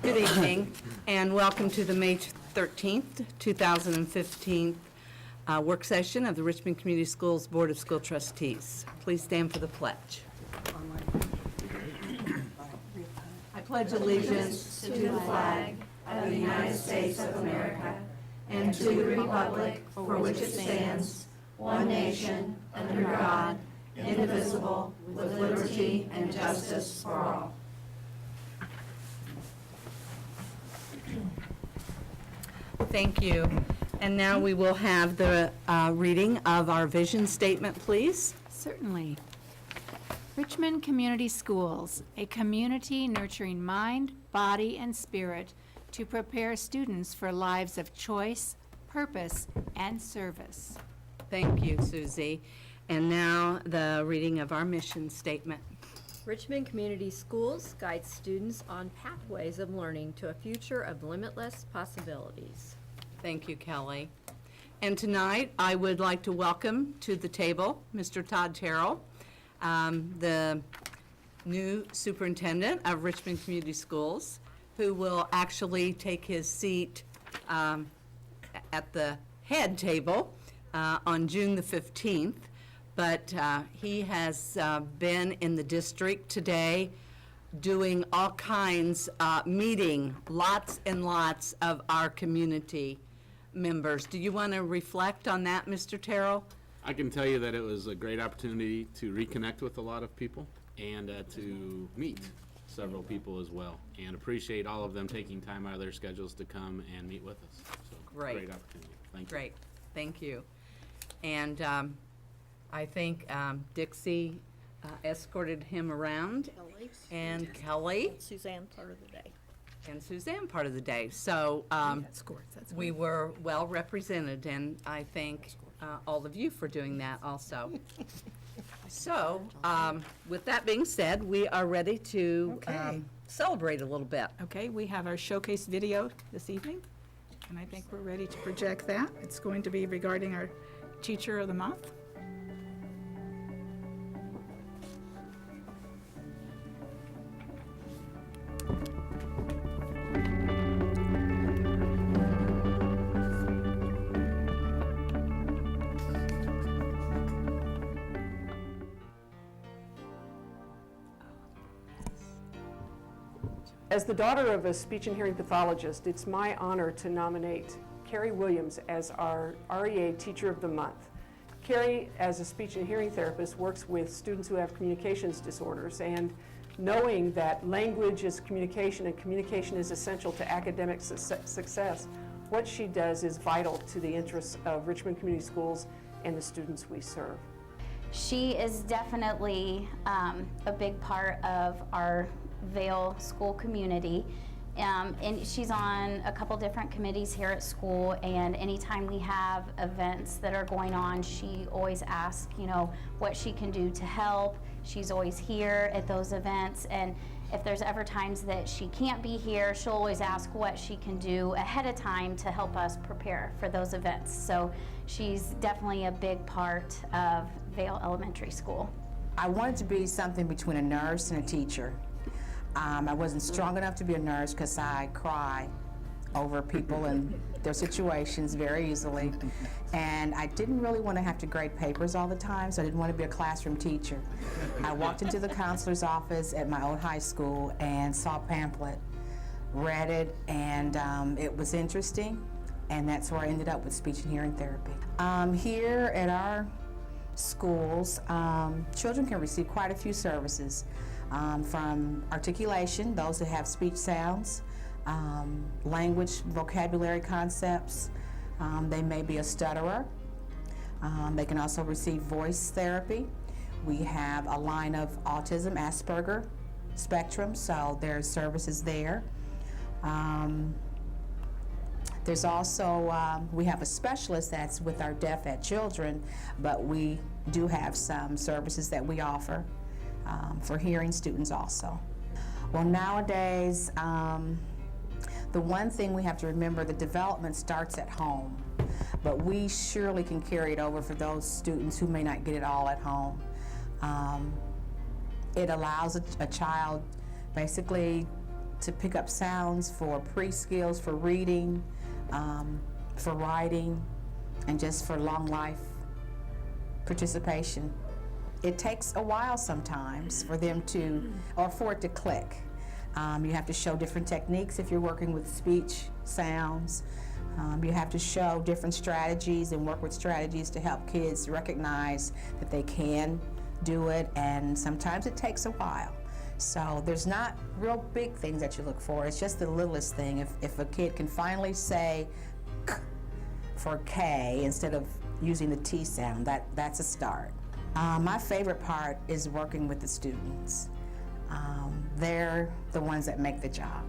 Good evening, and welcome to the May 13th, 2015 work session of the Richmond Community Schools Board of School Trustees. Please stand for the pledge. I pledge allegiance to the flag of the United States of America and to the republic for which it stands, one nation, under God, indivisible, with liberty and justice for all. Thank you. And now we will have the reading of our vision statement, please. Certainly. Richmond Community Schools, a community nurturing mind, body, and spirit to prepare students for lives of choice, purpose, and service. Thank you, Susie. And now the reading of our mission statement. Richmond Community Schools guide students on pathways of learning to a future of limitless possibilities. Thank you, Kelly. And tonight, I would like to welcome to the table Mr. Todd Terrell, the new superintendent of Richmond Community Schools, who will actually take his seat at the head table on June the 15th. But he has been in the district today doing all kinds, meeting lots and lots of our community members. Do you want to reflect on that, Mr. Terrell? I can tell you that it was a great opportunity to reconnect with a lot of people and to meet several people as well, and appreciate all of them taking time out of their schedules to come and meet with us. So, Great. Great opportunity. Thank you. Great, thank you. And I think Dixie escorted him around, and Kelly, Suzanne part of the day. and Suzanne part of the day. So we were well represented, and I thank all of you for doing that also. So with that being said, we are ready to Okay. celebrate a little bit. Okay, we have our showcase video this evening, and I think we're ready to project that. It's going to be regarding our Teacher of the Month. As the daughter of a speech and hearing pathologist, it's my honor to nominate Carrie Williams as our REA Teacher of the Month. Carrie, as a speech and hearing therapist, works with students who have communications disorders, and knowing that language is communication and communication is essential to academic success, what she does is vital to the interests of Richmond Community Schools and the students we serve. She is definitely a big part of our Vail school community, and she's on a couple different committees here at school, and anytime we have events that are going on, she always asks, what she can do to help. She's always here at those events, and if there's ever times that she can't be here, she'll always ask what she can do ahead of time to help us prepare for those events. So she's definitely a big part of Vail Elementary School. I wanted to be something between a nurse and a teacher. I wasn't strong enough to be a nurse because I cry over people and their situations very easily. And I didn't really want to have to grade papers all the time, so I didn't want to be a classroom teacher. I walked into the counselor's office at my old high school and saw a pamphlet, read it, and it was interesting, and that's where I ended up with speech and hearing therapy. Here at our schools, children can receive quite a few services. From articulation, those that have speech sounds, language, vocabulary concepts. They may be a stutterer. They can also receive voice therapy. We have a line of autism, Asperger spectrum, so there's services there. There's also, we have a specialist that's with our deaf ed children, but we do have some services that we offer for hearing students also. Well, nowadays, the one thing we have to remember, the development starts at home, but we surely can carry it over for those students who may not get it all at home. It allows a child basically to pick up sounds for pre-skills, for reading, for writing, and just for long life participation. It takes a while sometimes for them to, or for it to click. You have to show different techniques if you're working with speech, sounds. You have to show different strategies and work with strategies to help kids recognize that they can do it, and sometimes it takes a while. So there's not real big things that you look for. It's just the littlest thing. If a kid can finally say K for K instead of using the T sound, that's a start. My favorite part is working with the students. They're the ones that make the job.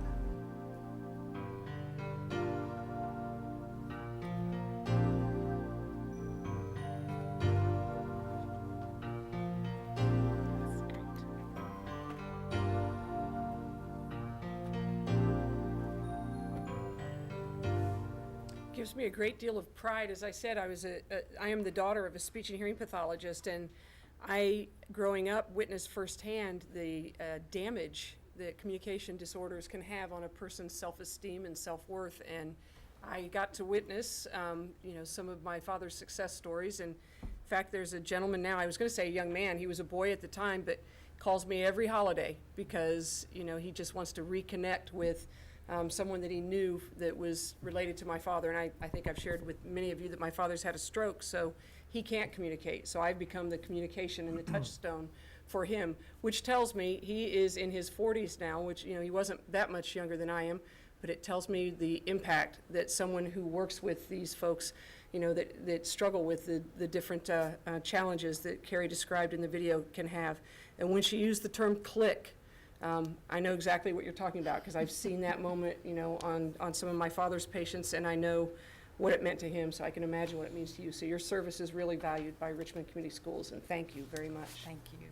Gives me a great deal of pride. As I said, I am the daughter of a speech and hearing pathologist, and I, growing up, witnessed firsthand the damage that communication disorders can have on a person's self-esteem and self-worth. And I got to witness, some of my father's success stories. And in fact, there's a gentleman now, I was going to say a young man, he was a boy at the time, but calls me every holiday because, he just wants to reconnect with someone that he knew that was related to my father. And I think I've shared with many of you that my father's had a stroke, so he can't communicate. So I've become the communication and the touchstone for him, which tells me he is in his 40s now, which, he wasn't that much younger than I am, but it tells me the impact that someone who works with these folks, that struggle with the different challenges that Carrie described in the video can have. And when she used the term click, I know exactly what you're talking about because I've seen that moment, on some of my father's patients, and I know what it meant to him, so I can imagine what it means to you. So your service is really valued by Richmond Community Schools, and thank you very much. Thank you.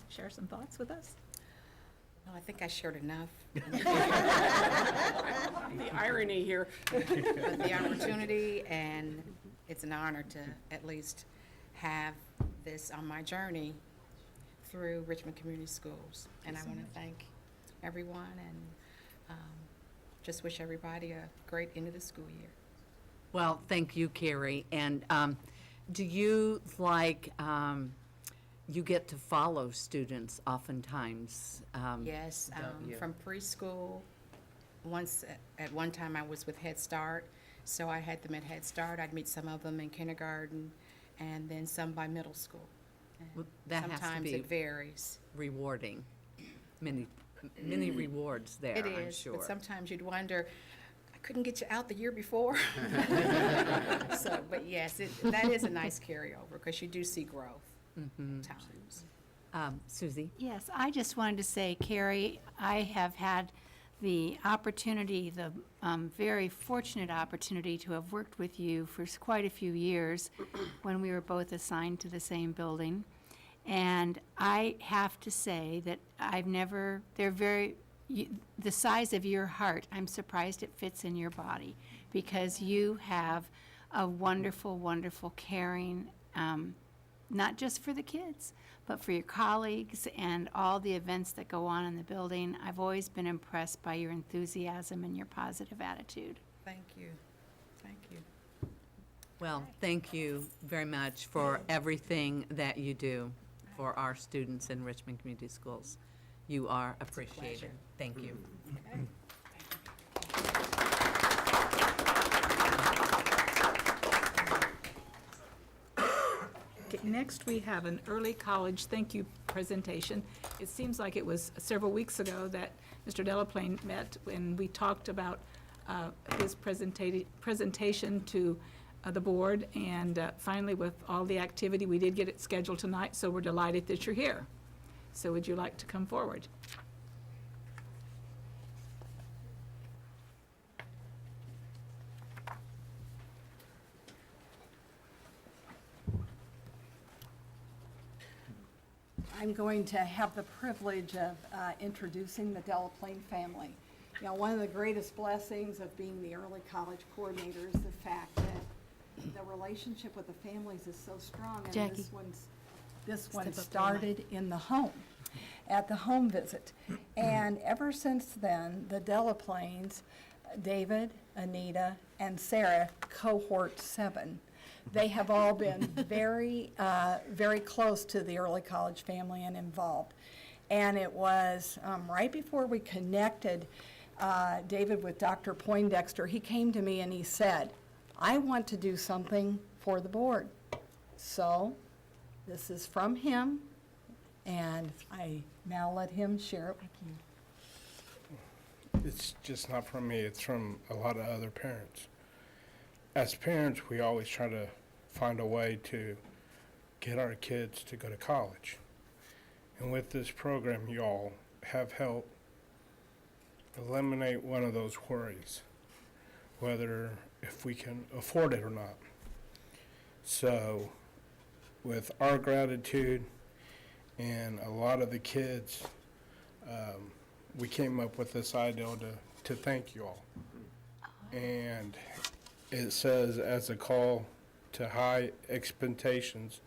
Share some thoughts with us? Well, I think I shared enough. The irony here. But the opportunity, and it's an honor to at least have this on my journey through Richmond Community Schools. And I want to thank everyone and just wish everybody a great end of the school year. Well, thank you, Carrie. And do you you get to follow students oftentimes? Yes, don't you? from preschool. Once, at one time I was with Head Start, so I had them at Head Start. I'd meet some of them in kindergarten and then some by middle school. Well, that has to Sometimes be it varies. rewarding. Many rewards there, It I'm is, sure. but sometimes you'd wonder, I couldn't get you out the year before. So, but yes, that is a nice carryover because you do see growth times. Susie? Yes, I just wanted to say, Carrie, I have had the opportunity, the very fortunate opportunity to have worked with you for quite a few years when we were both assigned to the same building. And I have to say that the size of your heart, I'm surprised it fits in your body because you have a wonderful, wonderful caring, not just for the kids, but for your colleagues and all the events that go on in the building. I've always been impressed by your enthusiasm and your positive attitude. Thank you. Thank you. Well, thank you very much for everything that you do for our students in Richmond Community Schools. You are appreciated. Thank you. Okay, next, we have an early college thank you presentation. It seems like it was several weeks ago that Mr. Delaplane met when we talked about his presentation to the board, and finally, with all the activity, we did get it scheduled tonight, so we're delighted that you're here. So would you like to come forward? I'm going to have the privilege of introducing the Delaplane family. You know, one of the greatest blessings of being the early college coordinator is the fact that the relationship relationship with the families is so strong, and Jackie. this one started in the home, at the home visit. And ever since then, the Delaplanes, David, Anita, and Sarah, cohort 7, they have all been very, very close to the early college family and involved. And it was right before we connected David with Dr. Poindexter, he came to me and he said, I want to do something for the board. So this is from him, and I now let him share it with you. It's just not from me, it's from a lot of other parents. As parents, we always try to find a way to get our kids to go to college. And with this program, y'all have helped eliminate one of those worries, whether if we can afford it or not. So with our gratitude and a lot of the kids, we came up with this idea to thank you all. And it says as a call to high expectations,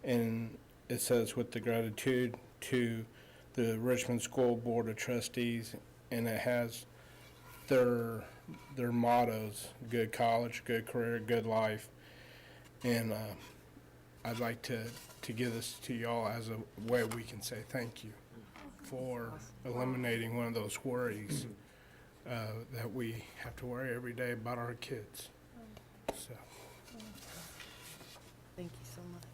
and it says with the gratitude to the Richmond School Board of Trustees, and it has their mottos: good college, good career, good life. And I'd like to give this to y'all as a way we can say thank you for eliminating one of those worries that we have to worry every day about our kids. So. Thank you so much.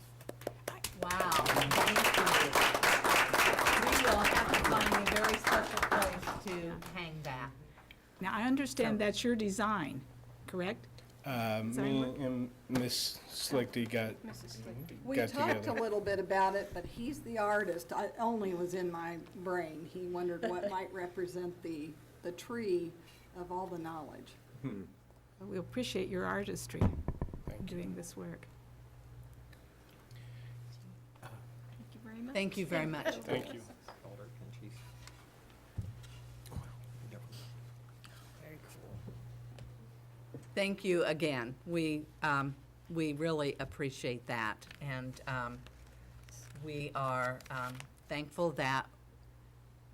Wow. Thank you. We will have to find a very special place to hang that. Now, I understand that's your design, correct? Me and Miss Slichty got We got talked together. a little bit about it, but he's the artist. I only was in my brain. He wondered what might represent the tree of all the knowledge. We appreciate your artistry in doing this work. Thank you very much. Thank you. Thank you again. We really appreciate that, and we are thankful that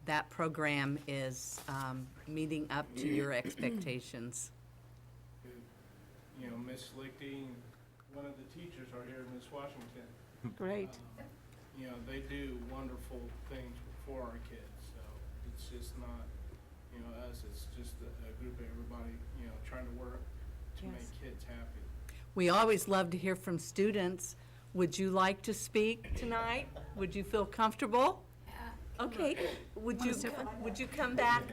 that program is meeting up to your expectations. You know, Miss Slichty, one of the teachers are here, Miss Washington. Great. You know, they do wonderful things for our kids, so it's just not, you know, us, it's just a group of everybody, you know, trying to work to Yes. make kids happy. We always love to hear from students. Would you like to speak tonight? Would you feel comfortable? Yeah. Okay. Would you come back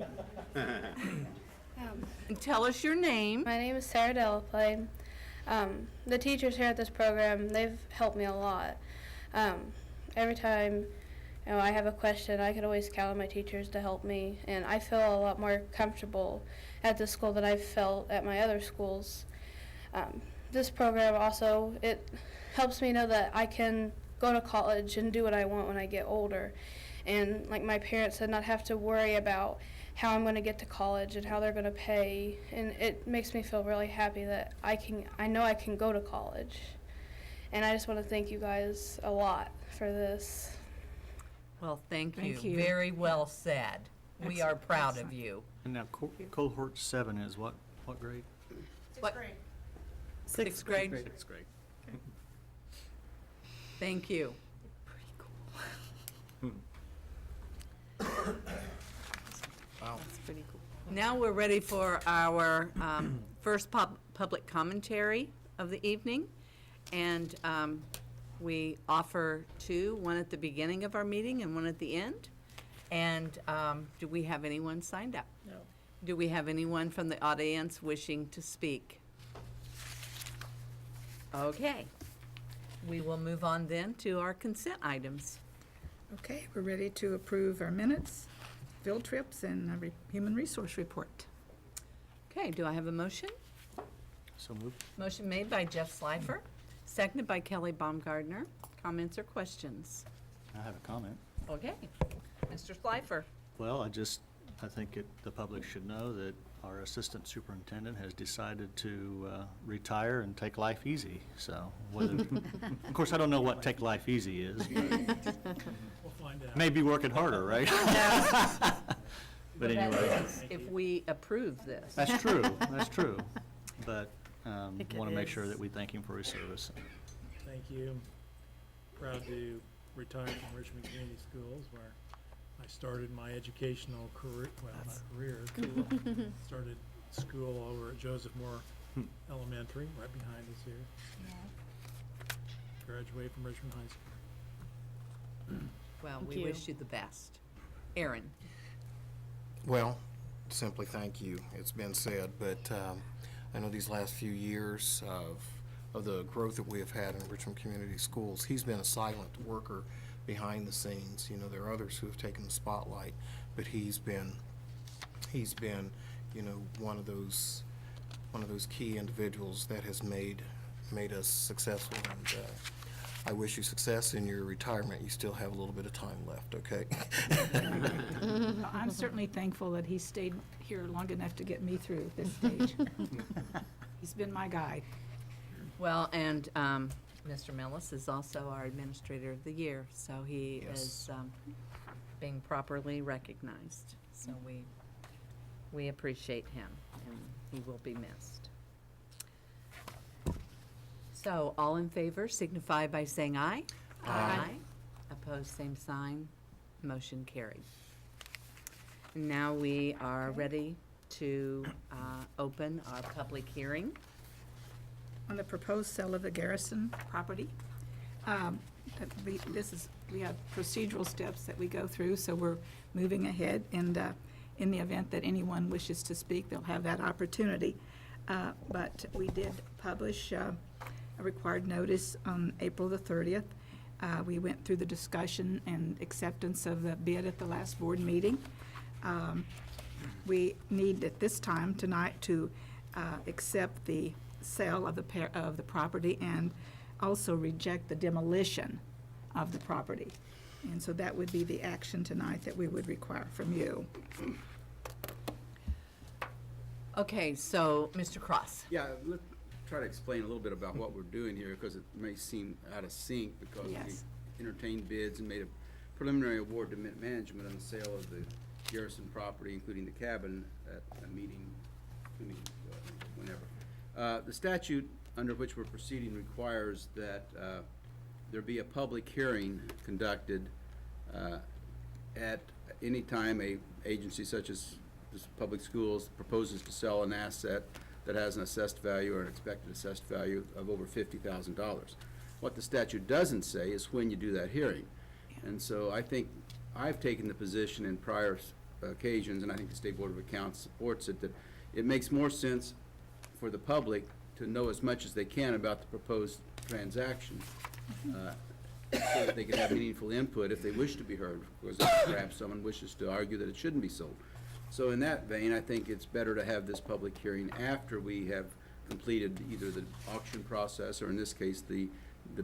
and tell us your name? My name is Sarah Delaplane. The teachers here at this program, they've helped me a lot. Every time I have a question, I can always count on my teachers to help me, and I feel a lot more comfortable at this school than I've felt at my other schools. This program also, it helps me know that I can go to college and do what I want when I get older. And like my parents said, not have to worry about how I'm going to get to college and how they're going to pay. And it makes me feel really happy that I know I can go to college. And I just want to thank you guys a lot for this. Well, thank you. Thank you. Very well said. We are proud of you. And now cohort 7 is what grade? What? Sixth grade? Sixth grade. Thank you. That's pretty cool. Now we're ready for our first public commentary of the evening. And we offer two, one at the beginning of our meeting and one at the end. And do we have anyone signed up? No. Do we have anyone from the audience wishing to speak? Okay. We will move on then to our consent items. Okay, we're ready to approve our minutes, field trips, and a human resource report. Okay, do I have a motion? So moved. Motion made by Jeff Slifer, seconded by Kelly Baumgardner. Comments or questions? I have a comment. Okay. Mr. Slifer. Well, I think the public should know that our assistant superintendent has decided to retire and take life easy. So whether, of course, I don't know what take life easy is, but We'll find out. maybe working harder, right? But That anyway, is if we approve this. that's true, that's true. But think it want to make sure is. that we thank him for his service. Thank you. Proud to retire from Richmond Community Schools, where I started my educational career, well, not career, started school over at Joseph Moore Elementary, right behind us here. Graduated from Richmond High School. Well, Thank we you. wish you the best. Aaron? Well, simply thank you. It's been said, but I know these last few years of the growth that we have had in Richmond Community Schools, he's been a silent worker behind the scenes. You know, there are others who have taken the spotlight, but he's been, you know, one of those key individuals that has made us successful. And I wish you success in your retirement. You still have a little bit of time left, okay? I'm certainly thankful that he stayed here long enough to get me through this stage. He's been my guide. Well, and Mr. Millis is also our Administrator of the Year, so he Yes. is being properly recognized. So we appreciate him, and he will be missed. So, all in favor signify by saying aye. Aye. Opposed, same sign. Motion carried. Now we are ready to open our public hearing. On the proposed sale of the Garrison property. We have procedural steps that we go through, so we're moving ahead, and in the event that anyone wishes to speak, they'll have that opportunity. But we did publish a required notice on April the 30th. We went through the discussion and acceptance of the bid at the last board meeting. We need at this time tonight to accept the sale of the property and also reject the demolition of the property. And so that would be the action tonight that we would require from you. Okay, so, Mr. Cross. Yeah, let's try to explain a little bit about what we're doing here, because it may seem out of sync, because Yes. we entertained bids and made a preliminary award to Mint Management on the sale of the Garrison property, including the cabin, at a meeting, whenever. The statute under which we're proceeding requires that there be a public hearing conducted at any time a agency such as this public schools proposes to sell an asset that has an assessed value or an expected assessed value of over $50,000. What the statute doesn't say is when you do that hearing. And so I think I've taken the position in prior occasions, and I think the State Board of Accounts supports it, that it makes more sense for the public to know as much as they can about the proposed transaction, so that they can have meaningful input if they wish to be heard, because perhaps someone wishes to argue that it shouldn't be sold. So in that vein, I think it's better to have this public hearing after we have completed either the auction process, or in this case, the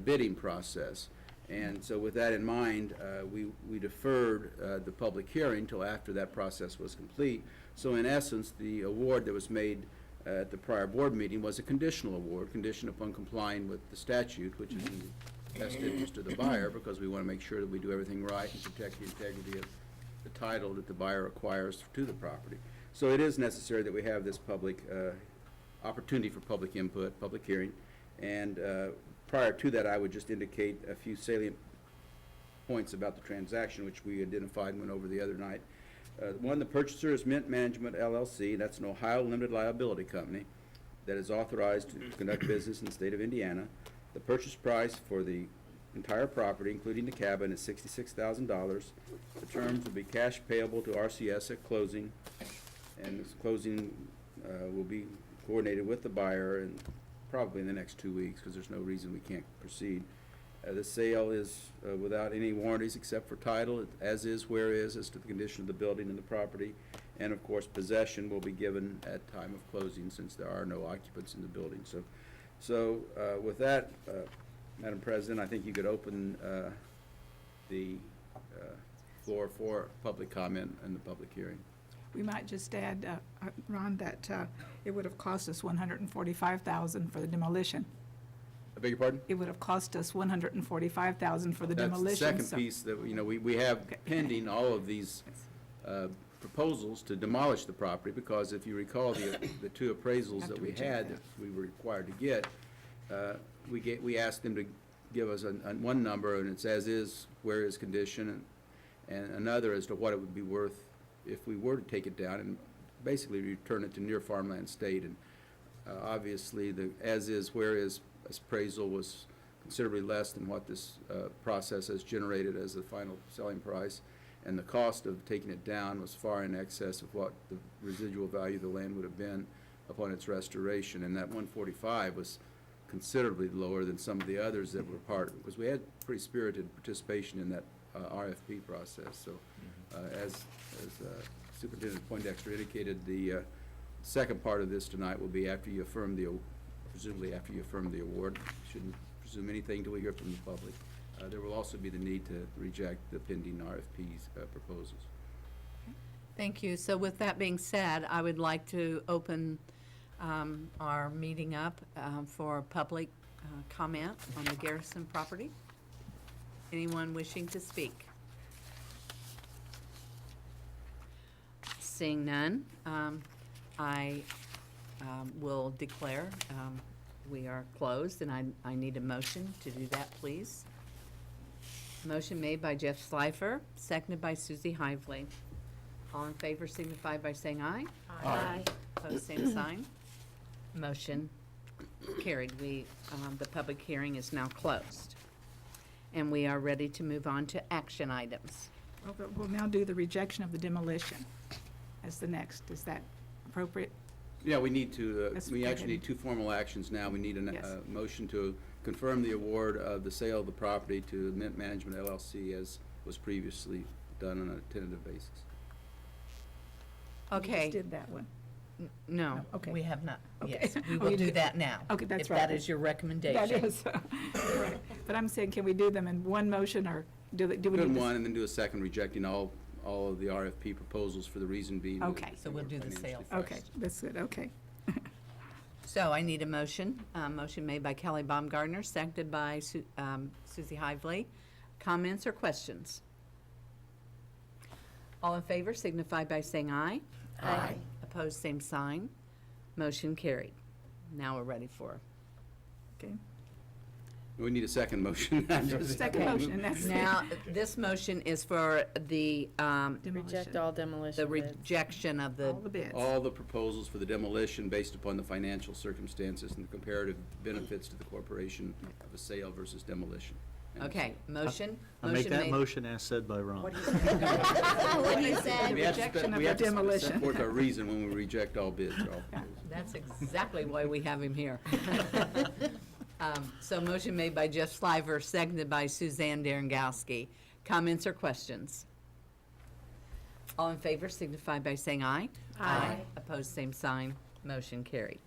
bidding process. And so with that in mind, we deferred the public hearing till after that process was complete. So in essence, the award that was made at the prior board meeting was a conditional award, conditioned upon complying with the statute, which is in the best interest of the buyer, because we want to make sure that we do everything right and protect the integrity of the title that the buyer acquires to the property. So it is necessary that we have this public opportunity for public input, public hearing. And prior to that, I would just indicate a few salient points about the transaction, which we identified and went over the other night. One, the purchaser is Mint Management LLC. That's an Ohio limited liability company that is authorized to conduct business in the state of Indiana. The purchase price for the entire property, including the cabin, is $66,000. The terms will be cash payable to RCS at closing, and this closing will be coordinated with the buyer and probably in the next 2 weeks, because there's no reason we can't proceed. The sale is without any warranties except for title, as is, where is, as to the condition of the building and the property. And of course, possession will be given at time of closing, since there are no occupants in the building. So with that, Madam President, I think you could open the floor for public comment and the public hearing. We might just add, Ron, that it would have cost us $145,000 for the demolition. I beg your pardon? It would have cost us $145,000 for the That's demolition. the second so- piece that, we have pending all of these proposals to demolish the property, because if you recall, the two appraisals Have that to we reject had, that. that we were required to get, we asked them to give us one number, and it's as is, where is condition, and another as to what it would be worth if we were to take it down and basically return it to near farmland state. And obviously, the as is, where is appraisal was considerably less than what this process has generated as the final selling price, and the cost of taking it down was far in excess of what the residual value of the land would have been upon its restoration. And that 145 was considerably lower than some of the others that were part, because we had pretty spirited participation in that RFP process. So as Superintendent Poindexter indicated, the second part of this tonight will be after you affirm presumably after you affirm the award. Shouldn't presume anything until we hear from the public. There will also be the need to reject the pending RFP's proposals. Thank you. So with that being said, I would like to open our meeting up for public comment on the Garrison property. Anyone wishing to speak? Seeing none, I will declare we are closed, and I need a motion to do that, please. Motion made by Jeff Slifer, seconded by Susie Hively. All in favor signify by saying aye. Aye. Opposed, same sign. Motion carried. The public hearing is now closed. And we are ready to move on to action items. We'll now do the rejection of the demolition as the next. Is that appropriate? Yeah, we need to, Let's we go actually ahead. need two formal actions now. We need Yes. a motion to confirm the award of the sale of the property to Mint Management LLC as was previously done on a tentative basis. We Okay. just did that one. No, okay. we have not. Okay. Yes, we Oh, will you do did. that now. Okay, that's If right. that is your recommendation. That is, right. But I'm saying, can we do them in one motion, or do we Do need in to? one and then do a second rejecting all of the RFP proposals for the reason being. that Okay. So we'll do the financially sale first. Okay, that's good, okay. So I need a motion. Motion made by Kelly Baumgartner, seconded by Susie Hively. Comments or questions? All in favor signify by saying aye. Aye. Opposed, same sign. Motion carried. Now we're ready for. Okay. We need a second motion. Second motion, that's. Now, this motion is for the Reject all demolition bids. rejection of All the bids. All the proposals for the demolition based upon the financial circumstances and the comparative benefits to the corporation of a sale versus demolition. And Okay, motion. I make that made- motion as said by Ron. What you said. We have to Rejection of we the have to demolition. set forth our reason when we reject all bids. That's exactly why we have him here. So motion made by Jeff Sliver, seconded by Suzanne Darengowski. Comments or questions? All in favor signify by saying aye. Aye. Opposed, same sign. Motion carried.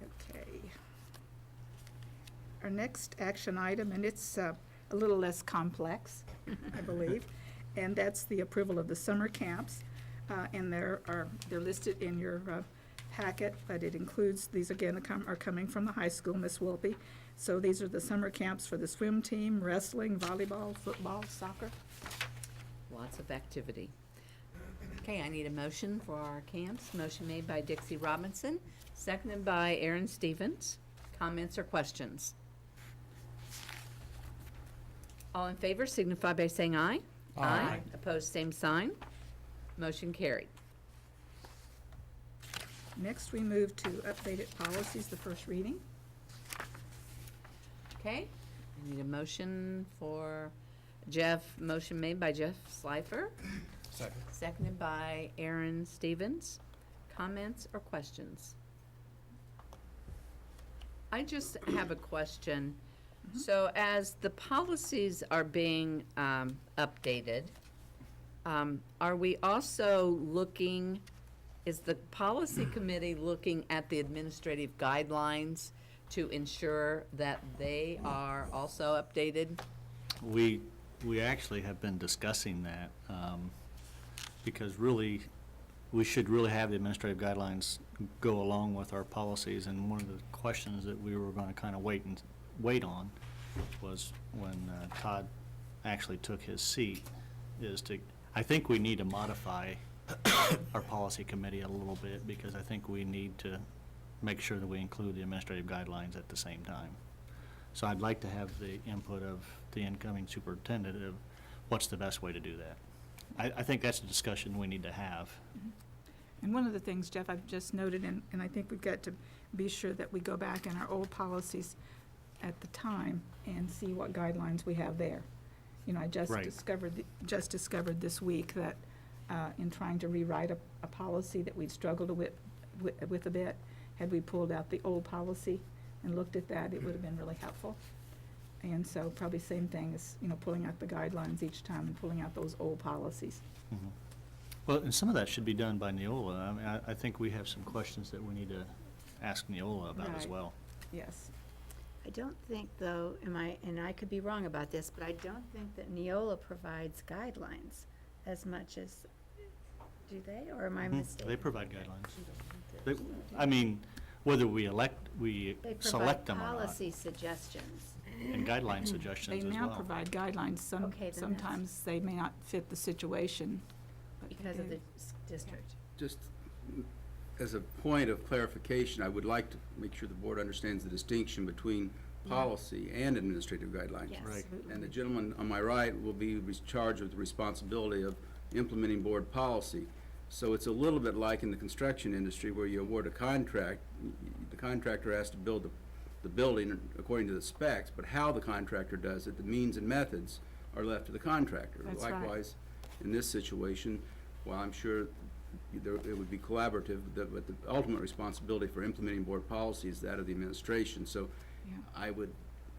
Okay. Our next action item, and it's a little less complex, I believe, and that's the approval of the summer camps. And they're listed in your packet, but it includes, these again are coming from the high school, Miss Wolpe. So these are the summer camps for the swim team, wrestling, volleyball, football, soccer. Lots of activity. Okay, I need a motion for our camps. Motion made by Dixie Robinson, seconded by Aaron Stevens. Comments or questions? All in favor signify by saying aye. Aye. Opposed, same sign. Motion carried. Next, we move to updated policies, the first reading. Okay, I need a motion for motion made by Jeff Slifer, Second. seconded by Aaron Stevens. Comments or questions? I just have a question. So as the policies are being updated, are we also looking, is the policy committee looking at the administrative guidelines to ensure that they are also updated? We We actually have been discussing that, because really, we should really have the administrative guidelines go along with our policies. And one of the questions that we were going to kind of wait on was when Todd actually took his seat, I think we need to modify our policy committee a little bit, because I think we need to make sure that we include the administrative guidelines at the same time. So I'd like to have the input of the incoming superintendent of what's the best way to do that. I think that's a discussion we need to have. And one of the things, Jeff, I've just noted, and I think we've got to be sure that we go back in our old policies at the time and see what guidelines we have there. You know, I just Right. discovered this week that in trying to rewrite a policy that we'd struggled with a bit, had we pulled out the old policy and looked at that, it would have been really helpful. And so probably same thing as, you know, pulling out the guidelines each time and pulling out those old policies. Mhm. Well, and some of that should be done by Neola. I mean, I think we have some questions that we need to ask Neola about as Right. well. Yes. I don't think, though, and I could be wrong about this, but I don't think that Neola provides guidelines as much as, do they, or am I mistaken? They provide guidelines. I mean, whether we select them or They provide not, policy suggestions. and guideline suggestions They as now well. provide guidelines. Okay, then that's- Sometimes they may not fit the situation. but they Because of do. the district. Just as a point of clarification, I would like to make sure the board understands the distinction between policy and administrative guidelines. Yes. Right. And the gentleman on my right will be charged with the responsibility of implementing board policy. So it's a little bit like in the construction industry where you award a contract, the contractor has to build the building according to the specs, but how the contractor does it, the means and methods are left to the contractor. That's right. Likewise, in this situation, while I'm sure it would be collaborative, but the ultimate responsibility for implementing board policy is that of the administration. So Yeah. I would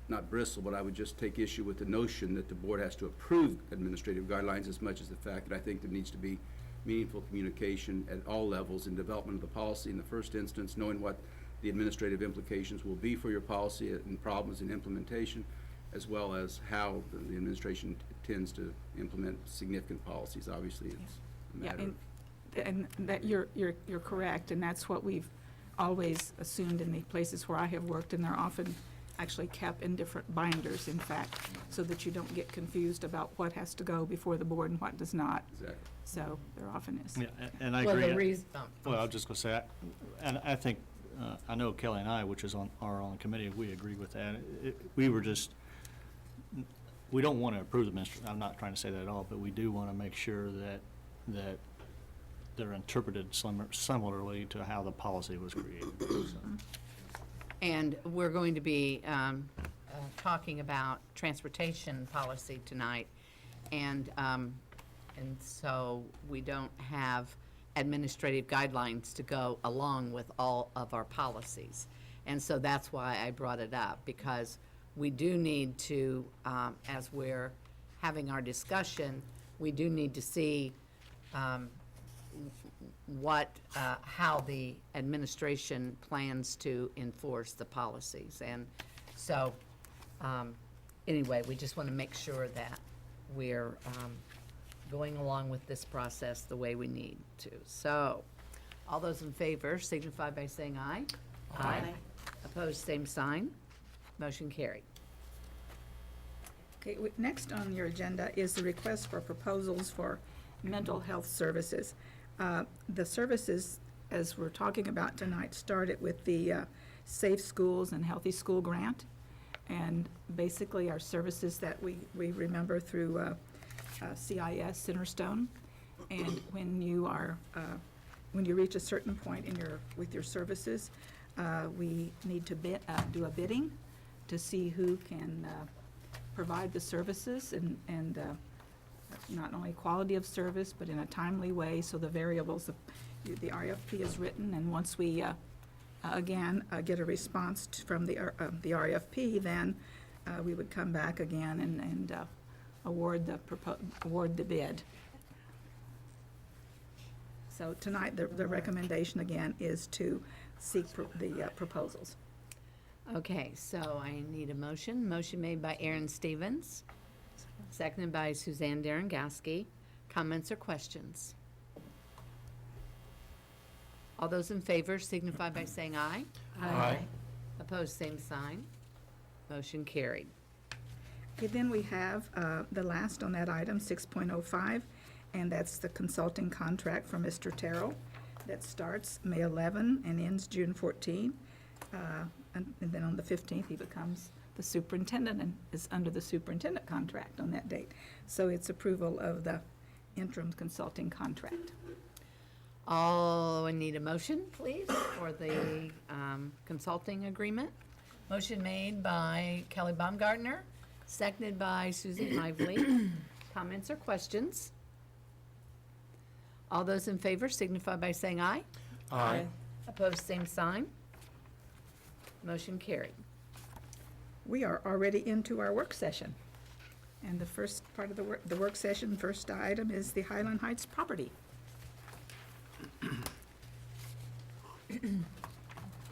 not bristle, but I would just take issue with the notion that the board has to approve administrative guidelines as much as the fact that I think there needs to be meaningful communication at all levels in development of the policy in the first instance, knowing what the administrative implications will be for your policy and problems in implementation, as well as how the administration tends to implement significant policies. Obviously, it's a Yeah, matter of and that you're correct, and that's what we've always assumed in the places where I have worked, and they're often actually kept in different binders, in fact, so that you don't get confused about what has to go before the board and what does not. exactly. So there often is. Yeah, and I Well, agree. the reason, Well, I was just going to say, I think, I know Kelly and I, which is on the committee, we agree with that. We don't want to approve the ministry, I'm not trying to say that at all, but we do want to make sure that they're interpreted similarly to how the policy was created. So, and we're going to be talking about transportation policy tonight, and so we don't have administrative guidelines to go along with all of our policies. And so that's why I brought it up, because we do need to, as we're having our discussion, we do need to see how the administration plans to enforce the policies. And so, anyway, we just want to make sure that we're going along with this process the way we need to. So, all those in favor signify by saying aye. Aye. Opposed, same sign. Motion carried. Okay, next on your agenda is the request for proposals for mental health services. The services, as we're talking about tonight, started with the Safe Schools and Healthy School Grant. And basically, our services that we remember through CIS, Centerstone. And when you reach a certain point with your services, we need to do a bidding to see who can provide the services and not only quality of service, but in a timely way, so the variables of the RFP is written, and once we, again, get a response from the RFP, then we would come back again and award the bid. So tonight, the recommendation again is to seek the proposals. Okay, so I need a motion. Motion made by Aaron Stevens, Seconded by Suzanne Darrengasky. Comments or questions? All those in favor signify by saying aye. Aye. Opposed, same sign. Motion carried. Okay, then we have the last on that item, 6.05, and that's the consulting contract for Mr. Terrell that starts May 11 and ends June 14. And then on the 15th, he becomes the superintendent and is under the superintendent contract on that date. So it's approval of the interim consulting contract. Oh, I need a motion, please, for the consulting agreement. Motion made by Kelly Baumgartner, seconded by Susan Lively. Comments or questions? All those in favor signify by saying aye. Aye. Opposed, same sign. Motion carried. We are already into our work session. And the first part of the work session, first item is the Highland Heights property.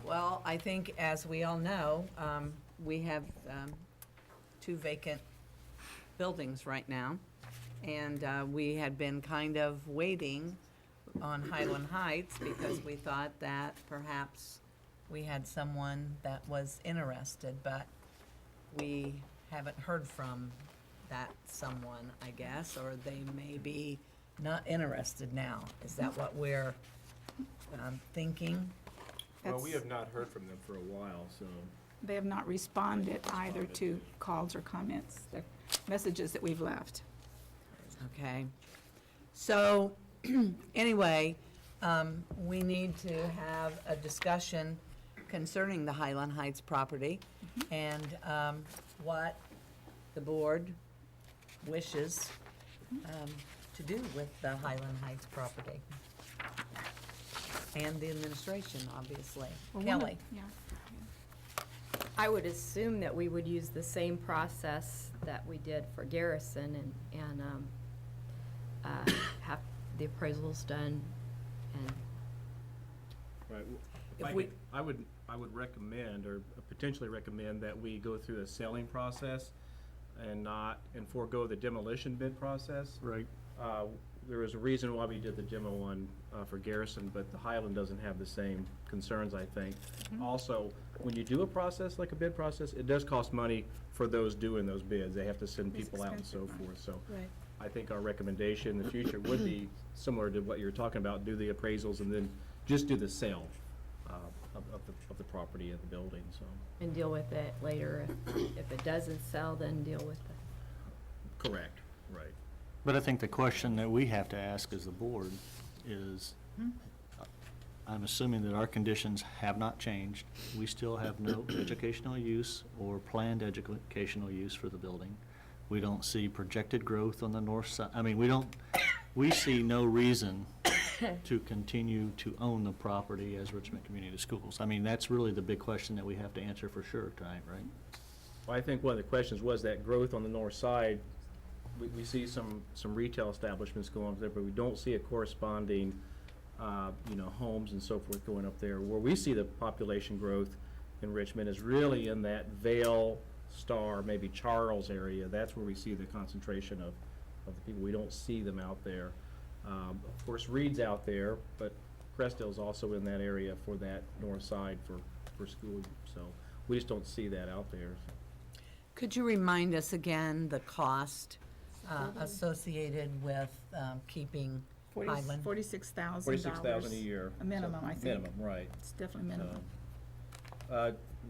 Well, I think, as we all know, we have 2 vacant buildings right now. And we had been kind of waiting on Highland Heights because we thought that perhaps we had someone that was interested, but we haven't heard from that someone, I guess, or they may be not interested now. Is that what we're thinking? Well, we have not heard from them for a while, so. They have not responded either to calls or comments, the messages that we've left. Okay. So, anyway, we need to have a discussion concerning the Highland Heights property and what the board wishes to do with the Highland Heights property. And the administration, obviously. Kelly? Yeah. I would assume that we would use the same process that we did for Garrison and have the appraisals done and. Right. If we- I would recommend, or potentially recommend, that we go through a selling process and forego the demolition bid process. Right. There was a reason why we did the demo one for Garrison, but the Highland doesn't have the same concerns, I think. Also, when you do a process like a bid process, it does cost money for those doing those bids. They have to send people out and so forth, so. Right. I think our recommendation in the future would be similar to what you're talking about, do the appraisals and then just do the sale of the property of the building, so. And deal with it later. If it doesn't sell, then deal with it. Correct, right. But I think the question that we have to ask as the board is, I'm assuming that our conditions have not changed. We still have no educational use or planned educational use for the building. We don't see projected growth on the north side. I mean, we see no reason to continue to own the property as Richmond Community Schools. I mean, that's really the big question that we have to answer for sure tonight, right? Well, I think one of the questions was that growth on the north side. We see some retail establishments going up there, but we don't see a corresponding, homes and so forth going up there. Where we see the population growth in Richmond is really in that Vale, Star, maybe Charles area. That's where we see the concentration of the people. We don't see them out there. Of course, Reed's out there, but Crestdale's also in that area for that north side for school. So we just don't see that out there. Could you remind us again the cost associated with keeping Highland? $46,000. $46,000 a year. A minimum, I think. Minimum, right. It's definitely minimum.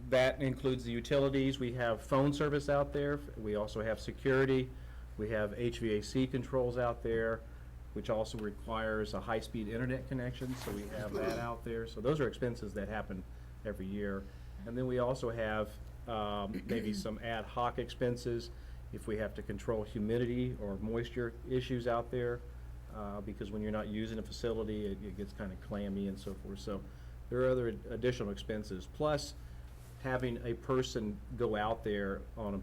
That includes the utilities. We have phone service out there. We also have security. We have HVAC controls out there, which also requires a high-speed internet connection, so we have that out there. So those are expenses that happen every year. And then we also have maybe some ad hoc expenses if we have to control humidity or moisture issues out there, because when you're not using a facility, it gets kind of clammy and so forth. So there are other additional expenses, plus having a person go out there on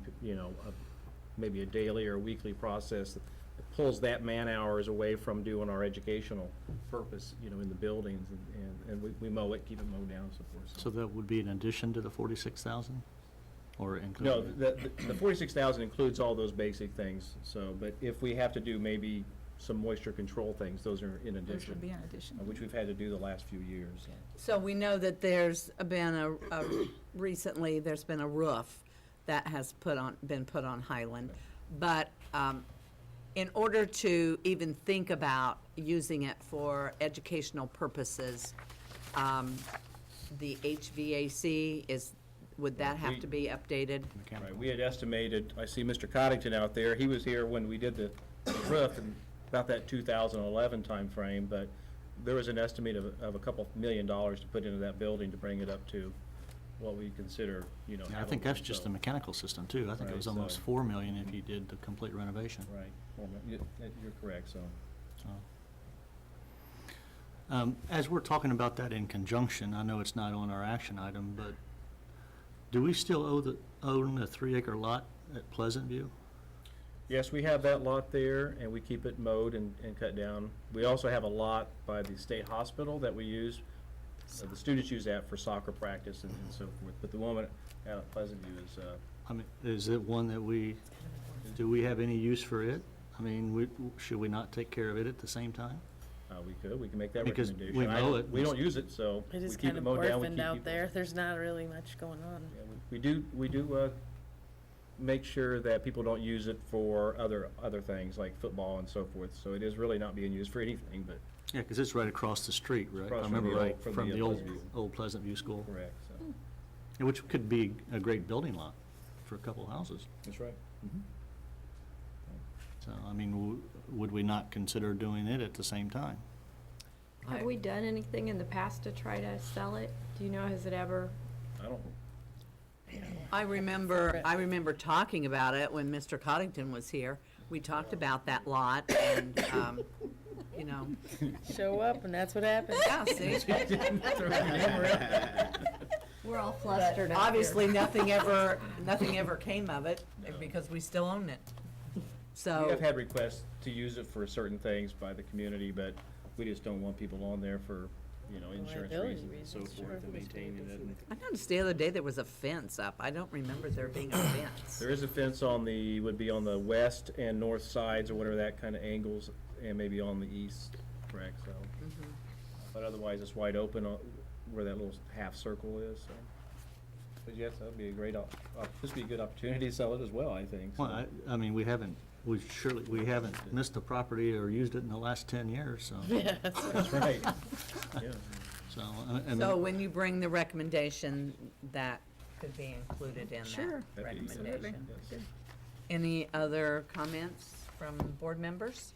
maybe a daily or weekly process that pulls that man hours away from doing our educational purpose, in the buildings, and we mow it, keep it mowed down and so forth. So that would be in addition to the 46,000? or include? No, the 46,000 includes all those basic things, so, but if we have to do maybe some moisture control things, those are in addition. This would be an addition. Which we've had to do the last few years. So we know that there's been recently, there's been a roof that has been put on Highland. But in order to even think about using it for educational purposes, the HVAC would that have to be updated? Right, we had estimated, I see Mr. Coddington out there, he was here when we did the roof in about that 2011 timeframe, but there was an estimate of a couple $1 million to put into that building to bring it up to what we consider, you know. Yeah, I think that's just the so- mechanical system too. I think it was Right, almost so- 4 million if you did the complete renovation. Right, well, you're correct, so. As we're talking about that in conjunction, I know it's not on our action item, but do we still own the 3-acre lot at Pleasant View? Yes, we have that lot there, and we keep it mowed and cut down. We also have a lot by the state hospital that we use, the students use that for soccer practice and so forth, but the one out at Pleasant View is, I mean, is it one that do we have any use for it? I mean, should we not take care of it at the same time? we can make that Because recommendation. we mow it. We don't use it, so It we is keep kind it of mowed down. We orphaned keep out people- there. There's not really much going on. Yeah, we do make sure that people don't use it for other things like football and so forth. So it is really not being used for anything, but Yeah, because it's right across the street, right? Across I from remember the right, old- from from the the Pleasant View. old Pleasant View School. correct, so, And which could be a great building lot for a couple houses. that's right. So, I mean, would we not consider doing it at the same time? Have we done anything in the past to try to sell it? Do you know, has it ever? I don't, I remember talking about it when Mr. Coddington was here. We talked about that lot and, you know. Show up, and that's what happens. Yeah, see? We're all flustered up here. Obviously, nothing ever came of it because we still own it. we So, have had requests to use it for certain things by the community, but we just don't want people on there for, you know, insurance Liability reasons and so reasons, sure. forth, and maintaining it. And I noticed the other day there was a fence up. I don't remember there being a fence. there is a fence would be on the west and north sides or whatever that kind of angles, and maybe on the east, correct, so. But otherwise, it's wide open where that little half circle is, so. But yes, that'd be a great, this would be a good opportunity to sell it as well, I think. so. Well, I mean, we haven't missed a property or used it in the last 10 years, so. Yeah, that's right. That's right. Yeah. So, and So when you bring the recommendation, that could be included in Sure. that That'd be- recommendation. yes. Any other comments from board members?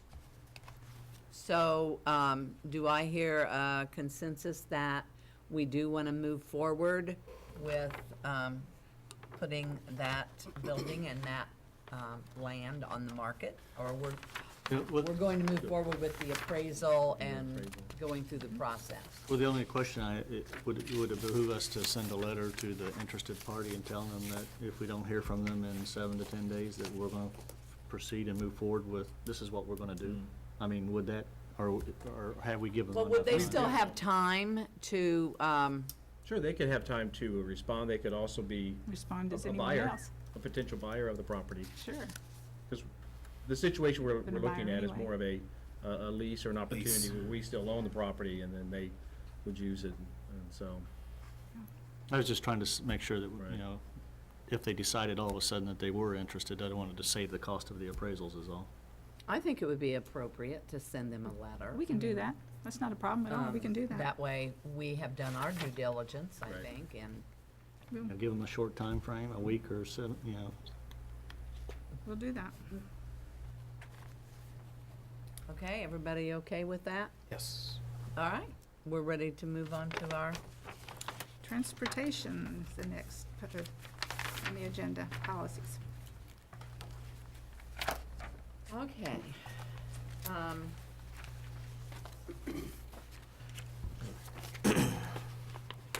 So, do I hear a consensus that we do want to move forward with putting that building and that land on the market? Or we're going to move forward with the appraisal and going through the process? Well, the only question would it behoove us to send a letter to the interested party and tell them that if we don't hear from them in 7 to 10 days, that we're going to proceed and move forward with, this is what we're going to do? I mean, would that, or have we given them Well, enough would they time? still have time to, Sure, they could have time to respond. They could also be Respond as a anyone buyer, else. a potential buyer of the property. Sure. Because the situation we're Been a looking buyer at is anyway. more of a lease or an opportunity where we still own the property and then they would use it, and so. I was just trying to make sure that, Right. you know, if they decided all of a sudden that they were interested, I wanted to save the cost of the appraisals is all. I think it would be appropriate to send them a letter. We can do that. That's not a problem at all. We can do that. That way, we have done our due diligence, I Right. think, and You know, give them a short time frame, a week or so, you know. We'll do that. okay, everybody okay with that? Yes. All right, we're ready to move on to our, Transportation is the next on the agenda, policies. okay.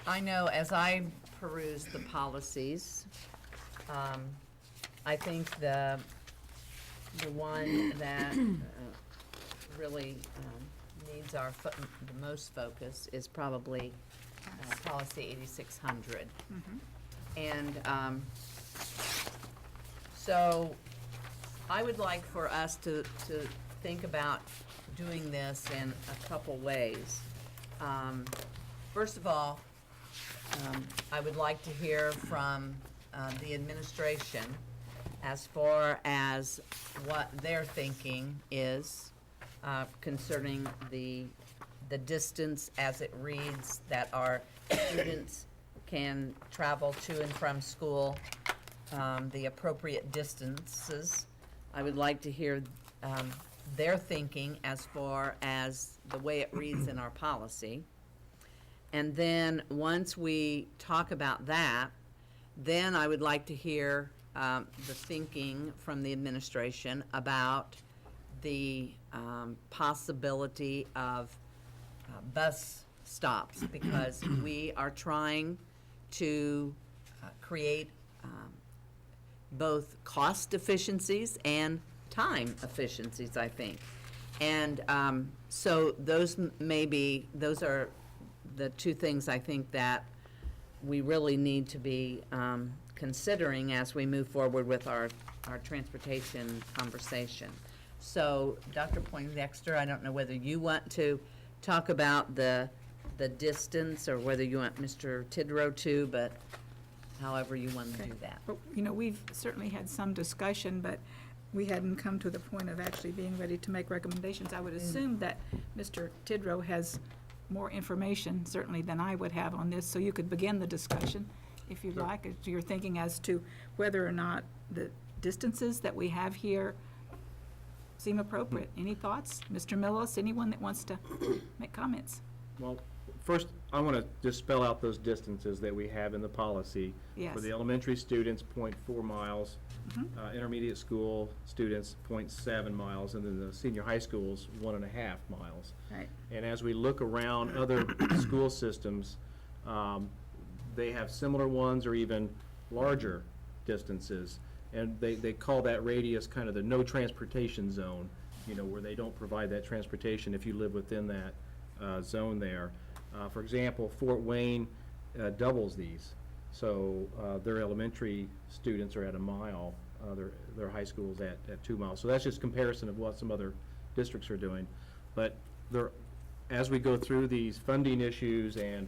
I know as I peruse the policies, I think the one that really needs our the most focus is probably policy 8600. And So I would like for us to think about doing this in a couple ways. First of all, I would like to hear from the administration as far as what their thinking is concerning the distance as it reads that our students can travel to and from school, the appropriate distances. I would like to hear their thinking as far as the way it reads in our policy. And then, once we talk about that, then I would like to hear the thinking from the administration about the possibility of bus stops, because we are trying to create both cost efficiencies and time efficiencies, I think. And so those are the two things I think that we really need to be considering as we move forward with our transportation conversation. So, Dr. Poindexter, I don't know whether you want to talk about the distance or whether you want Mr. Tidrow to, but however you want to do that. But, you know, we've certainly had some discussion, but we hadn't come to the point of actually being ready to make recommendations. I would assume that Mr. Tidrow has more information, certainly, than I would have on this, so you could begin the discussion, if you'd like, as to your thinking as to whether or not the distances that we have here seem appropriate. Any thoughts? Mr. Millis, anyone that wants to make comments? Well, first, I want to just spell out those distances that we have in the policy. Yes. For the elementary students, 0.4 miles, intermediate school students, 0.7 miles, and then the senior high schools, 1.5 miles. Right. And as we look around other school systems, they have similar ones or even larger distances. And they call that radius kind of the no transportation zone, you know, where they don't provide that transportation if you live within that zone there. For example, Fort Wayne doubles these. So their elementary students are at 1 mile, their high school's at 2 miles. So that's just comparison of what some other districts are doing. But as we go through these funding issues and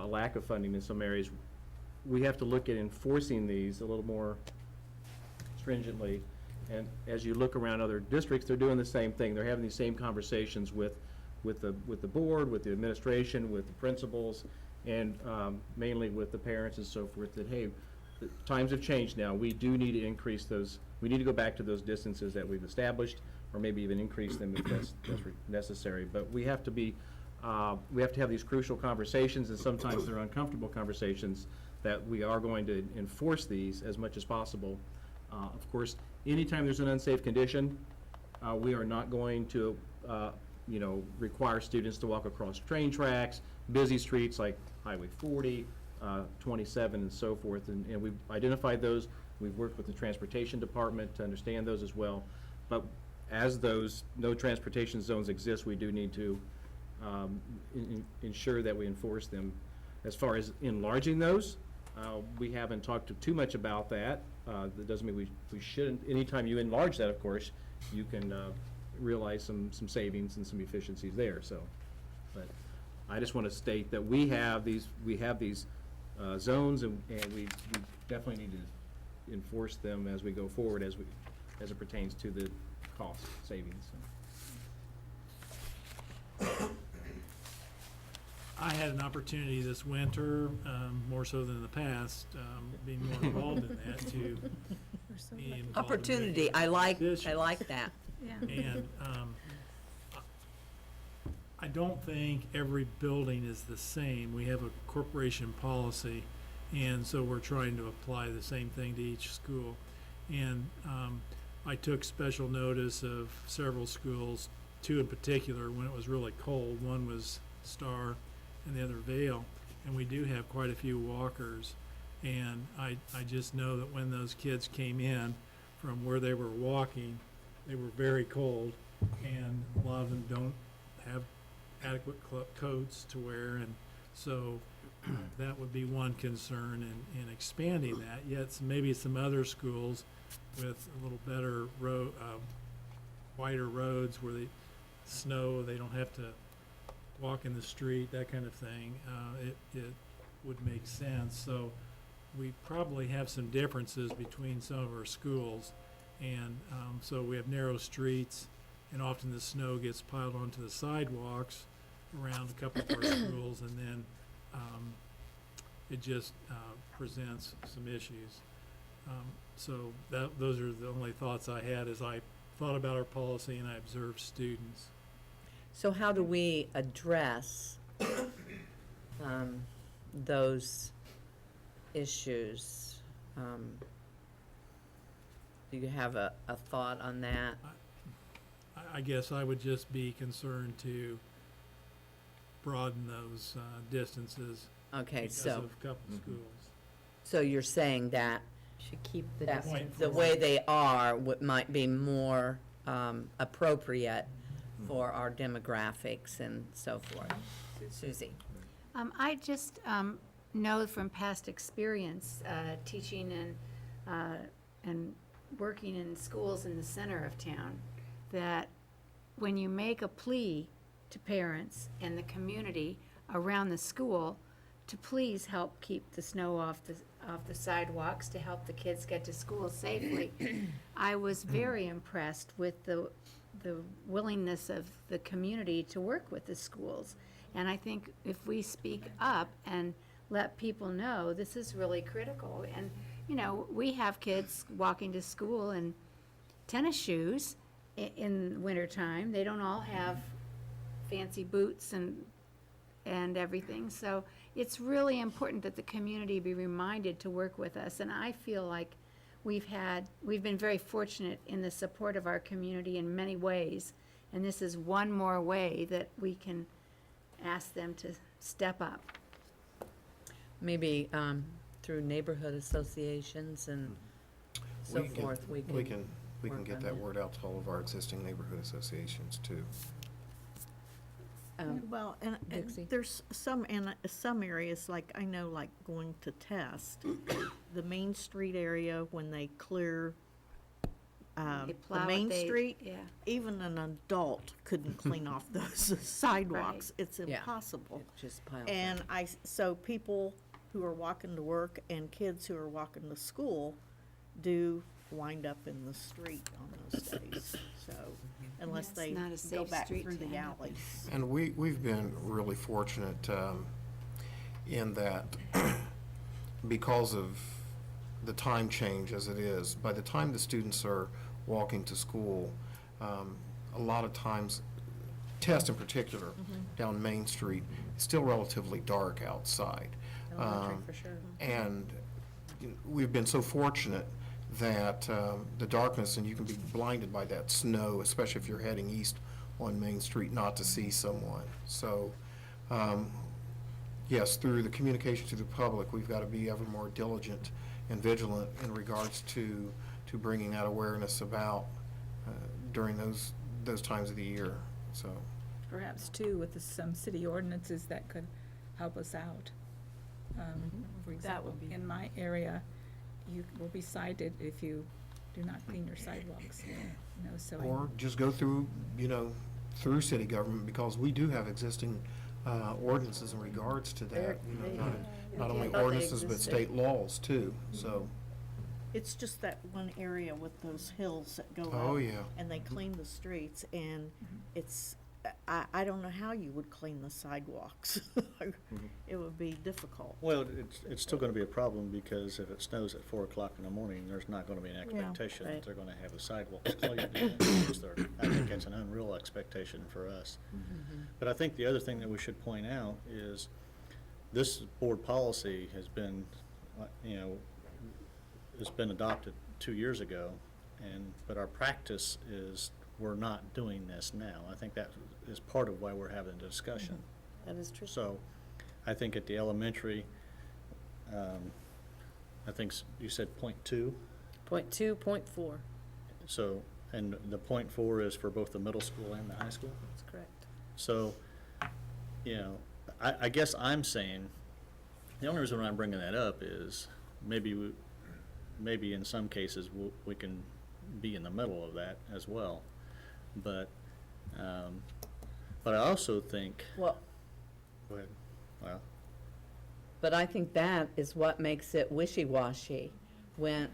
lack of funding in some areas, we have to look at enforcing these a little more stringently. And as you look around other districts, they're doing the same thing. They're having these same conversations with the board, with the administration, with the principals, and mainly with the parents and so forth, that, hey, the times have changed now. We do need to increase those. We need to go back to those distances that we've established, or maybe even increase them if that's necessary. But we have to be, we have to have these crucial conversations, and sometimes they're uncomfortable conversations, that we are going to enforce these as much as possible. Of course, anytime there's an unsafe condition, we are not going to, require students to walk across train tracks, busy streets like Highway 40, 27, and so forth. And we've identified those. We've worked with the transportation department to understand those as well. But as those no transportation zones exist, we do need to ensure that we enforce them. As far as enlarging those, we haven't talked too much about that. That doesn't mean we shouldn't. Anytime you enlarge that, of course, you can realize some savings and some efficiencies there. So, but I just want to state that we have these zones, and we definitely need to enforce them as we go forward, as it pertains to the cost savings. I had an opportunity this winter, more so than in the past, being more involved in that, to be involved in Opportunity, making I like decisions. that. Yeah. And I don't think every building is the same. We have a corporation policy, and so we're trying to apply the same thing to each school. And I took special notice of several schools, 2 in particular, when it was really cold. One was Star and the other Vale, and we do have quite a few walkers. And I just know that when those kids came in from where they were walking, they were very cold, and a lot of them don't have adequate coats to wear, and so That would be one concern in expanding that. Yet maybe some other schools with a little better wider roads where they snow, they don't have to walk in the street, that kind of thing, it would make sense. So we probably have some differences between some of our schools. And so we have narrow streets, and often the snow gets piled onto the sidewalks around a couple of our schools, and then it just presents some issues. So those are the only thoughts I had as I thought about our policy and I observed students. So how do we address those issues? Do you have a thought on that? I guess I would just be concerned to broaden those distances Okay, because so, of a couple schools. so you're saying that Should keep the that distance. the way they are might be more appropriate for our demographics and so forth. Susie? I just know from past experience, teaching and working in schools in the center of town, that when you make a plea to parents and the community around the school to please help keep the snow off the sidewalks, to help the kids get to school safely, I was very impressed with the willingness of the community to work with the schools. And I think if we speak up and let people know, this is really critical. And, you know, we have kids walking to school in tennis shoes in wintertime. They don't all have fancy boots and everything. So it's really important that the community be reminded to work with us. And I feel like we've been very fortunate in the support of our community in many ways. And this is one more way that we can ask them to step up. Maybe through neighborhood associations and so forth, we can We can work get on that word out to all of our existing neighborhood associations too. Well, and Dixie? there's in some areas, like I know, like going to test, the Main Street area, when they clear They the plow it, Main Street, Yeah. even an adult couldn't clean off those sidewalks. It's Yeah. impossible. It just piles And up. so people who are walking to work and kids who are walking to school do wind up in the street on those days, so, unless Yeah, they it's not a go safe back street through to the end up in. alleys. And we've been really fortunate in that because of the time change as it is, by the time the students are walking to school, a lot of times, Test in particular, down Main Street, it's still relatively dark outside. Elementary for sure. And we've been so fortunate that the darkness, and you can be blinded by that snow, especially if you're heading east on Main Street, not to see someone. So, yes, through the communication to the public, we've got to be ever more diligent and vigilant in regards to bringing that awareness about during those times of the year, so. Perhaps too, with some city ordinances that could help us out. For example, in my area, you will be cited if you do not clean your sidewalks, you know, so. Or just go through, through city government, because we do have existing ordinances in regards to that. Not only ordinances, but state laws too, so. It's just that one area with those hills that go up. Oh, yeah. And they clean the streets, and it's, I don't know how you would clean the sidewalks. It would be difficult. Well, it's still gonna be a problem, because if it snows at 4 o'clock in the morning, there's not gonna be an expectation that right. they're gonna have the sidewalks cleaned. I think that's an unreal expectation for us. But I think the other thing that we should point out is this board policy has been, it's been adopted 2 years ago, but our practice is we're not doing this now. I think that is part of why we're having the discussion. That is true. So I think at the elementary, I think you said .2. Point 2, point 4. So, and the .4 is for both the middle school and the high school? That's correct. So, I guess I'm saying The only reason I'm bringing that up is maybe in some cases we can be in the middle of that as well. But I also think, Well, go ahead. Well, but I think that is what makes it wishy-washy, when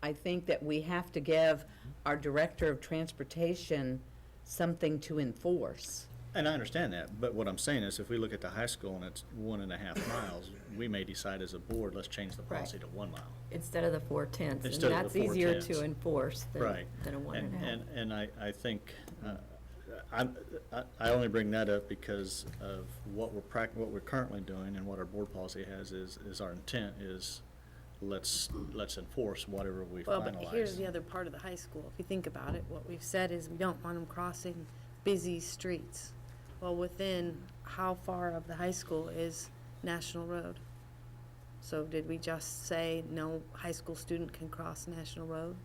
I think that we have to give our Director of Transportation something to enforce. and I understand that, but what I'm saying is if we look at the high school and it's 1.5 miles, we may decide as a board, let's change the policy to 1 mile. Instead of the 4/10. And Instead of the that's easier 4/10. to enforce Right. than a 1.5. And I think, I only bring that up because of what we're currently doing and what our board policy has is our intent is let's enforce whatever we Well, but here's finalize. the other part of the high school. If you think about it, what we've said is we don't want them crossing busy streets. Well, within how far of the high school is National Road? So did we just say no high school student can cross National Road?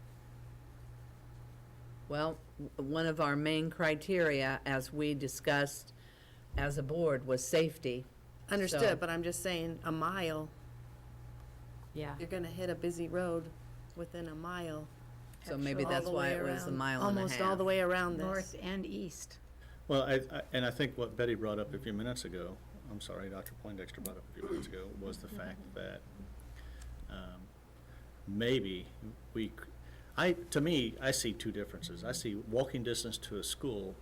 Well, one of our main criteria, as we discussed as a board, was safety. So- Understood, but I'm just saying a mile, Yeah. you're gonna hit a busy road within a mile. So maybe all that's the why way it was a around, mile and a almost all half. the way around this. North and east. Well, I think what Betty brought up a few minutes ago, I'm sorry, Dr. Poindexter brought up a few minutes ago, was the fact that maybe to me, I see two differences. I see walking distance to a school,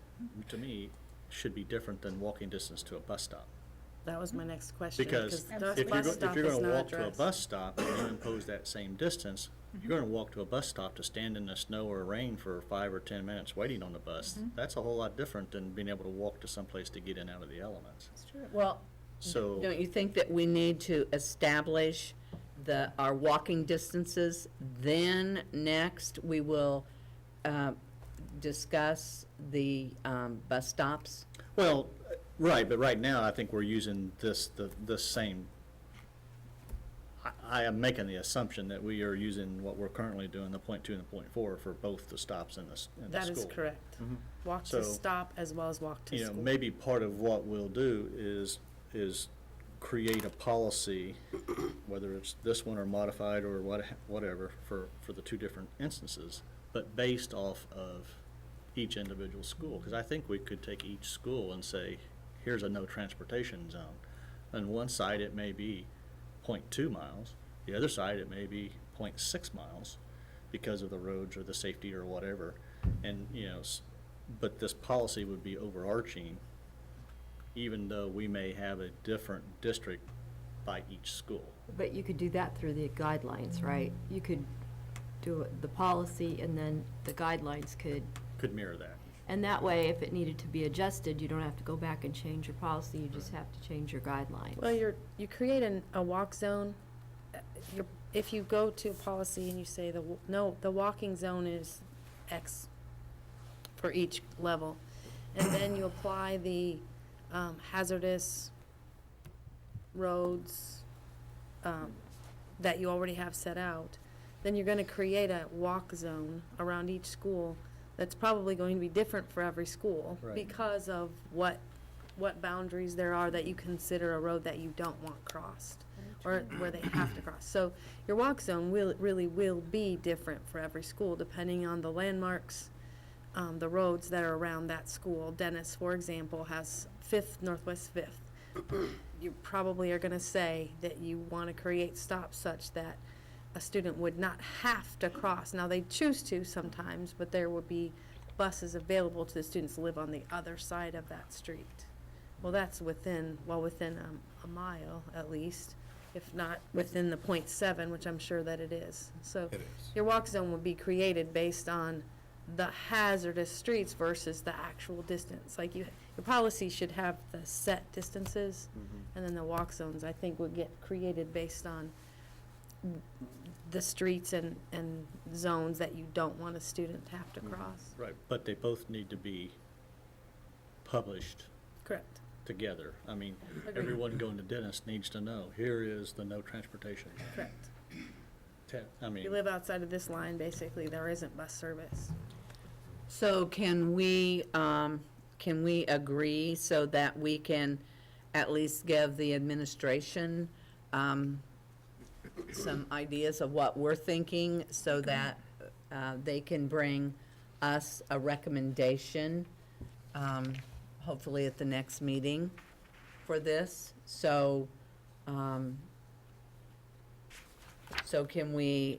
to me, should be different than walking distance to a bus stop. That was my next question. Because the if bus stop you're is gonna not walk to a addressed. bus stop and you impose that same distance, you're gonna walk to a bus stop to stand in the snow or rain for 5 or 10 minutes waiting on the bus. That's a whole lot different than being able to walk to someplace to get in out of the elements. Well, So, don't you think that we need to establish our walking distances? Then next, we will discuss the bus stops? well, right, but right now, I think we're using the same, I am making the assumption that we are using what we're currently doing, the .2 and the .4 for both the stops and the school. That is correct. Walk So, to stop as well as walk to You know, school. maybe part of what we'll do is create a policy, whether it's this one or modified or whatever, for the two different instances, but based off of each individual school. Because I think we could take each school and say, here's a no transportation zone. On one side, it may be .2 miles. The other side, it may be .6 miles because of the roads or the safety or whatever. And, you know, but this policy would be overarching, even though we may have a different district by each school. But you could do that through the guidelines, right? You could do the policy and then the guidelines Could mirror that. and that way, if it needed to be adjusted, you don't have to go back and change your policy, you just have to change your guidelines. Well, you create a walk zone. If you go to a policy and you say the walking zone is X for each level, and then you apply the hazardous roads that you already have set out, then you're gonna create a walk zone around each school that's probably going to be different for every school Right. because of what boundaries there are that you consider a road that you don't want crossed or where they have to cross. So your walk zone really will be different for every school depending on the landmarks, the roads that are around that school. Dennis, for example, has Northwest 5th. You probably are gonna say that you wanna create stops such that a student would not have to cross. Now, they choose to sometimes, but there would be buses available to the students who live on the other side of that street. Well, that's within a mile at least, if not within the .7, which I'm sure that it is. So It is. your walk zone would be created based on the hazardous streets versus the actual distance. Like your policy should have the set distances, and then the walk zones, I think, would get created based on the streets and zones that you don't want a student to have to cross. Right, but they both need to be published Correct. together. I mean, Agreed. everyone going to Dennis needs to know, here is the no transportation. Correct. I If mean, you live outside of this line, basically, there isn't bus service. So can we agree so that we can at least give the administration some ideas of what we're thinking so that they can bring us a recommendation, hopefully at the next meeting for this. So, so can we,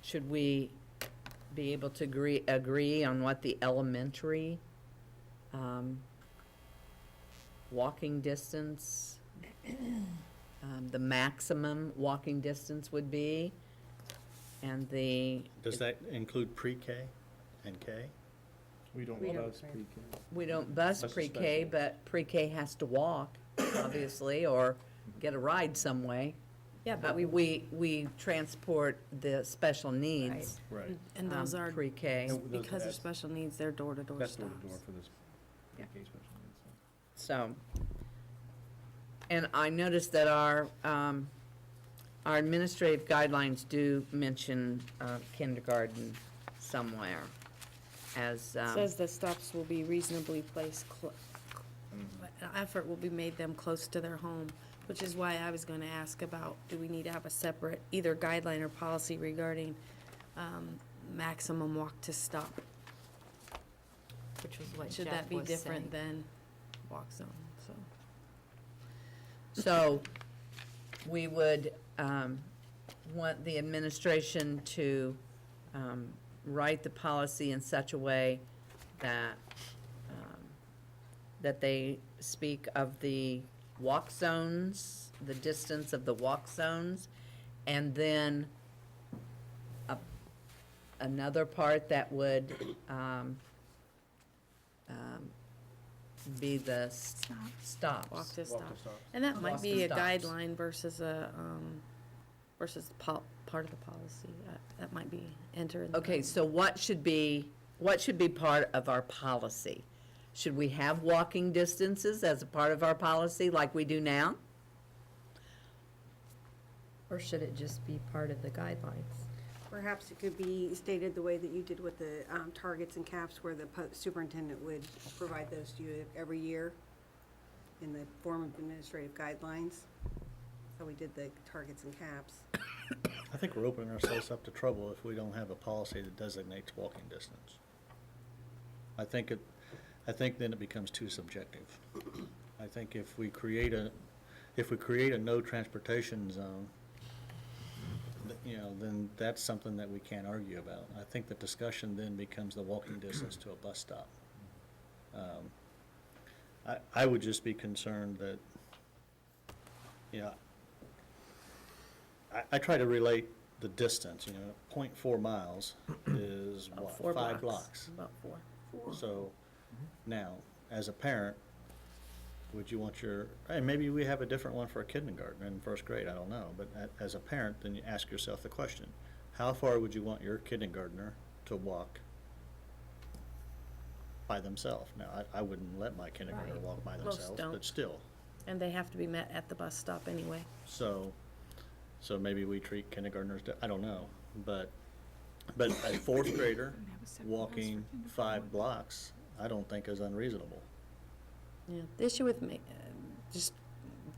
should we be able to agree on what the elementary walking distance, the maximum walking distance would be? And Does that include pre-K and K? We don't bus pre-K. we don't bus That's a pre-K, special. but pre-K has to walk, obviously, or get a ride some way. Yeah, But we transport the special needs. Right. And those are, Pre-K. because of special needs, they're door-to-door That's stops. door-to-door for this pre-K special needs. So, and I noticed that our administrative guidelines do mention kindergarten somewhere as, Says the stops will be reasonably placed, effort will be made them close to their home, which is why I was gonna ask about, do we need to have a separate either guideline or policy regarding maximum walk to stop? Which was what Should Jeff that be was different saying. than walk zone, so? so we would want the administration to write the policy in such a way that, that they speak of the walk zones, the distance of the walk zones, and then another part that would be the stops. Walk to Walk stop. to stop. And that might Walk be to a stops. guideline versus a, part of the policy. That might be entered. Okay, so what should be part of our policy? Should we have walking distances as a part of our policy like we do now? Or should it just be part of the guidelines? Perhaps it could be stated the way that you did with the targets and caps, where the superintendent would provide those to you every year in the form of administrative guidelines. So we did the targets and caps. I think we're opening ourselves up to trouble if we don't have a policy that designates walking distance. I think then it becomes too subjective. I think if we create a no transportation zone, then that's something that we can't argue about. I think the discussion then becomes the walking distance to a bus stop. I would just be concerned that, I try to relate the distance, 0.4 miles is About what, 4 5 blocks? About 4. So, now, as a parent, would you want and maybe we have a different one for a kindergarten and first grade, I don't know, but as a parent, then you ask yourself the question, how far would you want your kindergartner to walk by themselves? Now, I wouldn't let my kindergartner Right. walk by Most themselves, don't. but still. And they have to be met at the bus stop anyway. So maybe we treat kindergartners, I don't know, but a fourth grader Have a separate bus for walking kindergarten. 5 blocks, I don't think is unreasonable. Yeah, the issue with just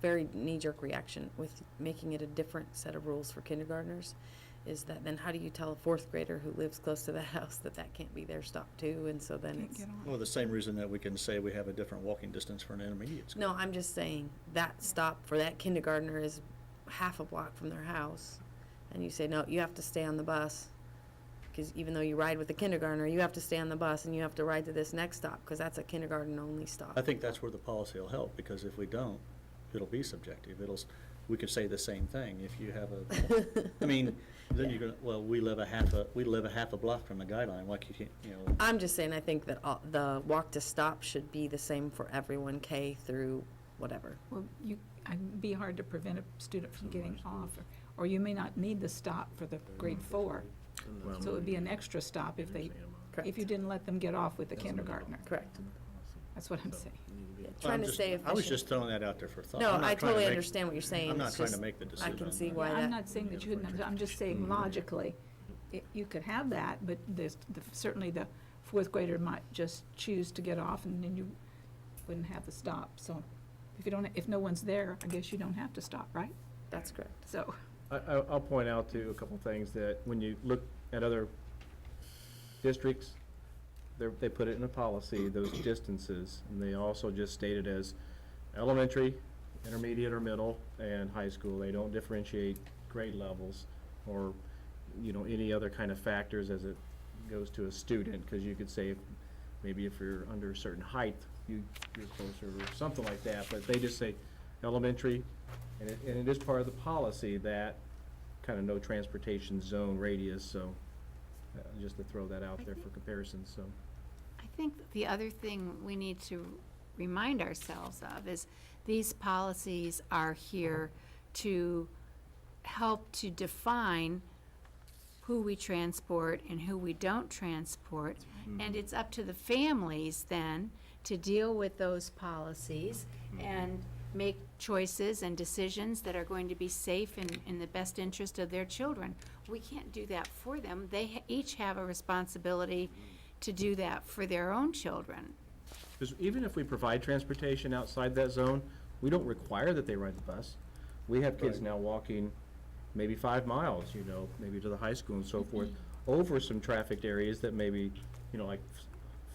very knee-jerk reaction with making it a different set of rules for kindergartners is that then how do you tell a fourth grader who lives close to the house that that can't be their stop too? And so then Can't it's, get on. Well, the same reason that we can say we have a different walking distance for an intermediate school. no, I'm just saying that stop for that kindergartner is half a block from their house. And you say, no, you have to stay on the bus. Because even though you ride with the kindergartner, you have to stay on the bus and you have to ride to this next stop because that's a kindergarten-only stop. I think that's where the policy will help, because if we don't, it'll be subjective. We could say the same thing. If you have then you're gonna, well, we live a half a block from the guideline, like you can't, I'm just saying, I think that the walk to stop should be the same for everyone, K through whatever. Well, it'd be hard to prevent a student from getting off, or you may not need the stop for the grade 4. So it would be an extra stop if you didn't let them get off with the kindergartner. Correct. That's what I'm saying. Trying to stay efficient. I was just throwing that out there for thought. No, I'm not I trying to totally make- understand what you're saying. I'm not It's trying to just- make the I decision. can see Yeah, why I'm that, not saying that you couldn't, I'm just saying logically, you could have that, but certainly the fourth grader might just choose to get off and then you wouldn't have the stop, so. if no one's there, I guess you don't have to stop, right? That's correct. So, I'll point out too, a couple of things that when you look at other districts, they put it in a policy, those distances, and they also just state it as elementary, intermediate or middle, and high school. They don't differentiate grade levels or, any other kind of factors as it goes to a student, because you could say, maybe if you're under a certain height, you're closer or something like that, but they just say elementary, and it is part of the policy that kind of no transportation zone radius, so just to throw that out there for comparison, so. I think that the other thing we need to remind ourselves of is these policies are here to help to define who we transport and who we don't transport. And it's up to the families then to deal with those policies and make choices and decisions that are going to be safe and in the best interest of their children. We can't do that for them. They each have a responsibility to do that for their own children. Because even if we provide transportation outside that zone, we don't require that they ride the bus. We have kids now walking maybe 5 miles, maybe to the high school and so forth, over some trafficked areas that maybe, like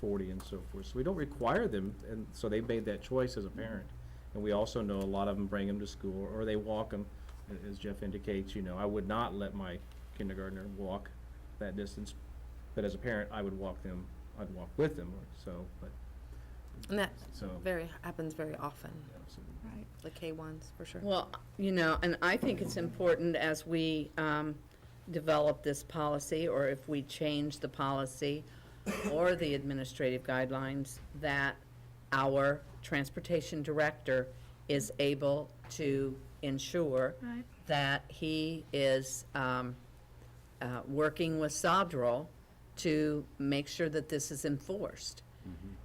40 and so forth. So we don't require them, and so they made that choice as a parent. And we also know a lot of them bring them to school, or they walk them, as Jeff indicates, I would not let my kindergartner walk that distance, but as a parent, I'd walk with them, but. And that So- happens very often. right. The K-1s, for sure. Well, and I think it's important as we develop this policy, or if we change the policy or the administrative guidelines, that our transportation director is able to ensure Right. that he is working with Sodrel to make sure that this is enforced.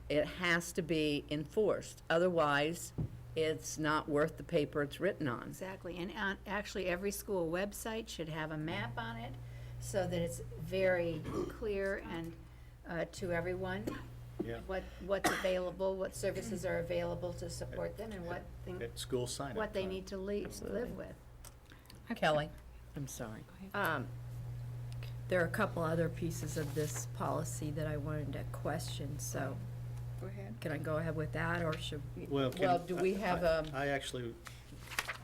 It has to be enforced, otherwise it's not worth the paper it's written on. Exactly, and actually, every school website should have a map on it so that it's very clear and to everyone Yeah. what's available, what services are available to support them, and At school sign-up what they time. need to live with. Kelly, I'm sorry. There are a couple other pieces of this policy that I wanted to question, so Go ahead. can I go ahead with that, or should? Well, do we have I actually,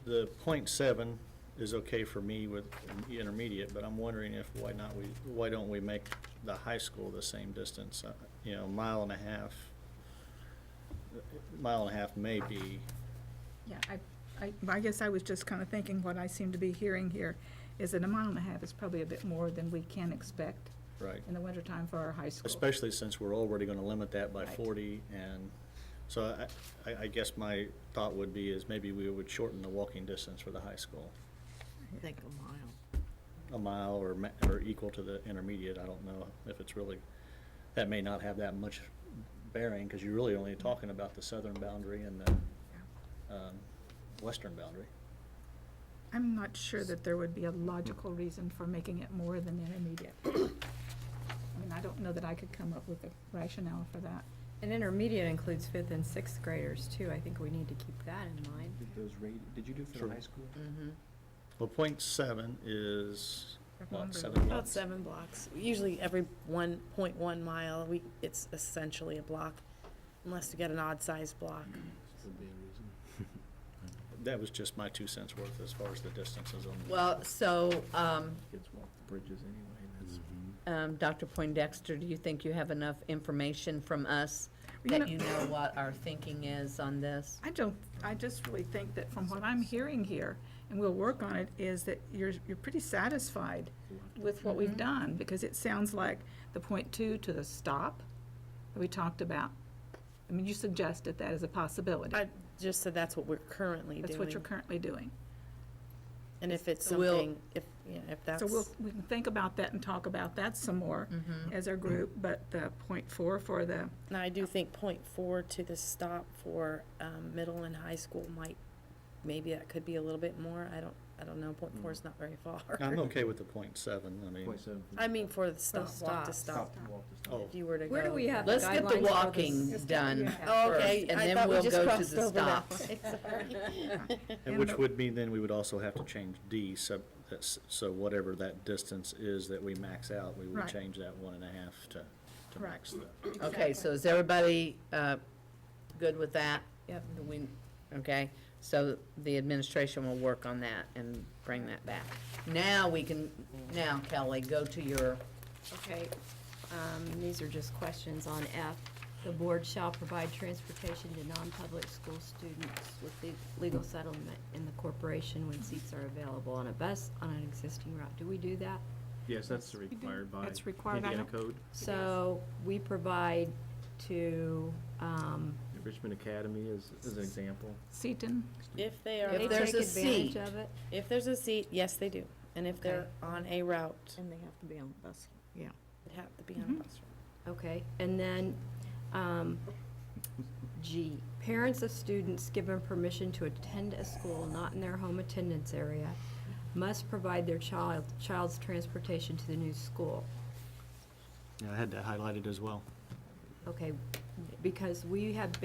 the .7 is okay for me with intermediate, but I'm wondering if, why don't we make the high school the same distance? Mile and a half may be, Yeah, I guess I was just kind of thinking what I seem to be hearing here is that 1.5 miles is probably a bit more than we can expect right. in the wintertime for our high school. Especially since we're already gonna limit that by Right. 40, and so I guess my thought would be is maybe we would shorten the walking distance for the high school. I think a mile. A mile or equal to the intermediate, I don't know if it's really, that may not have that much bearing, because you're really only talking about the southern boundary and the western boundary. I'm not sure that there would be a logical reason for making it more than intermediate. I mean, I don't know that I could come up with a rationale for that. And intermediate includes 5th and 6th graders too, I think we need to keep that in mind. Did you do for Sure. the high school? Well, .7 is, what, Longer. 7 About blocks? 7 blocks. Usually every 1.1 mile, it's essentially a block, unless you get an odd-sized block. Would be a reason. That was just my 2 cents worth as far as the distances on. Well, so, Kids walk the bridges anyway, Dr. Poindexter, do you think you have enough information from us You that know- you know what our thinking is on this? I just really think that from what I'm hearing here, and we'll work on it, is that you're pretty satisfied with what we've done, because it sounds like the .2 to the stop that we talked about. I mean, you suggested that as a possibility. I just said that's what we're currently doing. That's what you're currently doing. And if it's So we'll- something, if that's. So we can think about that and talk about that some more as our group, but the .4 for the, Now, I do think .4 to the stop for middle and high school might maybe that could be a little bit more. I don't know. Point four is not very far. I'm okay with the .7, I mean. I mean, for the stop, walk to stops. stop. Oh. If you were to go. Where do we have the Let's get the guidelines for walking this? done Oh, okay. first, and I then thought we we'll just go to crossed the over that stops. way. Sorry. And which would mean then we would also have to change D, so whatever that distance is that we max out, we would Right. change that 1.5 to max that. Okay, so is everybody good with that? Yep. Okay, so the administration will work on that and bring that back. Now Kelly, go to your, Okay, these are just questions on F. The board shall provide transportation to non-public school students with the legal settlement in the corporation when seats are available on a bus on an existing route. Do we do that? Yes, that's required by That's required. I Indiana don't- code. So we provide to, Richmond Academy is an example. Seton, If they are, they there's take a advantage seat. of it? if there's a seat, yes, they do. And if they're on a route, And they have to be on the bus, yeah. they have to be on a bus route. Okay, and then, G, parents of students given permission to attend a school not in their home attendance area must provide their child's transportation to the new school. Yeah, I had that highlighted as well. Okay, because we have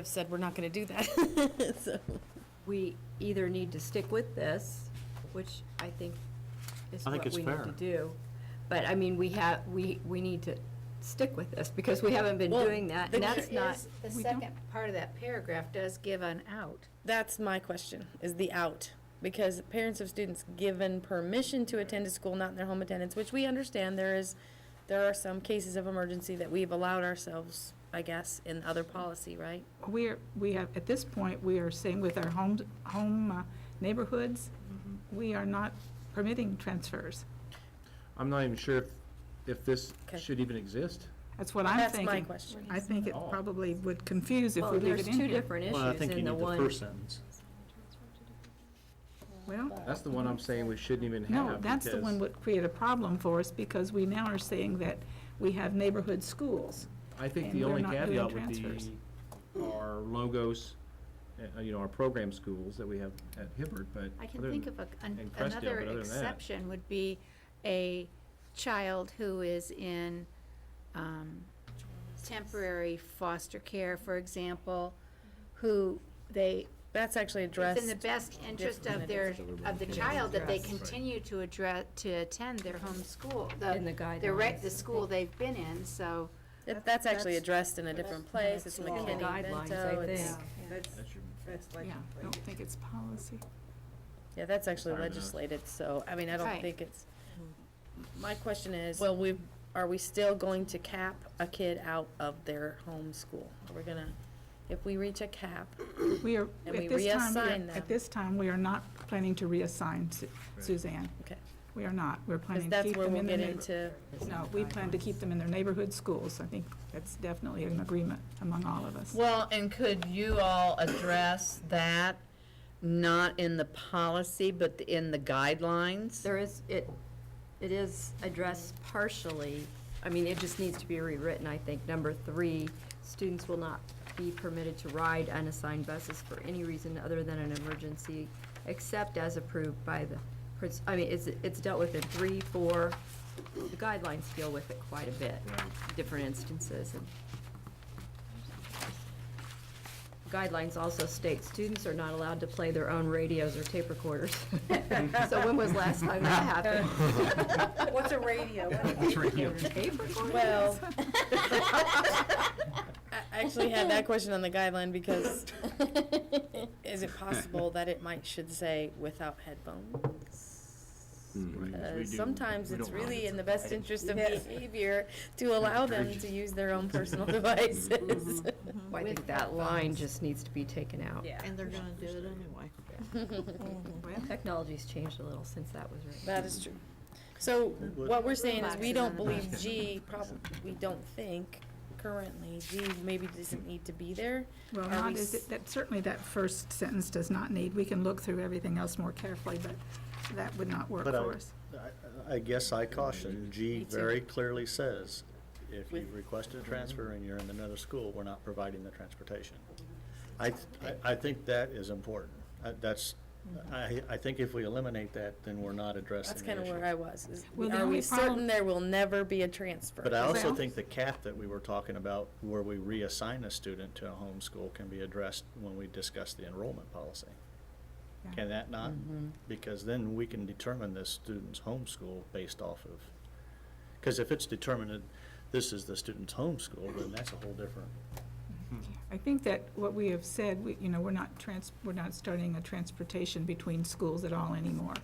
said we're not gonna do that, so. we either need to stick with this, which I think is I think what it's we need fair. to do. But, I mean, we need to stick with this, because we haven't been Well, doing that, and that's not. The We don't- second part of that paragraph does give an out. That's my question, is the out. Because parents of students given permission to attend a school not in their home attendance, which we understand there are some cases of emergency that we've allowed ourselves, I guess, in other policy, right? we have, at this point, we are saying with our home neighborhoods, we are not permitting transfers. I'm not even sure if this Okay. should even exist. That's what I'm That's thinking. my question. I think it Oh. probably would confuse if Well, we leave there's it in two here. different Well, I issues think you in the need the one. first sentence. Well, That's the one I'm saying we shouldn't even have. no, that's the because- one would create a problem for us, because we now are saying that we have neighborhood schools. I think and the we're only not doing caveat would transfers. be our logos, our program schools that we have at Hibbert, but. I can other think than- of and Crestdale, another but other than that- exception would be a child who is in temporary foster care, for example, who That's actually it's addressed. in the best interest of the child that they continue to attend their home school. In the guidelines. The school they've been in, so. That's actually addressed in a different place. It's in the McKinney, guidelines, Bento, I it's- think. That's Yeah, I don't think it's policy. Yeah, that's actually Sorry, no. legislated, so, I mean, I don't Right. think it's, my question is, are we still going to cap a kid out of their home school? Are we gonna, if we reach a cap, We are, And we at this time, reassign them. at this time, we are not planning to reassign Suzanne. okay, We are not. We're because planning to that's keep where them we'll in their get neighborhood. into, No, we plan to keep them in their neighborhood schools. I think that's definitely an agreement among all of us. Well, and could you all address that, not in the policy, but in the guidelines? There is, it is addressed partially. I mean, it just needs to be rewritten, I think. Number 3, students will not be permitted to ride unassigned buses for any reason other than an emergency, except as approved by the, I mean, it's dealt with in 3, 4. The guidelines deal with it quite a bit, different instances. And guidelines also state students are not allowed to play their own radios or tape recorders. So when was last time that happened? What's a radio? What's radio? Tape recorder? well, I actually had that question on the guideline because is it possible that it should say without headphones? Sometimes it's really in the best interest of behavior to allow them to use their own personal devices. I think that line just needs to be taken out. Yeah. And they're gonna do it anyway. Well, technology's changed a little since that was written. That is true. So what we're saying is we don't believe G, we don't think currently G maybe doesn't need to be there. Well, Are not we is it, that, certainly that first sentence does not need, we can look through everything else more carefully, but that would not work But for us. I guess I caution, G very clearly says, if you requested a transfer and you're in another school, we're not providing the transportation. I think that is important. That's, I think if we eliminate that, then we're not addressing That's the kind of issue. where I was. Is Well, the are only we problem- certain there will never be a transfer? But I also Well- think the cap that we were talking about, where we reassign a student to a homeschool, can be addressed when we discuss the enrollment policy. Yeah. Can that not? Because then we can determine this student's homeschool based off of, because if it's determined that this is the student's homeschool, then that's a whole different. I think that what we have said, we're not starting a transportation between schools at all anymore.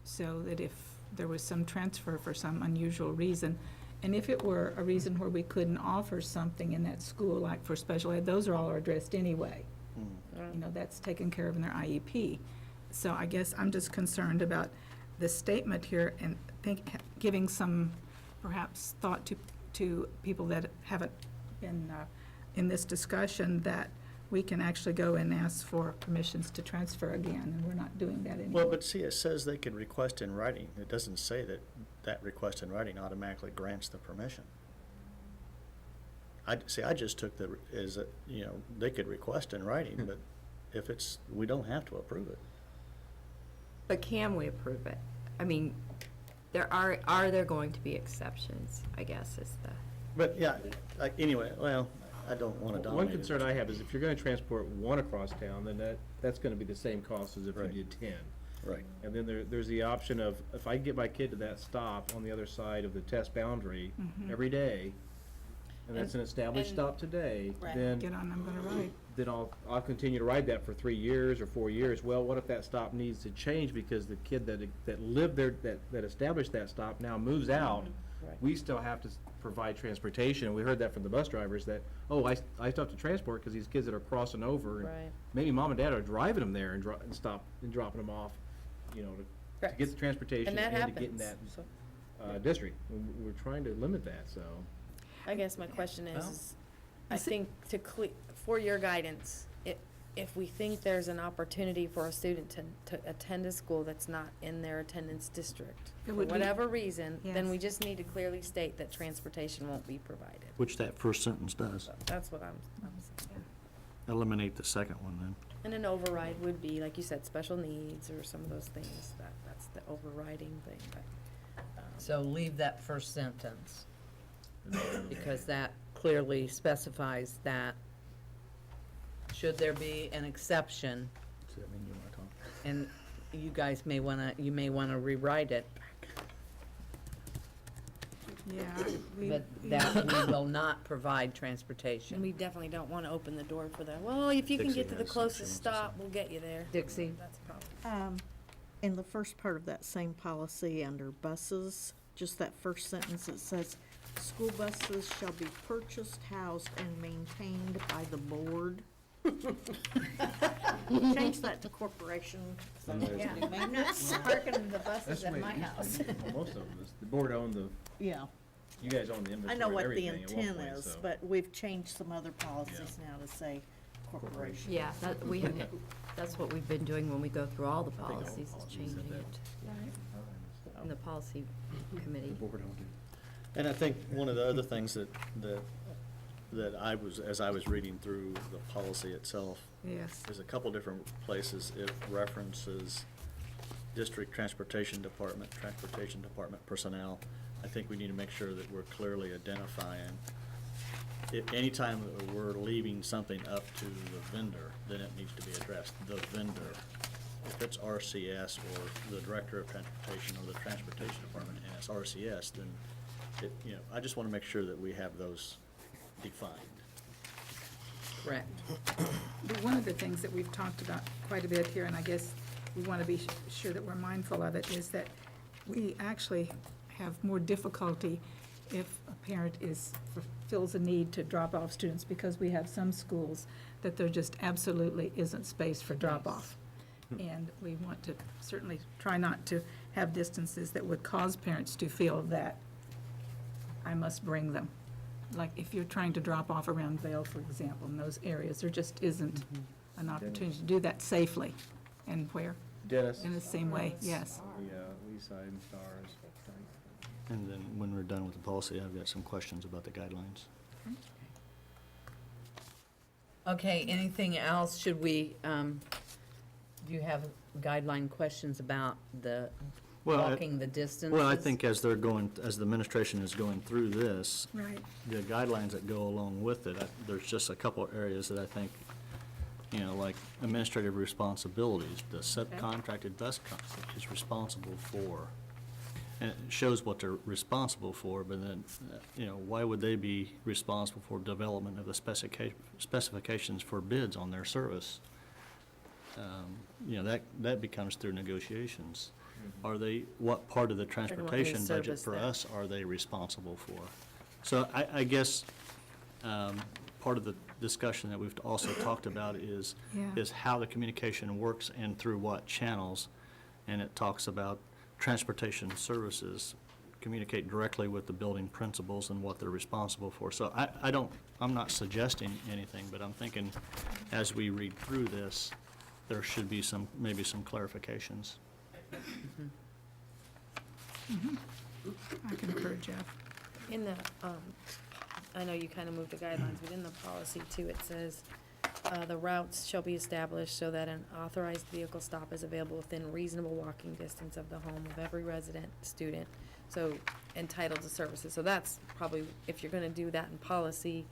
So that if there was some transfer for some unusual reason, and if it were a reason where we couldn't offer something in that school, like for special ed, those are all addressed anyway. That's taken care of in their IEP. So I guess I'm just concerned about the statement here and giving some perhaps thought to people that haven't been in this discussion, that we can actually go and ask for permissions to transfer again, and we're not doing that anymore. Well, but see, it says they could request in writing. It doesn't say that that request in writing automatically grants the permission. I just took as that, they could request in writing, but if we don't have to approve it. But can we approve it? I mean, are there going to be exceptions, I guess, is the. But, yeah, anyway, well, I don't want to dominate One it. concern I have is if you're gonna transport one across town, then that's gonna be the same cost as if you Right. did 10. Right. And then there's the option of, if I can get my kid to that stop on the other side of the test boundary every day, and that's an established stop today, then. Get on, I'm gonna ride. Then I'll continue to ride that for 3 years or 4 years. Well, what if that stop needs to change because the kid that lived there, that established that stop now moves out? Right. We still have to provide transportation. We heard that from the bus drivers that, I still have to transport because these kids that are crossing over. And Right. maybe mom and dad are driving them there and dropping them off, to Correct. get the transportation And that and to get in happens, that so. district. We're trying to limit that, so. I guess my question Well, is, I think for your guidance, if we think there's an opportunity for a student to attend a school that's not in their attendance district, It for would be- whatever reason, then Yes. we just need to clearly state that transportation won't be provided. Which that first sentence does. So that's what I'm saying. Eliminate the second one then. And an override would be, like you said, special needs or some of those things, that's the overriding thing, but. So leave that first sentence, because that clearly specifies that should there be an exception, Does that mean you want to talk? and you guys may wanna rewrite it, Yeah. but that we will not provide transportation. And we definitely don't want to open the door for that. Well, if you can Dixie get to the has something she closest wants to say. stop, we'll get you there. Dixie? That's a problem. In the first part of that same policy, under buses, just that first sentence, it says, "School buses shall be purchased, housed, and maintained by the board." Change that to corporation. And there's- Yeah, I'm not parking the buses at my house. Most of them, the board owned Yeah, you guys own the inventory I of know what the everything at one intent point, is, so. but we've changed some other policies now to say corporation. Yeah, that's what we've been doing when we go through all the policies, is changing it in the policy committee. And I think one of the other things that as I was reading through the policy itself, Yes. there's a couple different places it references district transportation department personnel. I think we need to make sure that we're clearly identifying, if anytime that we're leaving something up to the vendor, then it needs to be addressed, the vendor. If it's RCS or the director of transportation or the transportation department and it's RCS, then I just want to make sure that we have those defined. Correct. But one of the things that we've talked about quite a bit here, and I guess we want to be sure that we're mindful of it, is that we actually have more difficulty if a parent feels a need to drop off students, because we have some schools that there just absolutely isn't space for drop-off. And we want to certainly try not to have distances that would cause parents to feel that I must bring them. Like if you're trying to drop off around Vail, for example, in those areas, there just isn't an opportunity to do that safely. And where? Dennis? In the same way, yes. Yeah, Leaside and Stars. And then when we're done with the policy, I've got some questions about the guidelines. Okay, anything else? Should we, do you have guideline questions about the walking the distances? Well, I think as the administration is going through this, Right. the guidelines that go along with it, there's just a couple of areas that I think, like administrative responsibilities, the subcontracted bus company is responsible for. And it shows what they're responsible for, but then, why would they be responsible for development of the specifications for bids on their service? That becomes through negotiations. What part of the transportation budget service for that. us are they responsible for? So I guess, part of the discussion that we've also talked about is how the communication works and through what channels. And it talks about transportation services communicate directly with the building principals and what they're responsible for. So I'm not suggesting anything, but I'm thinking as we read through this, there should be maybe some clarifications. I concur, Jeff. In the, I know you kind of moved the guidelines, but in the policy too, it says, the routes shall be established so that an authorized vehicle stop is available within reasonable walking distance of the home of every resident, student, so entitled to services. So that's probably, if you're gonna do that in policy,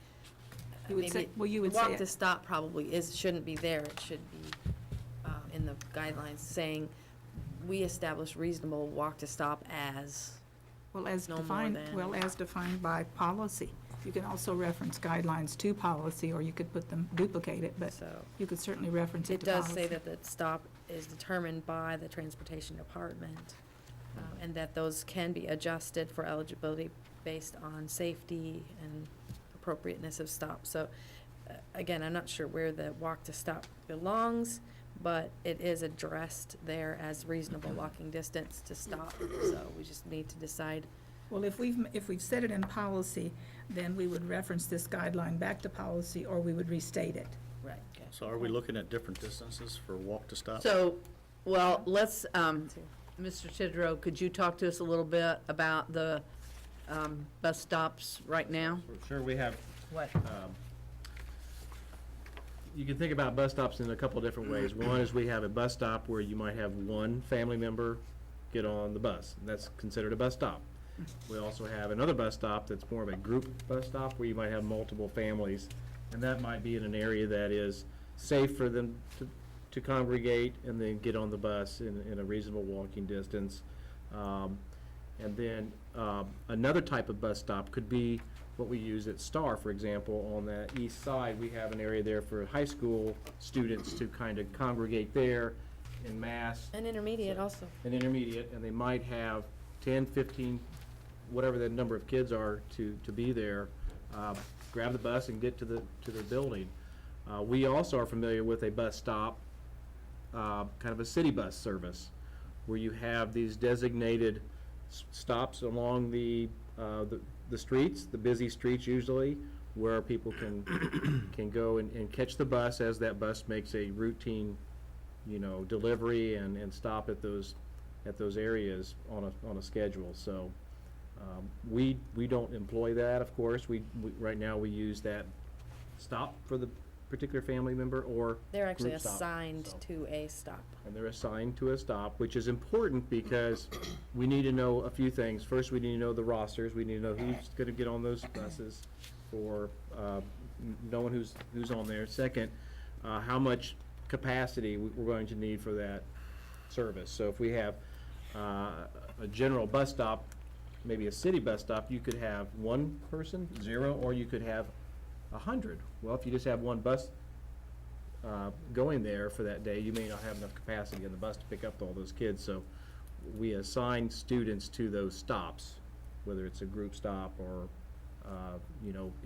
You would maybe say- well, you would say walk it- to stop probably shouldn't be there. It should be, in the guidelines saying, we establish reasonable walk to stop as. Well, as No more defined, than- as defined by policy. You can also reference guidelines to policy, or you could put them, duplicate it, but So you could certainly reference it it to does policy. say that the stop is determined by the transportation department, and that those can be adjusted for eligibility based on safety and appropriateness of stop. So, again, I'm not sure where the walk to stop belongs, but it is addressed there as reasonable walking distance to stop. So we just need to decide. Well, if we've said it in policy, then we would reference this guideline back to policy, or we would restate it. Right. So are we looking at different distances for walk to stop? So, well, let's, Mr. Tidrow, could you talk to us a little bit about the bus stops right now? Sure, we have, What? you can think about bus stops in a couple of different ways. One is we have a bus stop where you might have one family member get on the bus, and that's considered a bus stop. We also have another bus stop that's more of a group bus stop where you might have multiple families, and that might be in an area that is safe for them to congregate and then get on the bus in a reasonable walking distance. And then another type of bus stop could be what we use at Star, for example. On that east side, we have an area there for high school students to kind of congregate there in mass. And intermediate also. And intermediate, and they might have 10, 15, whatever the number of kids are to be there, grab the bus and get to the building. We also are familiar with a bus stop, kind of a city bus service, where you have these designated stops along the streets, the busy streets usually, where people can go and catch the bus as that bus makes a routine, delivery and stop at those areas on a schedule. So we don't employ that, of course. We right now we use that stop for the particular family member or They're actually group stop. assigned So- to a stop. And they're assigned to a stop, which is important because we need to know a few things. First, we need to know the rosters. We need to know who's gonna get on those buses for, knowing who's on there. Second, how much capacity we're going to need for that service. So if we have, a general bus stop, maybe a city bus stop, you could have one person, 0, or you could have 100. Well, if you just have one bus going there for that day, you may not have enough capacity in the bus to pick up all those kids. So we assign students to those stops, whether it's a group stop or,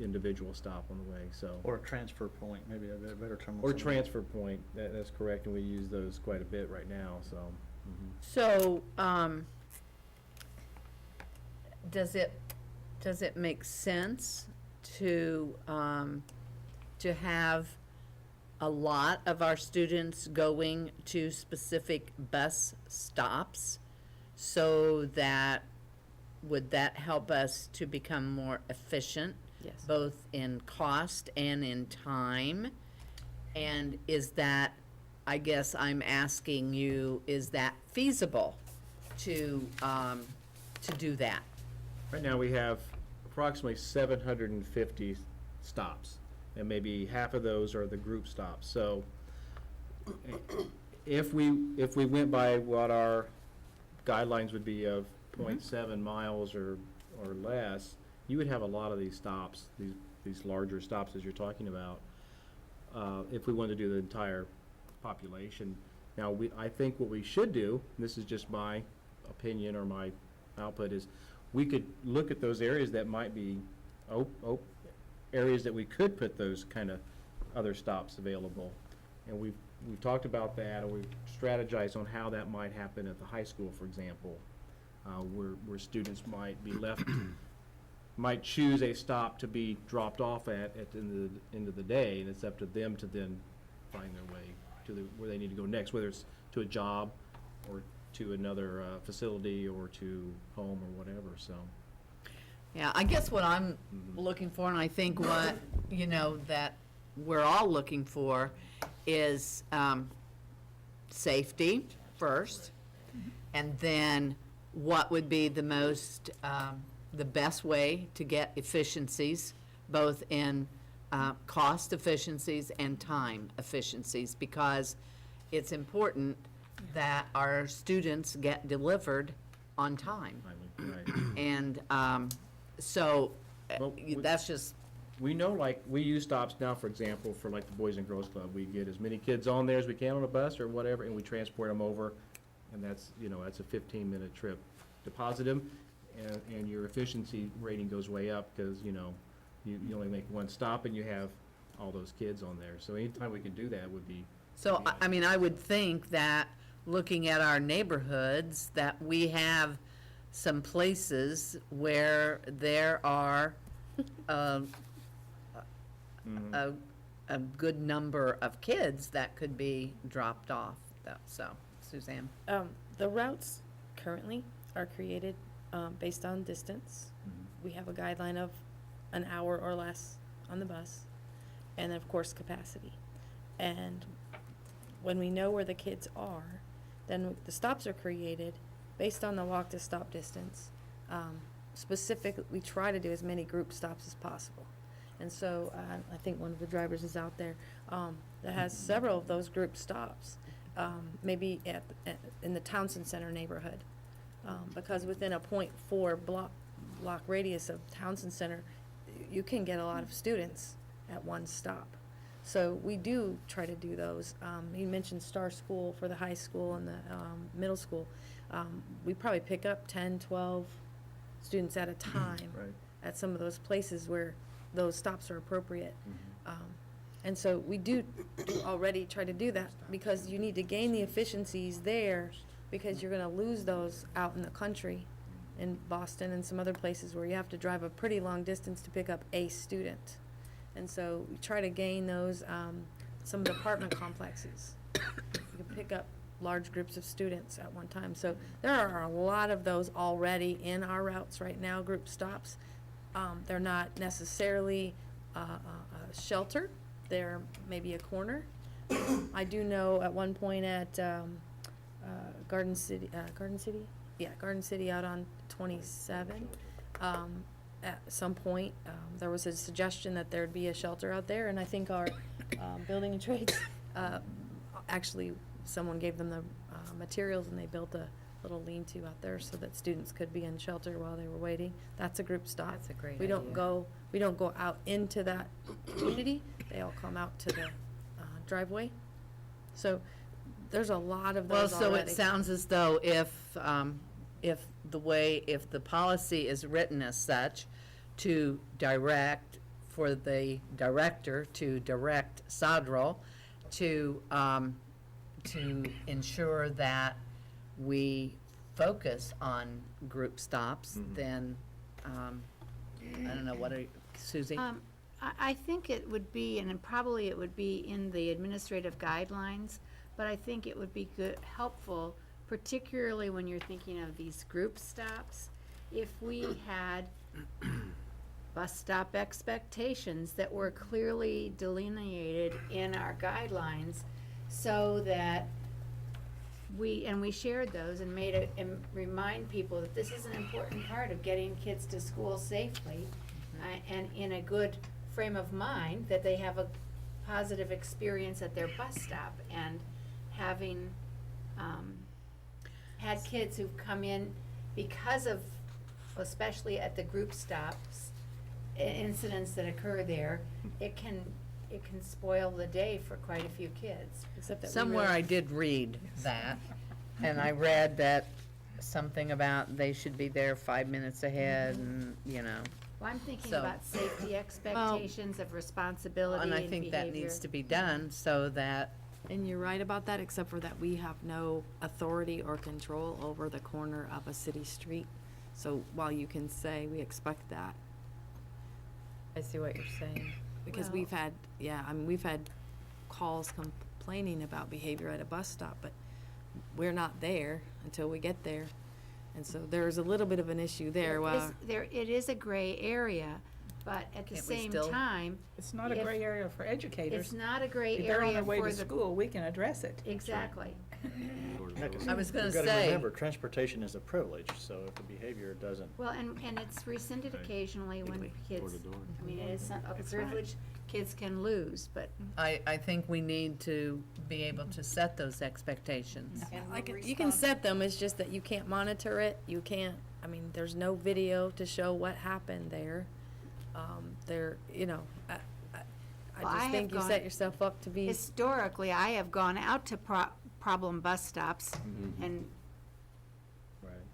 individual stop on the way, so. Or a transfer point, maybe a better term. Or transfer point, that's correct, and we use those quite a bit right now, so. So, does it make sense to have a lot of our students going to specific bus stops so that, would that help us to become more efficient? Yes. Both in cost and in time? And is that, I guess I'm asking you, is that feasible to do that? Right now, we have approximately 750 stops, and maybe half of those are the group stops. So if we went by what our guidelines would be of 0.7 miles or less, you would have a lot of these stops, these larger stops as you're talking about, if we wanted to do the entire population. Now, I think what we should do, and this is just my opinion or my output, is we could look at those areas that might be areas that we could put those kind of other stops available. And we've talked about that, or we've strategized on how that might happen at the high school, for example, where students might be left, might choose a stop to be dropped off at the end of the day, and it's up to them to then find their way to where they need to go next, whether it's to a job or to another facility or to home or whatever, so. Yeah, I guess what I'm looking for, and I think what, that we're all looking for is safety first, and then what would be the most, the best way to get efficiencies, both in cost efficiencies and time efficiencies, because it's important that our students get delivered on time. Right. And so Well, that's just, we know, like, we use stops now, for example, for like the Boys and Girls Club. We get as many kids on there as we can on a bus or whatever, and we transport them over, and that's, that's a 15-minute trip. Deposit them, and your efficiency rating goes way up because, you only make one stop and you have all those kids on there. So anytime we can do that would be. so, I mean, I would think that looking at our neighborhoods, that we have some places where there are a good number of kids that could be dropped off, so, Suzanne? The routes currently are created based on distance. We have a guideline of an hour or less on the bus, and of course, capacity. And when we know where the kids are, then the stops are created based on the walk to stop distance. Specifically, we try to do as many group stops as possible. And so I think one of the drivers is out there that has several of those group stops, maybe in the Townsend Center neighborhood. Because within a 0.4 block radius of Townsend Center, you can get a lot of students at one stop. So we do try to do those. You mentioned Star School for the high school and the middle school. We probably pick up 10, 12 students at a time at some of those places where those stops are appropriate. And so we do already try to do that because you need to gain the efficiencies there, because you're going to lose those out in the country, in Boston and some other places where you have to drive a pretty long distance to pick up a student. And so we try to gain those, some of the apartment complexes. You can pick up large groups of students at one time. So there are a lot of those already in our routes right now, group stops. They're not necessarily a shelter. They're maybe a corner. I do know at one point at Garden City? Yeah, Garden City out on 27. At some point, there was a suggestion that there'd be a shelter out there, and I think our building and trades, actually, someone gave them the materials, and they built a little lean-to out there so that students could be in shelter while they were waiting. That's a group stop. That's a great We don't idea. we don't go out into that community. They all come out to the driveway. So there's a lot of Well, those so already. it sounds as though if the policy is written as such to direct, for the director to direct Sadrel to ensure that we focus on group stops, then, I don't know, what are, Susie? I think it would be, and probably it would be in the administrative guidelines, but I think it would be helpful, particularly when you're thinking of these group stops, if we had bus stop expectations that were clearly delineated in our guidelines so that we shared those and and remind people that this is an important part of getting kids to school safely and in a good frame of mind, that they have a positive experience at their bus stop. And having had kids who've come in because of, especially at the group stops, incidents that occur there, it can spoil the day for quite a few kids. Except that we Somewhere really- I did read that, and I read that something about they should be there 5 minutes ahead, and, you know. Well, I'm thinking So- about safety expectations of responsibility And and I think that needs behavior. to be done so that, And you're right about that, except for that we have no authority or control over the corner of a city street. So while you can say we expect that, I see what you're saying. Because Well- we've had, we've had calls complaining about behavior at a bus stop, but we're not there until we get there. And so there's a little bit of an issue there. It is a gray area, but at the Can't we same still- time, It's not a If- gray area for educators. it's not a gray If they're on area their way for to the. school, we can address it. Exactly. I was gonna You've got to say- remember, transportation is a privilege, so if the behavior doesn't. Well, and it's rescinded occasionally when kids, Door to door. I mean, it is a That's right. privilege kids can lose, but. I think we need to be able to set those expectations. You can set them, it's just that you can't monitor it, you can't, there's no video to show what happened there. I Well, I just have think you gone- set yourself up to be. Historically, I have gone out to problem bus stops and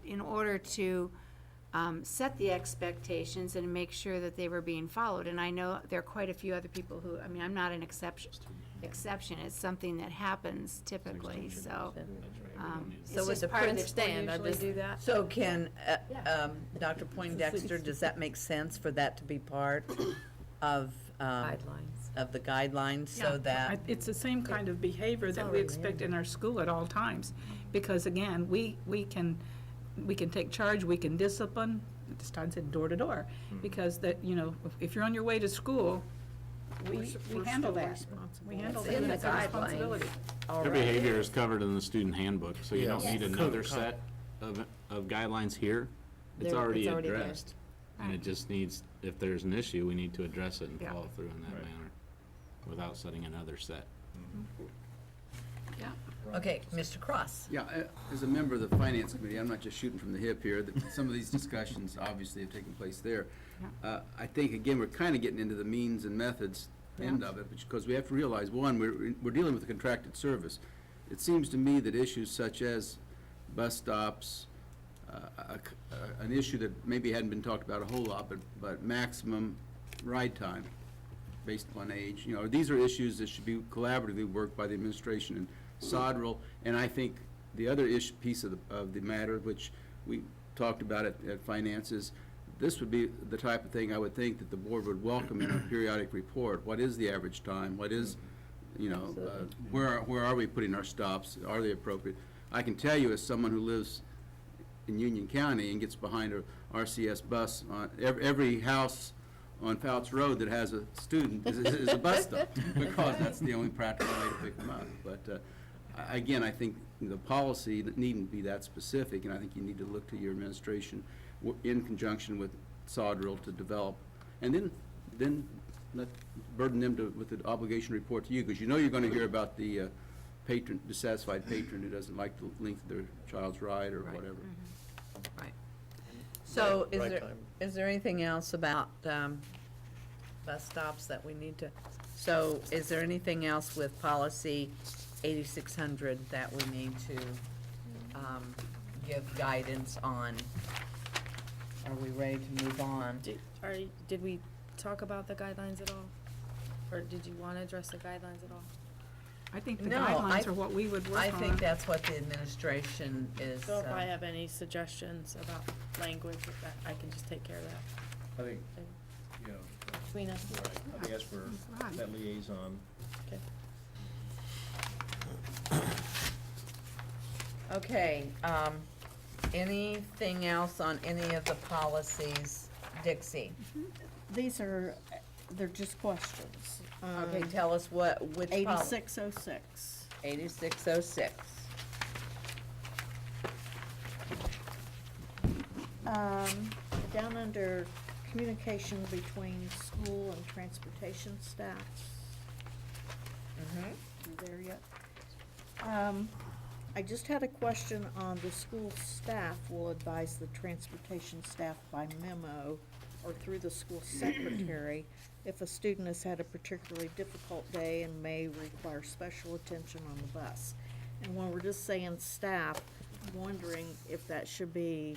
in order to set the expectations and make sure that they were being followed. And I know there are quite a few other people who, I'm not an exception. It's something that happens typically, so. So it's with just the part of principal usually usually do that? So can, Dr. Poindexter, does that make sense for that to be part of, Guidelines. of the guidelines, so Yeah, that? It's the same kind of behavior that we already expect in our school at all times. Because again, we can take charge, we can discipline, as Todd said, door to door. Because that, if you're on your way to school, we handle that. We handle It's that, in the that's our guidelines. responsibility. Their behavior is covered in the student handbook, so you don't Yes. need Yes. another Code. set of guidelines here. It's There- already it's already there. addressed. And it just needs, if there's an issue, we need to address it and Yeah. follow through in that Right. manner without setting another set. Yeah. Okay, Mr. Cross? Yeah, as a member of the Finance Committee, I'm not just shooting from the hip here, that some of these discussions obviously have taken place there. I think, again, we're kind of getting into the means and methods end of it, because we have to realize, one, we're dealing with a contracted service. It seems to me that issues such as bus stops, an issue that maybe hadn't been talked about a whole lot, but maximum ride time based upon age, these are issues that should be collaboratively worked by the administration and Sodrel. And I think the other piece of the matter, which we talked about at finances, this would be the type of thing I would think that the board would welcome in a periodic report. What is the average time? What is, where are we putting our stops? Are they appropriate? I can tell you, as someone who lives in Union County and gets behind a RCS bus, every house on Fouts Road that has a student is a bus stop, because that's the only practical way to pick them up. But again, I think the policy that needn't be that specific, and I think you need to look to your administration in conjunction with Sodrel to develop, and then let burden them with the obligation report to you, because you're going to hear about the dissatisfied patron who doesn't like the length of their child's ride or whatever. Right. So Right time. is there anything else about bus stops that we need to, so is there anything else with policy 8600 that we need to give guidance on? Are we ready to move on? Did we talk about the guidelines at all? Or did you want to address the guidelines at all? I think the No, guidelines are what we would work on. I think that's what the administration is. So if I have any suggestions about language, that I can just take care of that. I think, Between us. right, I think that's for that liaison. Okay, anything else on any of the policies, Dixie? These are, they're just questions. Okay, tell us which policy. 8606. 8606. Down under communication between school and transportation staff. You there yet? I just had a question on the school staff will advise the transportation staff by memo or through the school secretary if a student has had a particularly difficult day and may require special attention on the bus. And when we're just saying staff, I'm wondering if that should be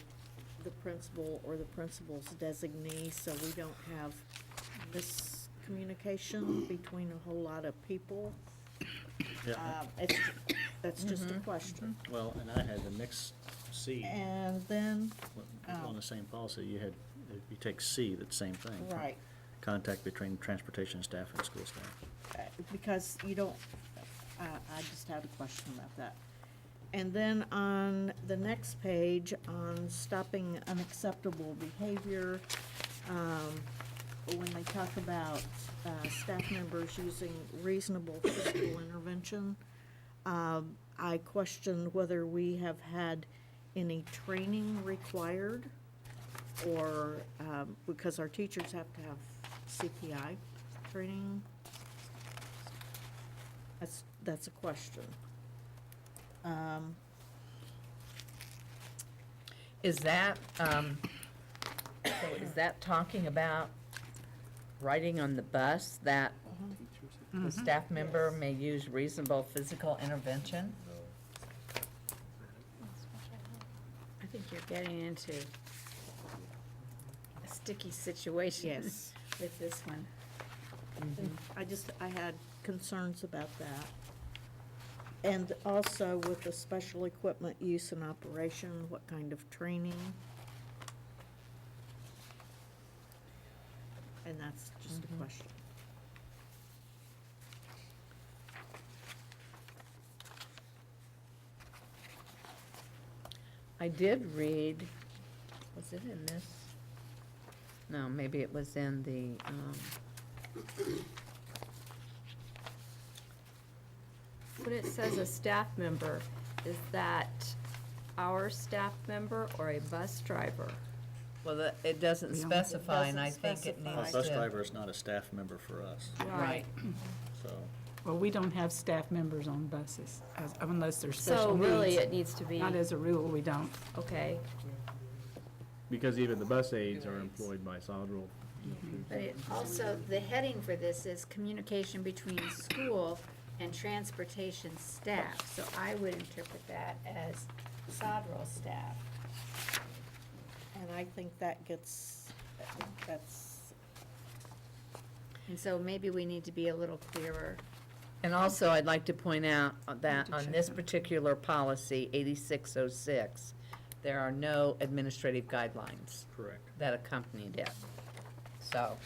the principal or the principal's designee, so we don't have miscommunication between a whole lot of people. That's just a question. Well, and I had the next C. And then, On the same policy, you had, if you take C, that's the same thing. right, Contact between transportation staff and school staff. because you don't, I just had a question about that. And then on the next page, on stopping unacceptable behavior, when they talk about staff members using reasonable physical intervention, I question whether we have had any training required, or, because our teachers have to have CPI training. That's a question. Is that, so is that talking about riding on the bus that the staff member may use reasonable physical intervention? I think you're getting into a sticky situation Yes. with this one. I had concerns about that. And also with the special equipment use and operation, what kind of training? And that's just a question. I did read, was it in this? No, maybe it was in the, When it says a staff member, is that our staff member or a bus driver? well, it doesn't specify, and I doesn't think it specify. needs A bus to. driver is not a staff member for us, Right. so. Well, we don't have staff members on buses, unless they're special So needs. really, it needs to be, Not as a rule, we don't. okay, Because even the bus aides are employed by Sodrel. But it also, the heading for this is communication between school and transportation staff. So I would interpret that as Sodrel staff. And I think that's, And so maybe we need to be a little clearer. And also, I'd like to point out that on this particular policy, 8606, there are no administrative guidelines Correct. that accompanied it. So,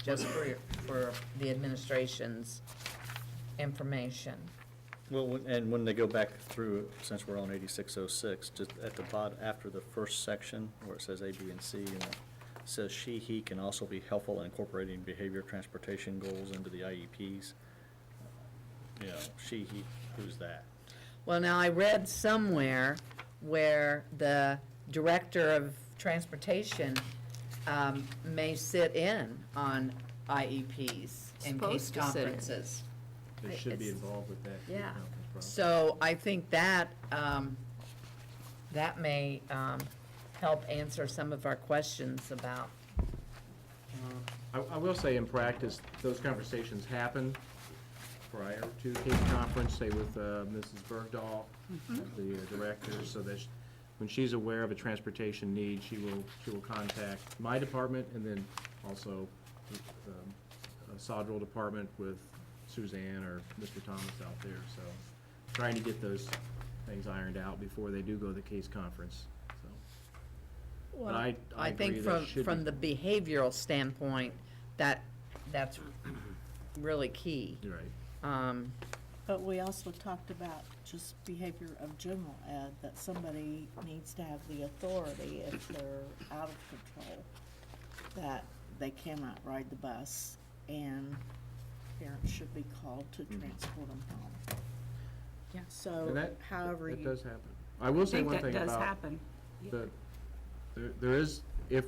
just for the administration's information. Well, and when they go back through, since we're on 8606, just at the bottom, after the first section, where it says A, B, and C, and it says she, he can also be helpful in incorporating behavior transportation goals into the IEPs. You know, she, he, who's that? Well, now, I read somewhere where the director of transportation may sit in on IEPs and case Supposed to sit in. conferences. They should be It's- involved with that. yeah. conference process. So I think that, that may help answer some of our questions about, I will say in practice, those conversations happen prior to the case conference, say with Mrs. Bergdahl, the director, so that when she's aware of a transportation need, she will contact my department and then also a Sodrel department with Suzanne or Mr. Thomas out there, so trying to get those things ironed out before they do go to the case conference, so. But I I think agree there should from be- the behavioral standpoint, that's really key. You're right. but we also talked about just behavior of general ed, that somebody needs to have the authority if they're out of control, that they cannot ride the bus, and parents should be called to transport them home. Yeah. So And that, however that you. does happen. I will say one thing that does about happen. there is, if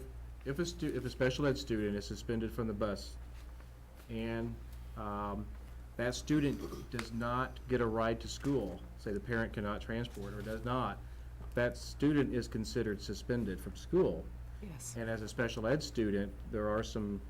a special ed student is suspended from the bus and that student does not get a ride to school, say the parent cannot transport or does not, that student is considered suspended from school. Yes. And as a special ed student, there are some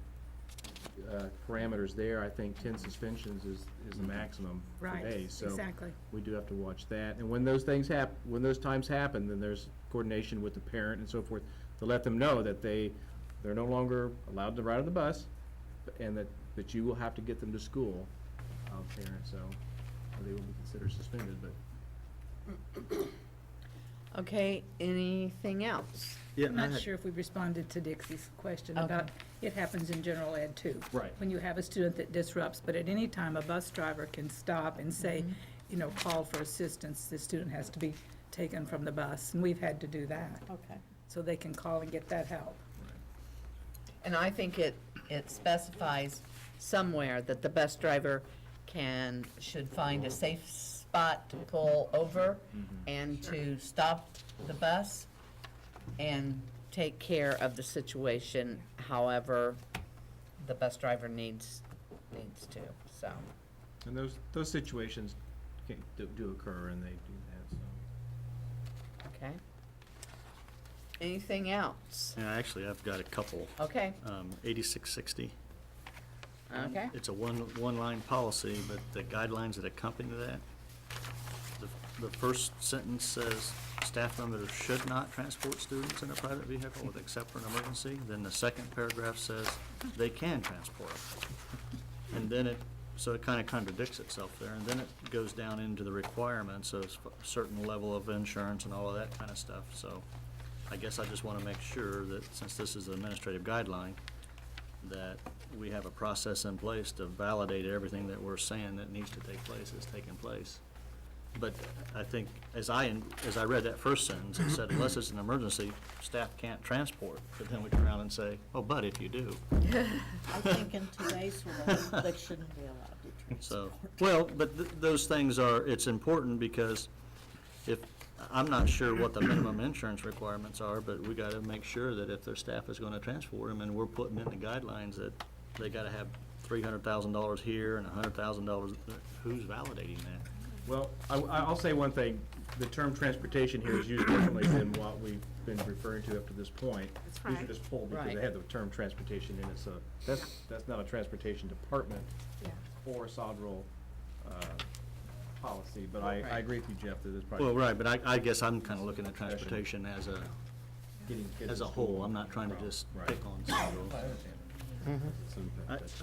parameters there. I think 10 suspensions is the maximum per Right, day. So exactly. we do have to watch that. And when those things happen, when those times happen, then there's coordination with the parent and so forth to let them know that they're no longer allowed to ride on the bus, and that you will have to get them to school, parents, so or they will be considered suspended. But Okay, anything else? Yeah, I'm not sure if we responded to Dixie's question about, it happens in general ed too. Right. When you have a student that disrupts, but at any time, a bus driver can stop and say, call for assistance, the student has to be taken from the bus, and we've had to do that. Okay. So they can call and get that help. And I think it specifies somewhere that the bus driver should find a safe spot to pull over and to stop the bus and take care of the situation however the bus driver needs to, so. and those situations do occur, and they do that, so. Okay. Anything else? Yeah, actually, I've got a couple. Okay, 8660. okay. It's a one-line policy, but the guidelines that accompany that, the first sentence says, staff members should not transport students in a private vehicle except for an emergency. Then the second paragraph says they can transport them. And then so it kind of contradicts itself there. And then it goes down into the requirements of a certain level of insurance and all of that kind of stuff. So I guess I just want to make sure that since this is an administrative guideline, that we have a process in place to validate everything that we're saying that needs to take place is taking place. But I think, as I read that first sentence, it said, unless it's an emergency, staff can't transport. But then we turn around and say, oh, but if you do. I think in today's world, they shouldn't be allowed to transport. So, well, but those things it's important because I'm not sure what the minimum insurance requirements are, but we gotta make sure that if their staff is gonna transport them, and we're putting in the guidelines that they gotta have $300,000 here and $100,000, who's validating that? Well, I'll say one thing. The term transportation here is used differently than what we've been referring to up to this point. That's These are right. just pulled because Right. they have the term transportation in it, so that's not a transportation department or SODRL policy, but I agree with you, Jeff, that it's probably. Well, right, but I guess I'm kinda looking at transportation as Getting kids a to whole. school. I'm not trying to just Right. pick on some I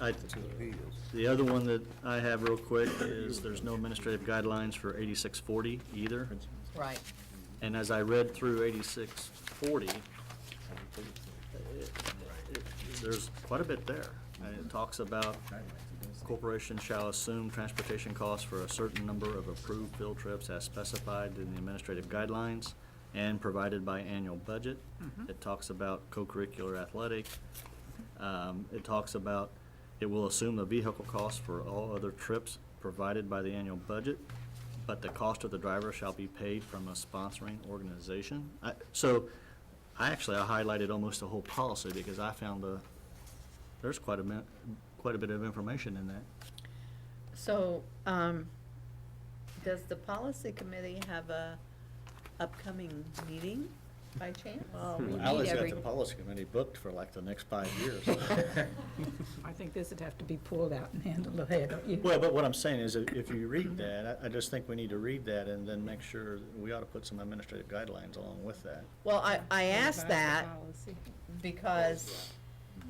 understand. The other one that I have real quick is there's no administrative guidelines for 8640 either. Right. And as I read through 8640, there's quite a bit there. And it talks about corporations shall assume transportation costs for a certain number of approved field trips as specified in the administrative guidelines and provided by annual budget. It talks about co-curricular athletic. It talks about it will assume the vehicle costs for all other trips provided by the annual budget, but the cost of the driver shall be paid from a sponsoring organization. So I highlighted almost the whole policy because I found there's quite a bit of information in that. So, does the policy committee have a upcoming meeting by chance? Alice got the policy committee booked for like the next 5 years. I think this would have to be pulled out and handled ahead, don't you? Well, but what I'm saying is if you read that, I just think we need to read that and then make sure that we ought to put some administrative guidelines along with that. Well, I asked Revise the that policy. because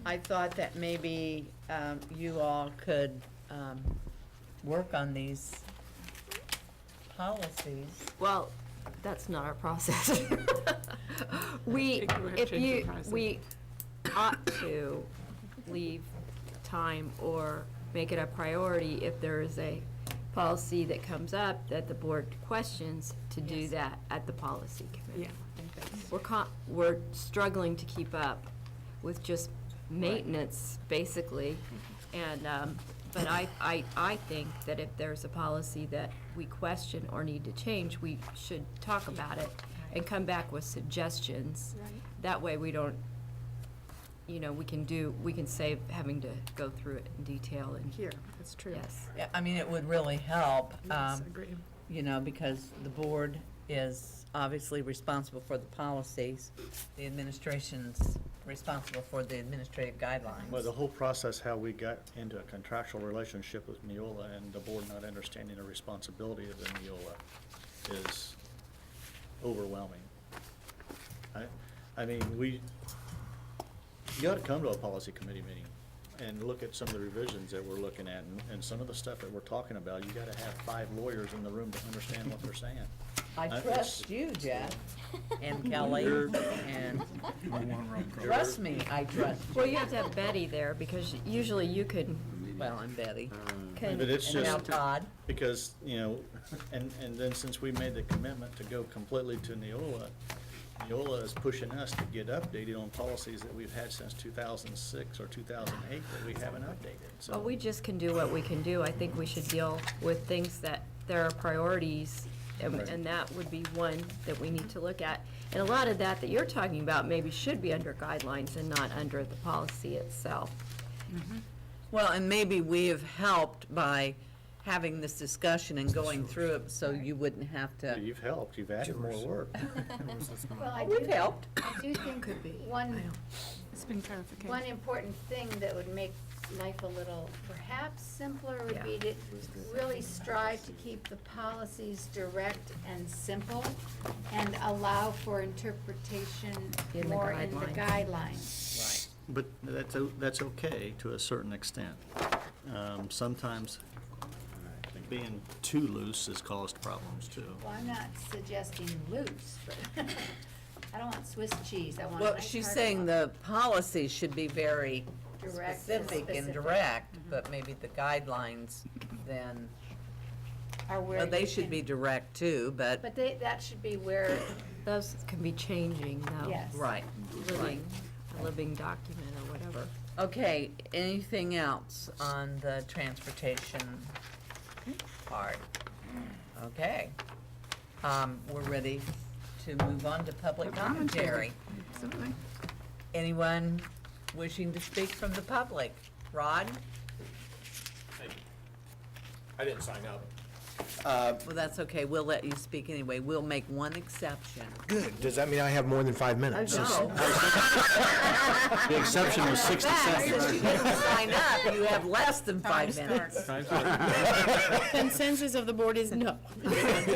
I thought that maybe you all could work on these policies. Well, that's not our process. We, Think we'll have if to change the you, process. we ought to leave time or make it a priority if there is a policy that comes up that the board questions to do that at the policy committee. Yeah, I think that's. We're struggling to keep up with just maintenance, basically. And, but I think that if there's a policy that we question or need to change, we should talk about it and come back with suggestions. That way we don't, we can save having to go through it in detail and. Here, that's true. Yes. Yeah, I mean, it would really help, Yes, agreed. because the board is obviously responsible for the policies. The administration's responsible for the administrative guidelines. Well, the whole process, how we got into a contractual relationship with Neola and the board not understanding the responsibility of the Neola is overwhelming. I mean, you ought to come to a policy committee meeting and look at some of the revisions that we're looking at, and some of the stuff that we're talking about. You gotta have 5 lawyers in the room to understand what they're saying. I trust you, Jeff, and Kelly, and trust me, I trust you. Well, you have to have Betty there, because usually you could. Well, I'm Betty. But it's And now just, Todd. because, and then since we made the commitment to go completely to Neola is pushing us to get updated on policies that we've had since 2006 or 2008 that we haven't updated, so. Well, we just can do what we can do. I think we should deal with things that there are priorities, and that would be one that we need to look at. And a lot of that you're talking about maybe should be under guidelines and not under the policy itself. Well, and maybe we have helped by having this discussion and going through it, so you wouldn't have to. You've helped, you've added more work. Well, We've helped. I do think one It's been clarification. One important thing that would make life a little perhaps simpler would be to really strive to keep the policies direct and simple and allow for interpretation In the more in the guidelines. Right. But that's okay to a certain extent. Sometimes being too loose has caused problems too. Well, I'm not suggesting loose, but I don't want Swiss cheese. I want a Well, nice she's hard saying one. the policy should be very Direct and specific and specific. direct, but maybe the guidelines then, Are where well, they you should can- be direct too, but, But that should be where, Those can be changing though. yes. right. Living document or whatever. Okay, anything else on the transportation part? Okay. We're ready to move on to public commentary. Absolutely. Anyone wishing to speak from the public? Rod? I didn't sign up. Well, that's okay. We'll let you speak anyway. We'll make one exception. Good. Does that mean I have more than 5 minutes? No. The exception was 60 Since seconds. you didn't sign up, you have less than 5 minutes. Consensus of the board is no.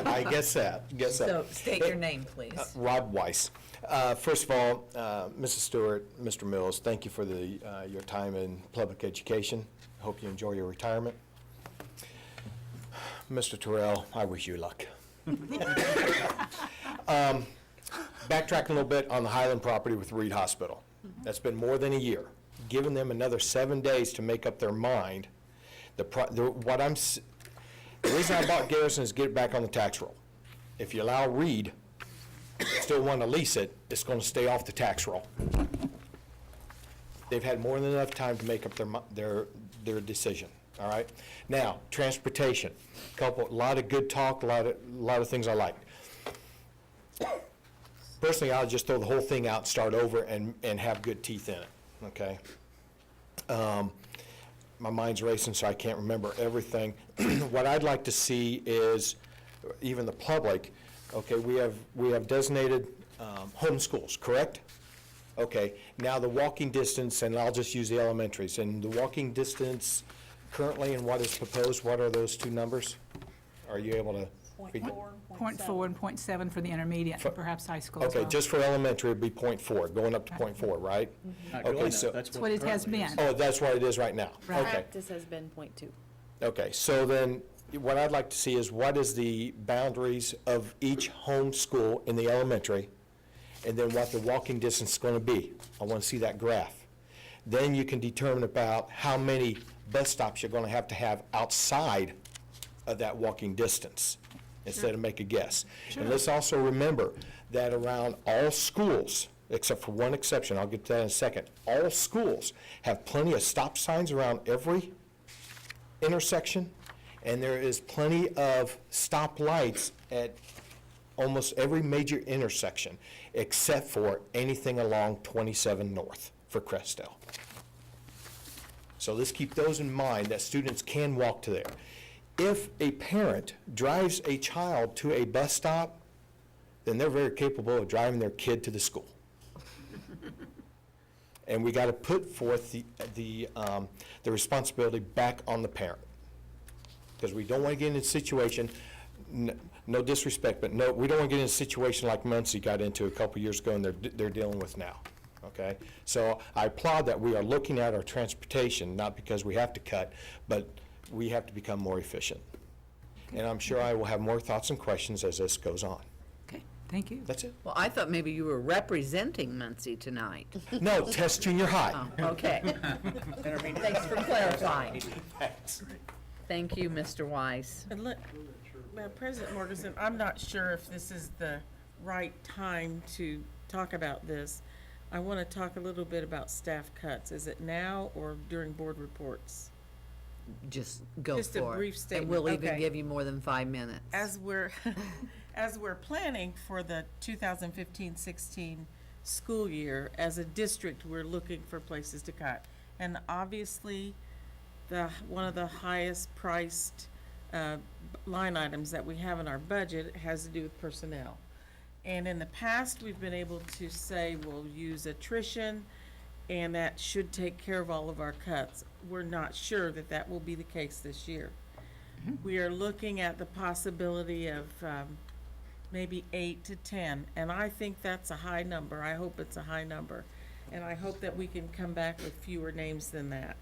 I guess that. So state your name, please. Rod Weiss. First of all, Mrs. Stewart, Mr. Mills, thank you for your time in public education. Hope you enjoy your retirement. Mr. Terrell, I wish you luck. Backtracking a little bit on the Highland property with Reed Hospital. That's been more than a year. Giving them another 7 days to make up their mind. The reason I bought Garrison is get it back on the tax roll. If you allow Reed, still want to lease it, it's going to stay off the tax roll. They've had more than enough time to make up their decision. All right. Now, transportation. A lot of good talk. A lot of things I liked. Personally, I'll just throw the whole thing out, and start over, and have good teeth in it. Okay. My mind's racing, so I can't remember everything. What I'd like to see is, even the public. Okay, we have designated home schools, correct? Okay. Now the walking distance, and I'll just use the elementaries, and the walking distance currently and what is proposed, what are those two numbers? Are you able to? 0.4 and 0.7 for the intermediate, and perhaps high school as well. Okay, just for elementary, it'd be 0.4, going up to 0.4, right? Okay, so. That's what it has been. Oh, that's what it is right now? Right. Okay. Practice has been 0.2. Okay, so then, what I'd like to see is what is the boundaries of each home school in the elementary, and then what the walking distance is going to be. I want to see that graph. Then you can determine about how many bus stops you're going to have outside of that walking distance, instead of make a guess. And let's also remember that around all schools, except for one exception, I'll get to that in a second, all schools have plenty of stop signs around every intersection, and there is plenty of stop lights at almost every major intersection, except for anything along 27 North for Crestel. So let's keep those in mind, that students can walk to there. If a parent drives a child to a bus stop, then they're very capable of driving their kid to the school. And we got to put forth the responsibility back on the parent. Because we don't want to get in a situation, no disrespect, but no, we don't want to get in a situation like Muncie got into a couple years ago and they're dealing with now, okay? So I applaud that we are looking at our transportation, not because we have to cut, but we have to become more efficient. And I'm sure I will have more thoughts and questions as this goes on. Okay, thank you. That's it. Well, I thought maybe you were representing Muncie tonight. No, Test Junior High. Oh, okay. Thanks for clarifying. Thank you, Mr. Wise. And President Morganson, I'm not sure if this is the right time to talk about this. I want to talk a little bit about staff cuts. Is it now or during board reports? Just go for it. Just a brief statement. And we'll even Okay. give you more than 5 minutes. As we're, as we're planning for the 2015-16 school year, as a district, we're looking for places to cut. And obviously, one of the highest priced line items that we have in our budget has to do with personnel. And in the past, we've been able to say we'll use attrition, and that should take care of all of our cuts. We're not sure that that will be the case this year. We are looking at the possibility of maybe 8 to 10, and I think that's a high number. I hope it's a high number, and I hope that we can come back with fewer names than that.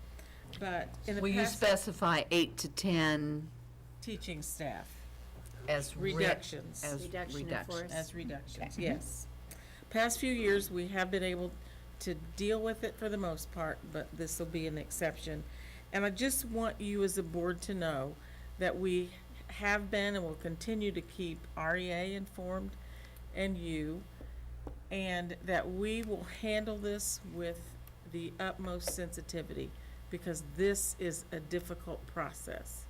But in the Will you past, specify 8 to 10 teaching staff as reductions. As reductions. As reductions, Okay. yes. Past few years, we have been able to deal with it for the most part, but this will be an exception. And I just want you as a board to know that we have been and will continue to keep REA informed and you, and that we will handle this with the utmost sensitivity, because this is a difficult process.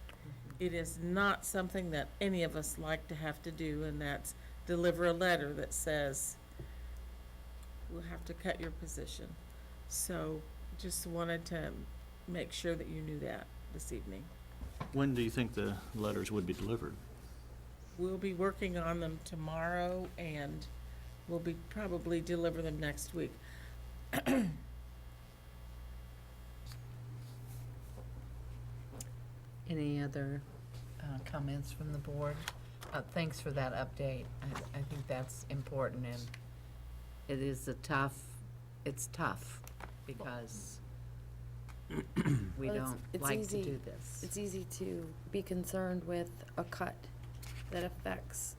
It is not something that any of us like to have to do, and that's deliver a letter that says, we'll have to cut your position. So just wanted to make sure that you knew that this evening. When do you think the letters would be delivered? We'll be working on them tomorrow, and we'll be probably deliver them next week. Any other comments from the board? Thanks for that update. I think that's important, and it is it's tough because we Well, don't it's like to easy- do this. It's easy to be concerned with a cut that affects,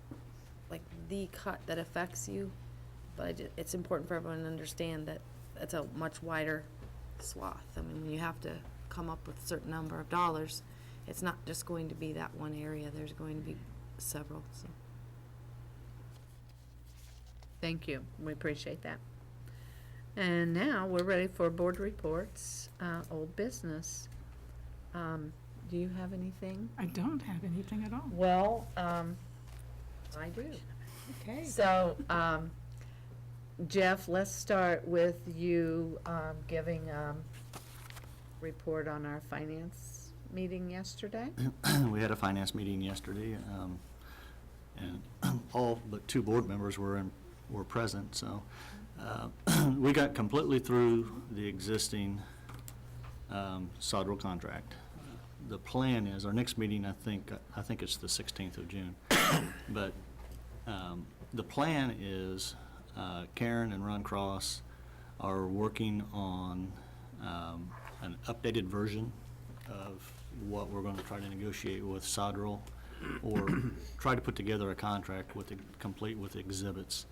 like, the cut that affects you, but it's important for everyone to understand that it's a much wider swath. I mean, when you have to come up with a certain number of dollars, it's not just going to be that one area, there's going to be several, so. Thank you. We appreciate that. And now we're ready for board reports, old business. Do you have anything? I don't have anything at all. Well, I do. Okay. So, Jeff, let's start with you giving report on our finance meeting yesterday. We had a finance meeting yesterday, and all but 2 board members were present, so we got completely through the existing Sodrel contract. The plan is, our next meeting, I think it's the 16th of June, but the plan is Karen and Ron Cross are working on an updated version of what we're going to try to negotiate with Sodrel, or try to put together a contract with complete with exhibits.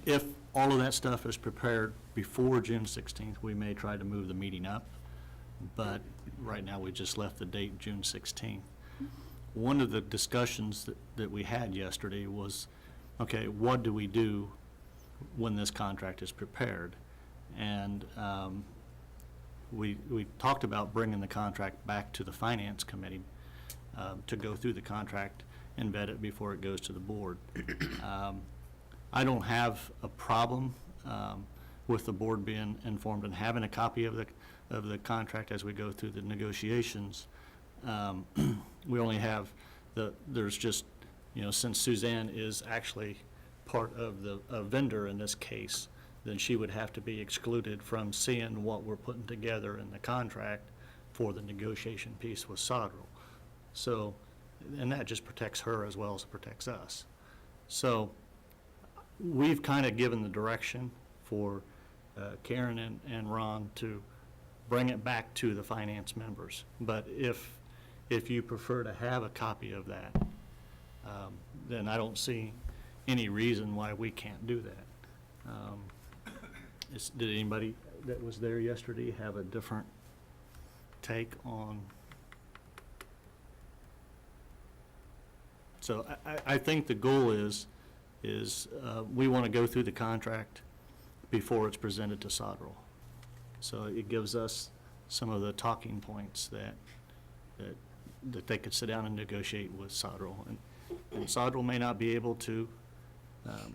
If all of that stuff is prepared before June 16th, we may try to move the meeting up, but right now we just left the date June 16th. One of the discussions that we had yesterday was, okay, what do we do when this contract is prepared. And we talked about bringing the contract back to the Finance Committee to go through the contract and vet it before it goes to the board. I don't have a problem with the board being informed and having a copy of the contract as we go through the negotiations. We only have there's just, since Suzanne is actually part of the vendor in this case, then she would have to be excluded from seeing what we're putting together in the contract for the negotiation piece with Sodrel. So, and that just protects her as well as it protects us. So we've kind of given the direction for Karen and Ron to bring it back to the finance members. But if you prefer to have a copy of that, then I don't see any reason why we can't do that. Did anybody that was there yesterday have a different take on? So I think the goal is we want to go through the contract before it's presented to Sodrel. So it gives us some of the talking points that they could sit down and negotiate with Sodrel. And Sodrel may not be able to,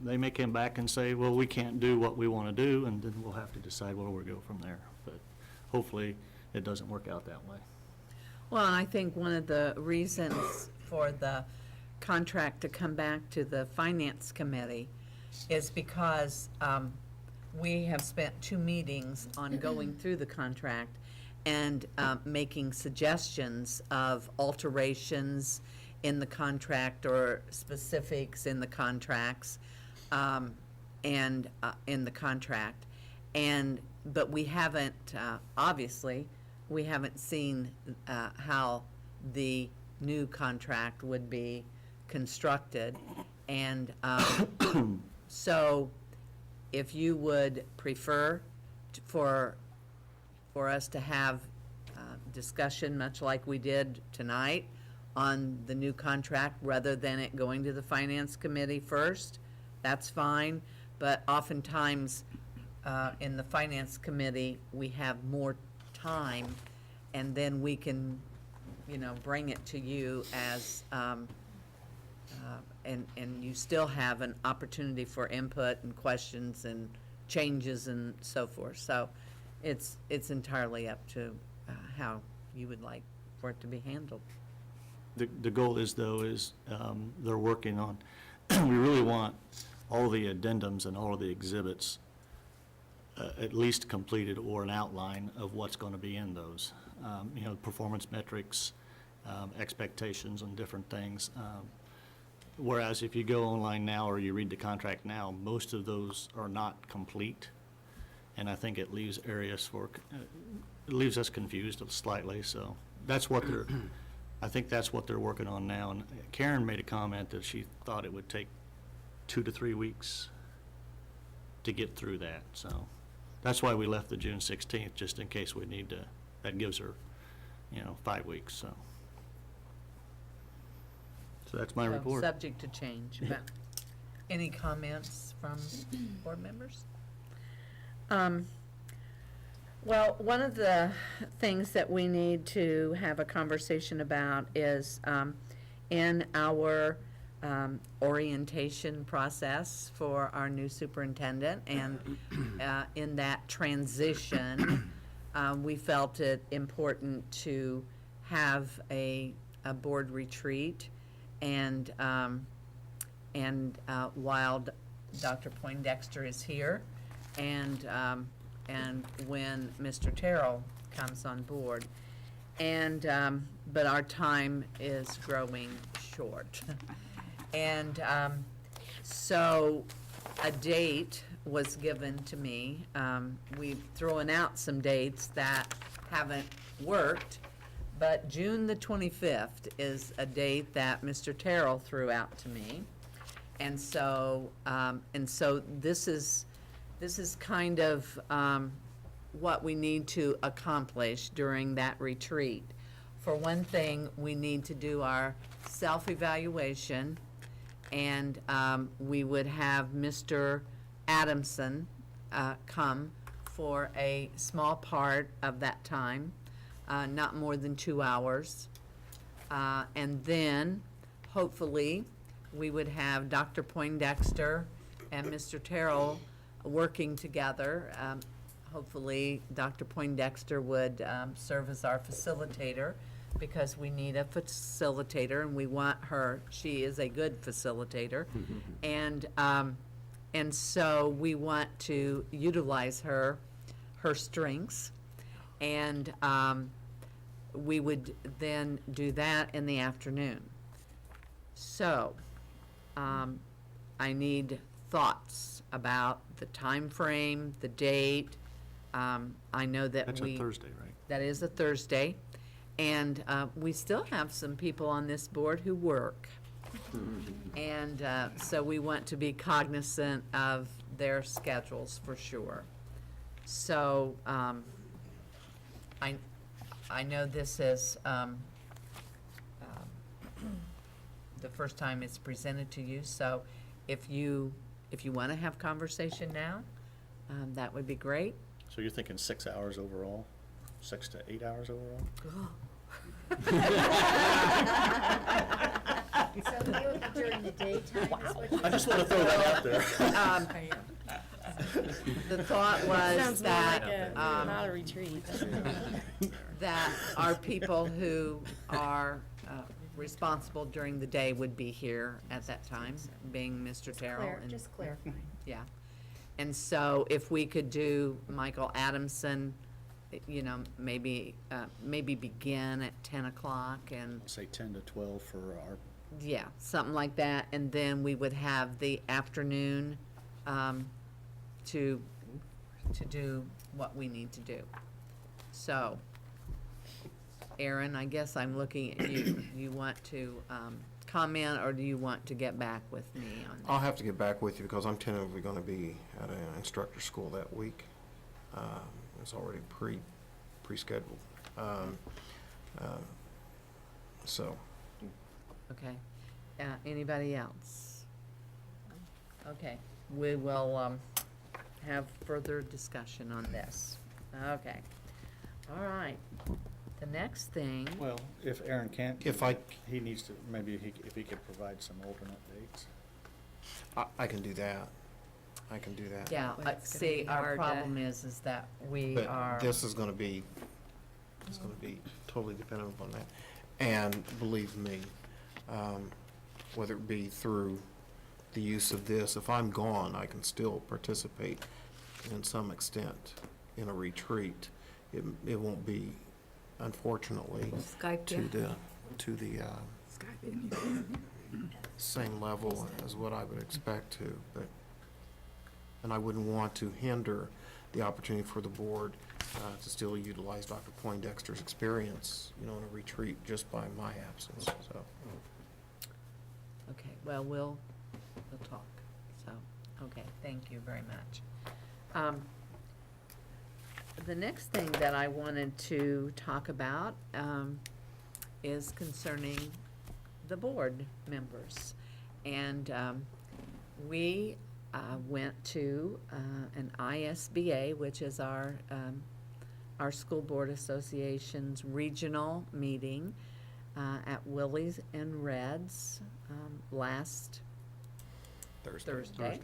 they may come back and say, well, we can't do what we want to do, and then we'll have to decide where we go from there. But hopefully it doesn't work out that way. Well, I think one of the reasons for the contract to come back to the Finance Committee is because we have spent 2 meetings on going through the contract and making suggestions of alterations in the contract or specifics in the contracts and in the contract. But we haven't, obviously, we haven't seen how the new contract would be constructed. And so if you would prefer for us to have discussion, much like we did tonight, on the new contract rather than it going to the Finance Committee first, that's fine. But oftentimes in the Finance Committee, we have more time, and then we can, bring it to you as, and you still have an opportunity for input and questions and changes and so forth. So it's entirely up to how you would like for it to be handled. The goal is, though, they're working on, we really want all the addendums and all of the exhibits at least completed or an outline of what's going to be in those. Performance metrics, expectations and different things. Whereas if you go online now or you read the contract now, most of those are not complete. And I think it leaves areas it leaves us confused slightly. So that's what I think that's what they're working on now. And Karen made a comment that she thought it would take 2 to 3 weeks to get through that. So that's why we left the June 16th, just in case we need to. That gives her, 5 weeks. So that's my report. Subject to change. But any comments from board members? Well, one of the things that we need to have a conversation about is in our orientation process for our new superintendent, and in that transition, we felt it important to have a board retreat, and while Dr. Poindexter is here, and when Mr. Terrell comes on board. And, but our time is growing short. And so a date was given to me. We've thrown out some dates that haven't worked, but June the 25th is a date that Mr. Terrell threw out to me. And so this is kind of what we need to accomplish during that retreat. For one thing, we need to do our self-evaluation, and we would have Mr. Adamson come for a small part of that time, not more than 2 hours. And then, hopefully, we would have Dr. Poindexter and Mr. Terrell working together. Hopefully, Dr. Poindexter would serve as our facilitator, because we need a facilitator, and we want her. She is a good facilitator. And so we want to utilize her strengths. And we would then do that in the afternoon. So I need thoughts about the time frame, the date. I know that That's a Thursday, right? That is a Thursday. And we still have some people on this board who work. And so we want to be cognizant of their schedules for sure. So I know this is the first time it's presented to you, so if you want to have conversation now, that would be great. So you're thinking 6 hours overall? 6 to 8 hours overall? During the daytime is what I just want to throw that out there. The thought was Sounds more that, like not a retreat. that our people who are responsible during the day would be here at that time, being Mr. Terrell. And Just clarifying. yeah. And so if we could do Michael Adamson, you know, maybe begin at 10 o'clock and, Say 10 to 12 for our, yeah, something like that. And then we would have the afternoon to do what we need to do. So, Aaron, I guess I'm looking at you. You want to comment, or do you want to get back with me on that? I'll have to get back with you because I'm tentatively going to be at an instructor school that week. It's already pre-scheduled. So. Okay. Anybody else? Okay, we will have further discussion on this. Okay. All right. The next thing, well, if Aaron can't, If he needs to, maybe if he could provide some alternate dates. I can do that. I can do that. yeah, Well, it's gonna see, be our hard to- problem is that we are. But this is going to be, it's going to be totally dependent upon that. And believe me, whether it be through the use of this, if I'm gone, I can still participate in some extent in a retreat. It won't be, unfortunately, Skype, to the same level as what I would expect to, but, and I wouldn't want to hinder the opportunity for the board to still utilize Dr. Poindexter's experience, you know, in a retreat just by my absence, so. Okay, well, we'll talk, so, okay, thank you very much. The next thing that I wanted to talk about is concerning the board members. And we went to an ISBA, which is our School Board Association's regional meeting at Willie's and Red's last Thursday.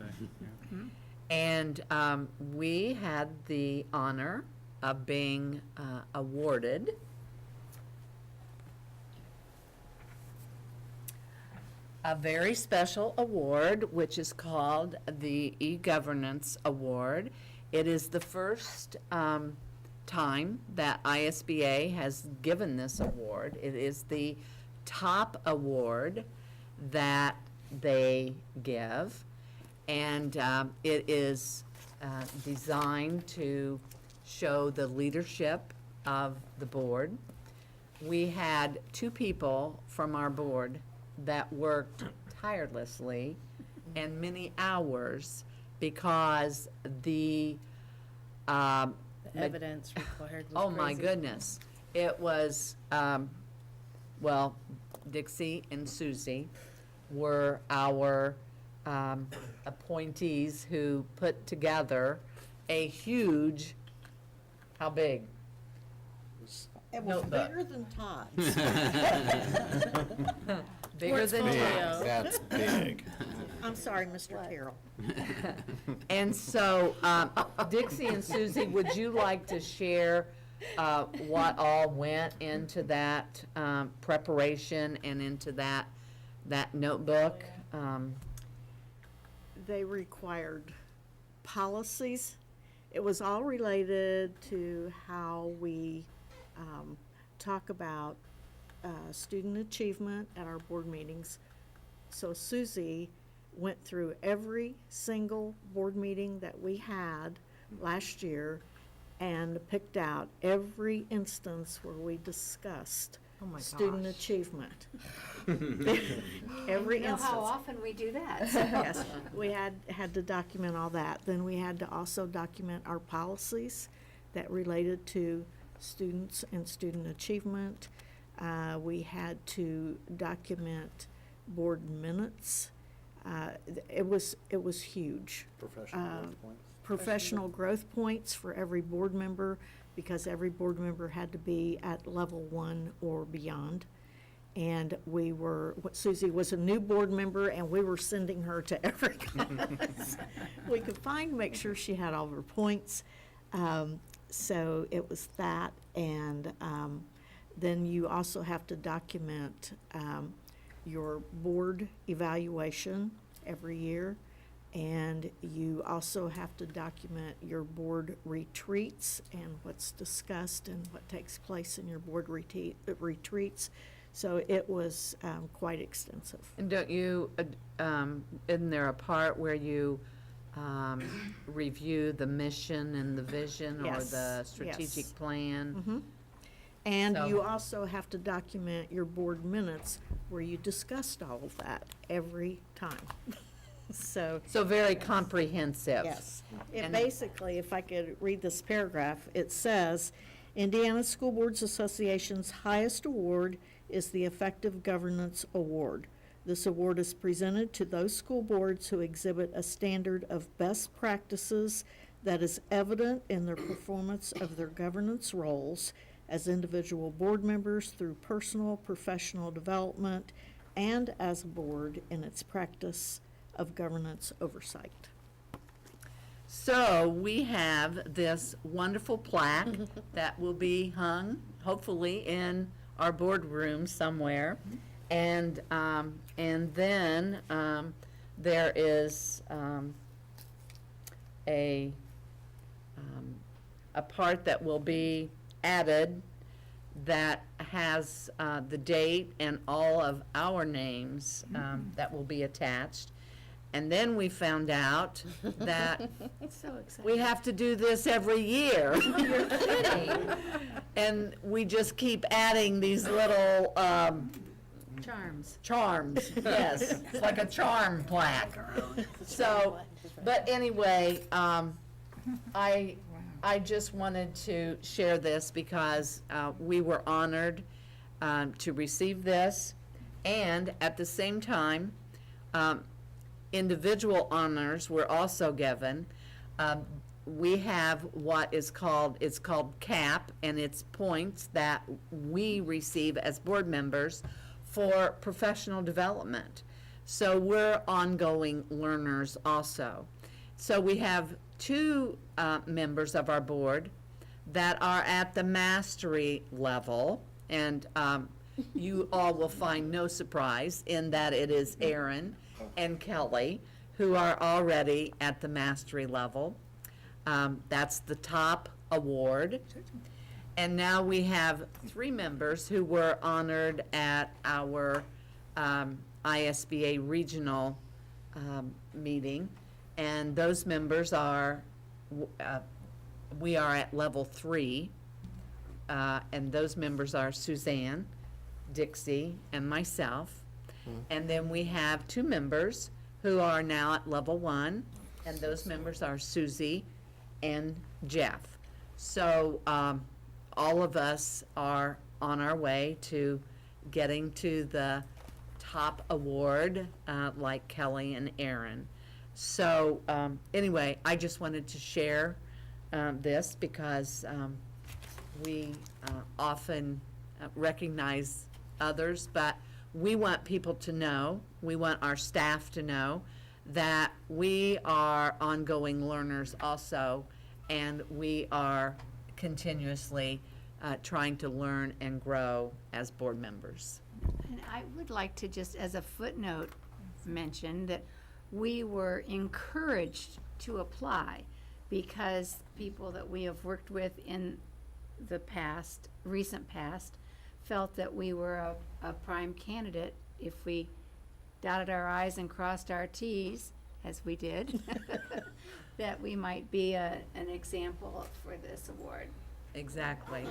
Yeah. And we had the honor of being awarded a very special award, which is called the E-Governance Award. It is the first time that ISBA has given this award. It is the top award that they give. And it is designed to show the leadership of the board. We had 2 people from our board that worked tirelessly and many hours because the Evidence required was oh my crazy. goodness. It was, well, Dixie and Susie were our appointees who put together a huge, how big? It was Notebook. bigger than Todd's. Bigger than Big, Todd's. that's big. I'm sorry, Mr. Carroll. And so, Dixie and Susie, would you like to share what all went into that preparation and into that notebook? They required policies. It was all related to how we talk about student achievement at our board meetings. So Susie went through every single board meeting that we had last year and picked out every instance where we discussed student achievement. Every You know instance. how often we do that. Yes, we had to document all that. Then we had to also document our policies that related to students and student achievement. We had to document board minutes. It was huge. Professional growth points for every board member, because every board member had to be at level 1 or beyond. And Susie was a new board member, and we were sending her to every class we could find, make sure she had all of her points. So it was that, and then you also have to document your board evaluation every year, and you also have to document your board retreats and what's discussed and what takes place in your board retreats. So it was quite extensive. And don't you, isn't there a part where you review the mission and the vision or Yes, the yes. strategic plan? Mhm. And So- you also have to document your board minutes where you discussed all of that every time. So. So very comprehensive. Yes. It And- basically, if I could read this paragraph, it says, Indiana School Boards Association's highest award is the Effective Governance Award. This award is presented to those school boards who exhibit a standard of best practices that is evident in their performance of their governance roles as individual board members through personal, professional development, and as a board in its practice of governance oversight. So we have this wonderful plaque that will be hung, hopefully, in our boardroom somewhere. And then there is a part that will be added that has the date and all of our names that will be attached. And then we found out that So exciting. we have to do this every year. You're kidding. And we just keep adding these little Charms. charms, yes, it's like a charm plaque. So, but anyway, I just wanted to share this because we were honored to receive this, and at the same time, individual honors were also given. We have what is called, it's called CAP, and it's points that we receive as board members for professional development. So we're ongoing learners also. So we have two members of our board that are at the mastery level, and you all will find no surprise in that it is Aaron and Kelly who are already at the mastery level. That's the top award. And now we have 3 members who were honored at our ISBA regional meeting. And those members are, we are at level 3. And those members are Suzanne, Dixie, and myself. And then we have 2 members who are now at level 1. And those members are Susie and Jeff. So, all of us are on our way to getting to the top award, like Kelly and Aaron. So, anyway, I just wanted to share this because we often recognize others, but we want people to know, we want our staff to know that we are ongoing learners also, and we are continuously trying to learn and grow as board members. And I would like to just, as a footnote, mention that we were encouraged to apply because people that we have worked with in the past, recent past, felt that we were a prime candidate if we dotted our i's and crossed our t's, as we did, that we might be an example for this award. Exactly.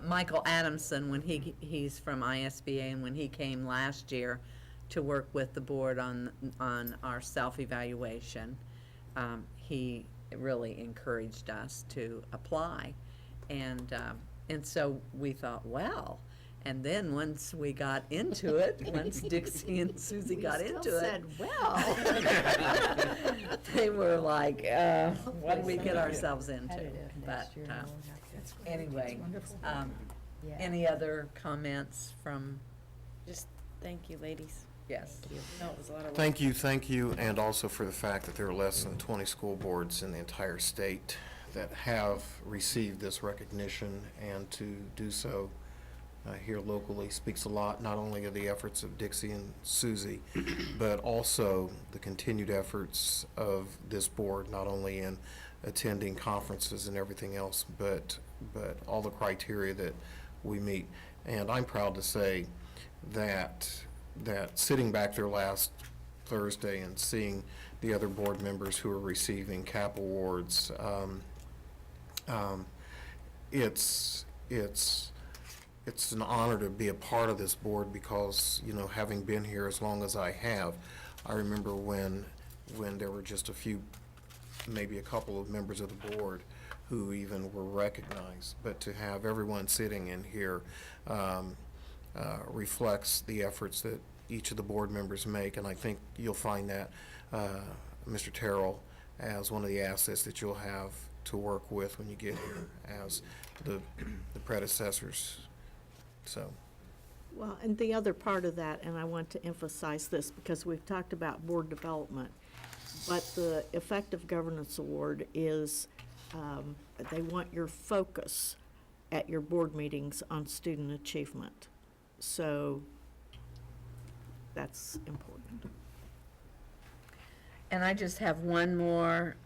Michael Adamson, when he's from ISBA, and when he came last year to work with the board on our self-evaluation, he really encouraged us to apply. And so we thought, well, and then once we got into it, once Dixie and Susie got into it. Said, well. They were like, what did we get ourselves into? But anyway, any other comments from, Just thank you, ladies. yes? No, it was a lot of work. Thank you, and also for the fact that there are less than 20 school boards in the entire state that have received this recognition, and to do so here locally speaks a lot, not only of the efforts of Dixie and Susie, but also the continued efforts of this board, not only in attending conferences and everything else, but all the criteria that we meet. And I'm proud to say that sitting back there last Thursday and seeing the other board members who are receiving CAP awards, it's an honor to be a part of this board because, you know, having been here as long as I have, I remember when there were just a few, maybe a couple of members of the board who even were recognized. But to have everyone sitting in here reflects the efforts that each of the board members make, and I think you'll find that, Mr. Terrell, as one of the assets that you'll have to work with when you get here as the predecessors. So. Well, and the other part of that, and I want to emphasize this because we've talked about board development, but the Effective Governance Award is, they want your focus at your board meetings on student achievement. So that's important. And I just have one more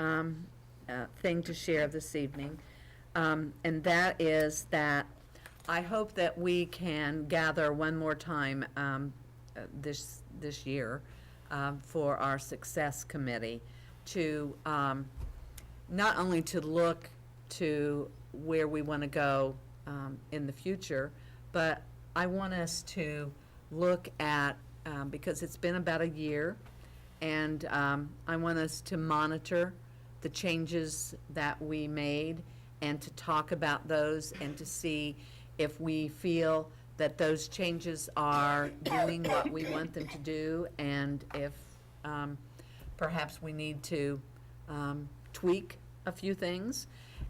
thing to share this evening, and that is that I hope that we can gather one more time this year for our success committee to not only to look to where we want to go in the future, but I want us to look at, because it's been about a year, and I want us to monitor the changes that we made and to talk about those and to see if we feel that those changes are doing what we want them to do, and if perhaps we need to tweak a few things.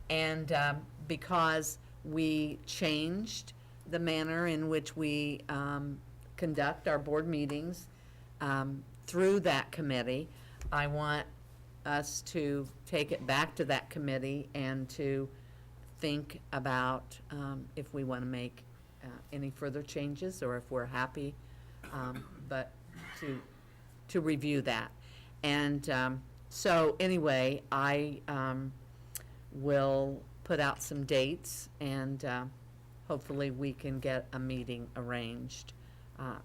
And because we changed the manner in which we conduct our board meetings through that committee, I want us to take it back to that committee and to think about if we want to make any further changes or if we're happy, but to review that. And so anyway, I will put out some dates, and hopefully we can get a meeting arranged.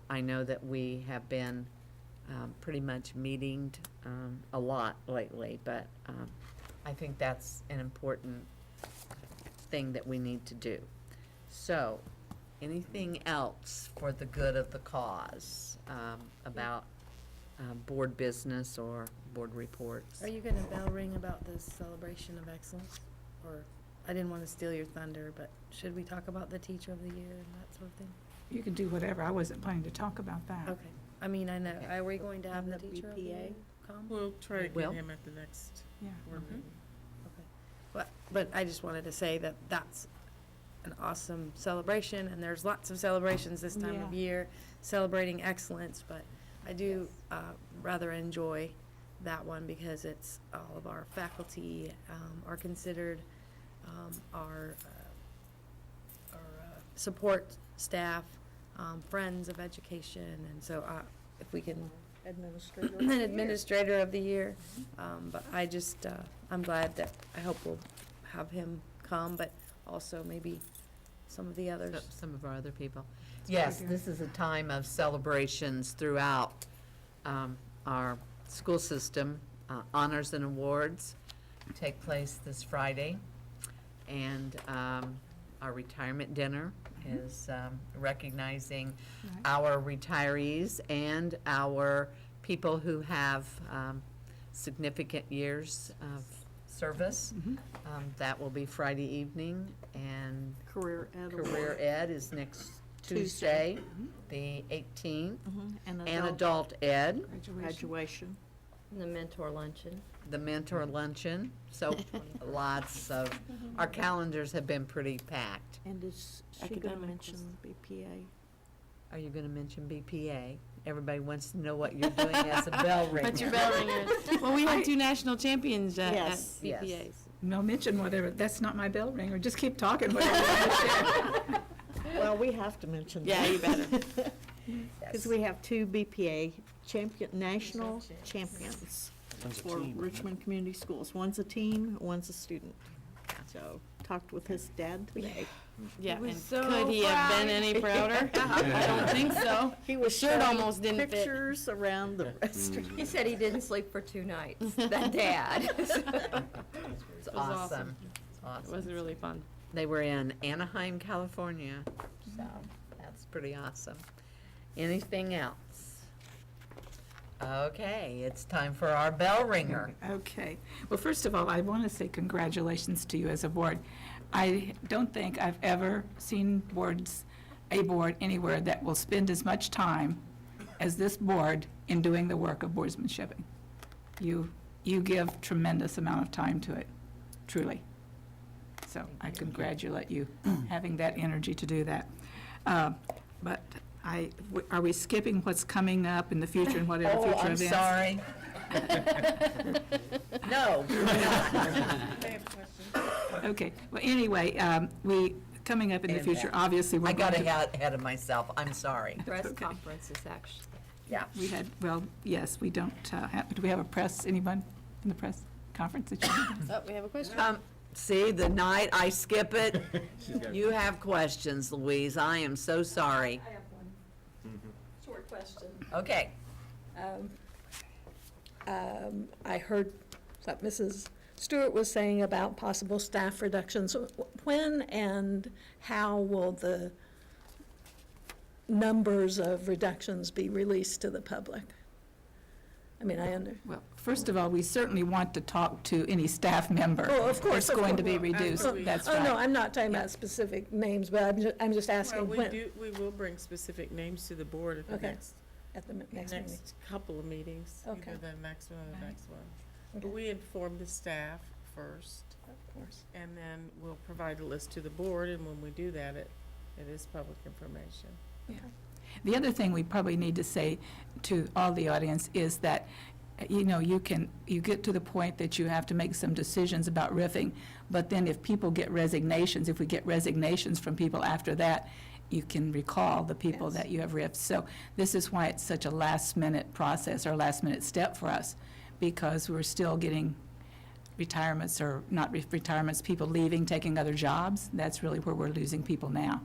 I know that we have been pretty much meeting a lot lately, but I think that's an important thing that we need to do. So, anything else for the good of the cause about board business or board reports? Are you gonna bell ring about the celebration of excellence? Or, I didn't wanna steal your thunder, but should we talk about the teacher of the year and that sort of thing? You can do whatever. I wasn't planning to talk about that. Okay. I mean, I know, are we going to have And the the teacher of the BPA? year come? We'll try to Will? get him at the next board meeting. But I just wanted to say that that's an awesome celebration, and there's lots of celebrations this time of Yeah. year, celebrating excellence, but I do rather enjoy that one because it's all of our faculty are considered our support staff, friends of education, and so if we can Administrator. an administrator of the year. But I just, I'm glad that, I hope we'll have him come, but also maybe some of the others. Some of our other people. Yes, this is a time of celebrations throughout our school system. Honors and awards take place this Friday, and our retirement dinner is recognizing our retirees and our people who have significant years of service. That will be Friday evening, and Career Ed. Career Ed is next Tuesday, the 18th, And and Adult Ed, Graduation. The mentor luncheon. the mentor luncheon. So lots of, our calendars have been pretty packed. And is she gonna mention BPA? Are you going to mention BPA? Everybody wants to know what you're doing as a bell ringer. What's your bell ringer? Well, we had 2 national champions at Yes. Yes. BPAs. No, mention whatever, that's not my bell ringer, just keep talking. Whatever you want to share. Well, we have to mention that. Yeah, you better. Because we have 2 BPA national champions for Richmond Community Schools. One's a team, one's a student. So, talked with his dad today. Yeah, was and so could he have been proud. any prouder? I don't think so. He was Shirt showing almost didn't fit. pictures around the restaurant. He said he didn't sleep for 2 nights, that dad. It's was awesome. It's It awesome. was really fun. They were in Anaheim, California, so that's pretty awesome. Anything else? Okay, it's time for our bell ringer. Okay. Well, first of all, I want to say congratulations to you as a board. I don't think I've ever seen a board anywhere that will spend as much time as this board in doing the work of boardsmanship. You give tremendous amount of time to it, truly. So I congratulate you having that energy to do that. But are we skipping what's coming up in the future and whatever Oh, future I'm events? sorry. No. Okay, well, anyway, coming up in the And future, that. obviously, we're I going got to. ahead of myself, I'm sorry. Press Okay. conference is actually. Yeah. We had, well, yes, we don't, do we have a press, anyone in the press conference that you? Oh, we have a question. See, the night I skip it, you have questions, Louise, I am so sorry. I have one short question. Okay. I heard what Mrs. Stewart was saying about possible staff reductions. When and how will the numbers of reductions be released to the public? I mean, Well, first of all, we certainly want to talk to any staff member. Oh, of course, that's of going to course. be reduced, Absolutely. that's Oh, no, right. I'm not talking about specific names, but I'm just Well, asking we when, we will bring specific names to the board at the Okay. next at the next meeting. next couple of meetings, Okay. either the next one or the next one. Okay. But we inform the staff first, Of course. and then we'll provide a list to the board, and when we do that, it is public information. The other thing we probably need to say to all the audience is that, you know, you get to the point that you have to make some decisions about riffing, but then if people get resignations, if we get resignations from people after that, you can recall the people Yes. that you have riffed. So this is why it's such a last-minute process or last-minute step for us, because we're still getting retirements, or not retirements, people leaving, taking other jobs. That's really where we're losing people now.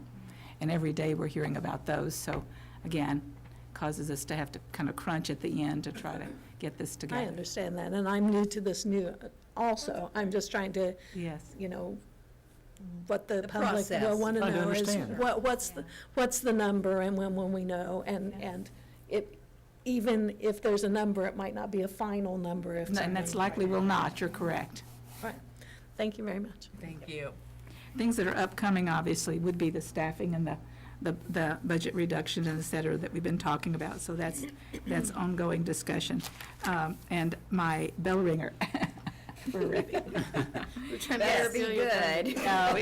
And every day we're hearing about those. So again, causes us to have to kind of crunch at the end to try to get this I together. understand that, and I'm new to this also. I'm just trying to, Yes. you know, what the The public process. will want to Trying to know is understand. what's the number, and when will we know? And even if there's a number, it might not be a final number if And that's somebody- likely will not, you're correct. Right. Thank you very much. Thank you. Things that are upcoming, obviously, would be the staffing and the the budget reduction and et cetera that we've been talking about. So that's ongoing discussion. And my bell ringer. We're ready. Better be good. No,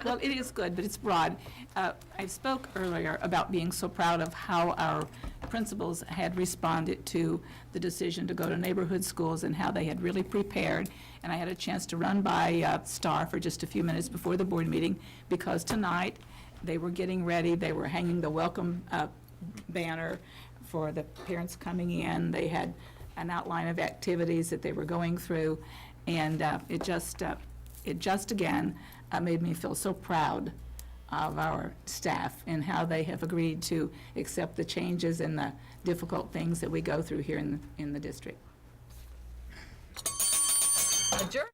well, it is good, but it's broad. I spoke earlier about being so proud of how our principals had responded to the decision to go to neighborhood schools and how they had really prepared. And I had a chance to run by Star for just a few minutes before the board meeting, because tonight they were getting ready. They were hanging the welcome banner for the parents coming in. They had an outline of activities that they were going through. And it just again made me feel so proud of our staff and how they have agreed to accept the changes and the difficult things that we go through here in the district. Adjourn.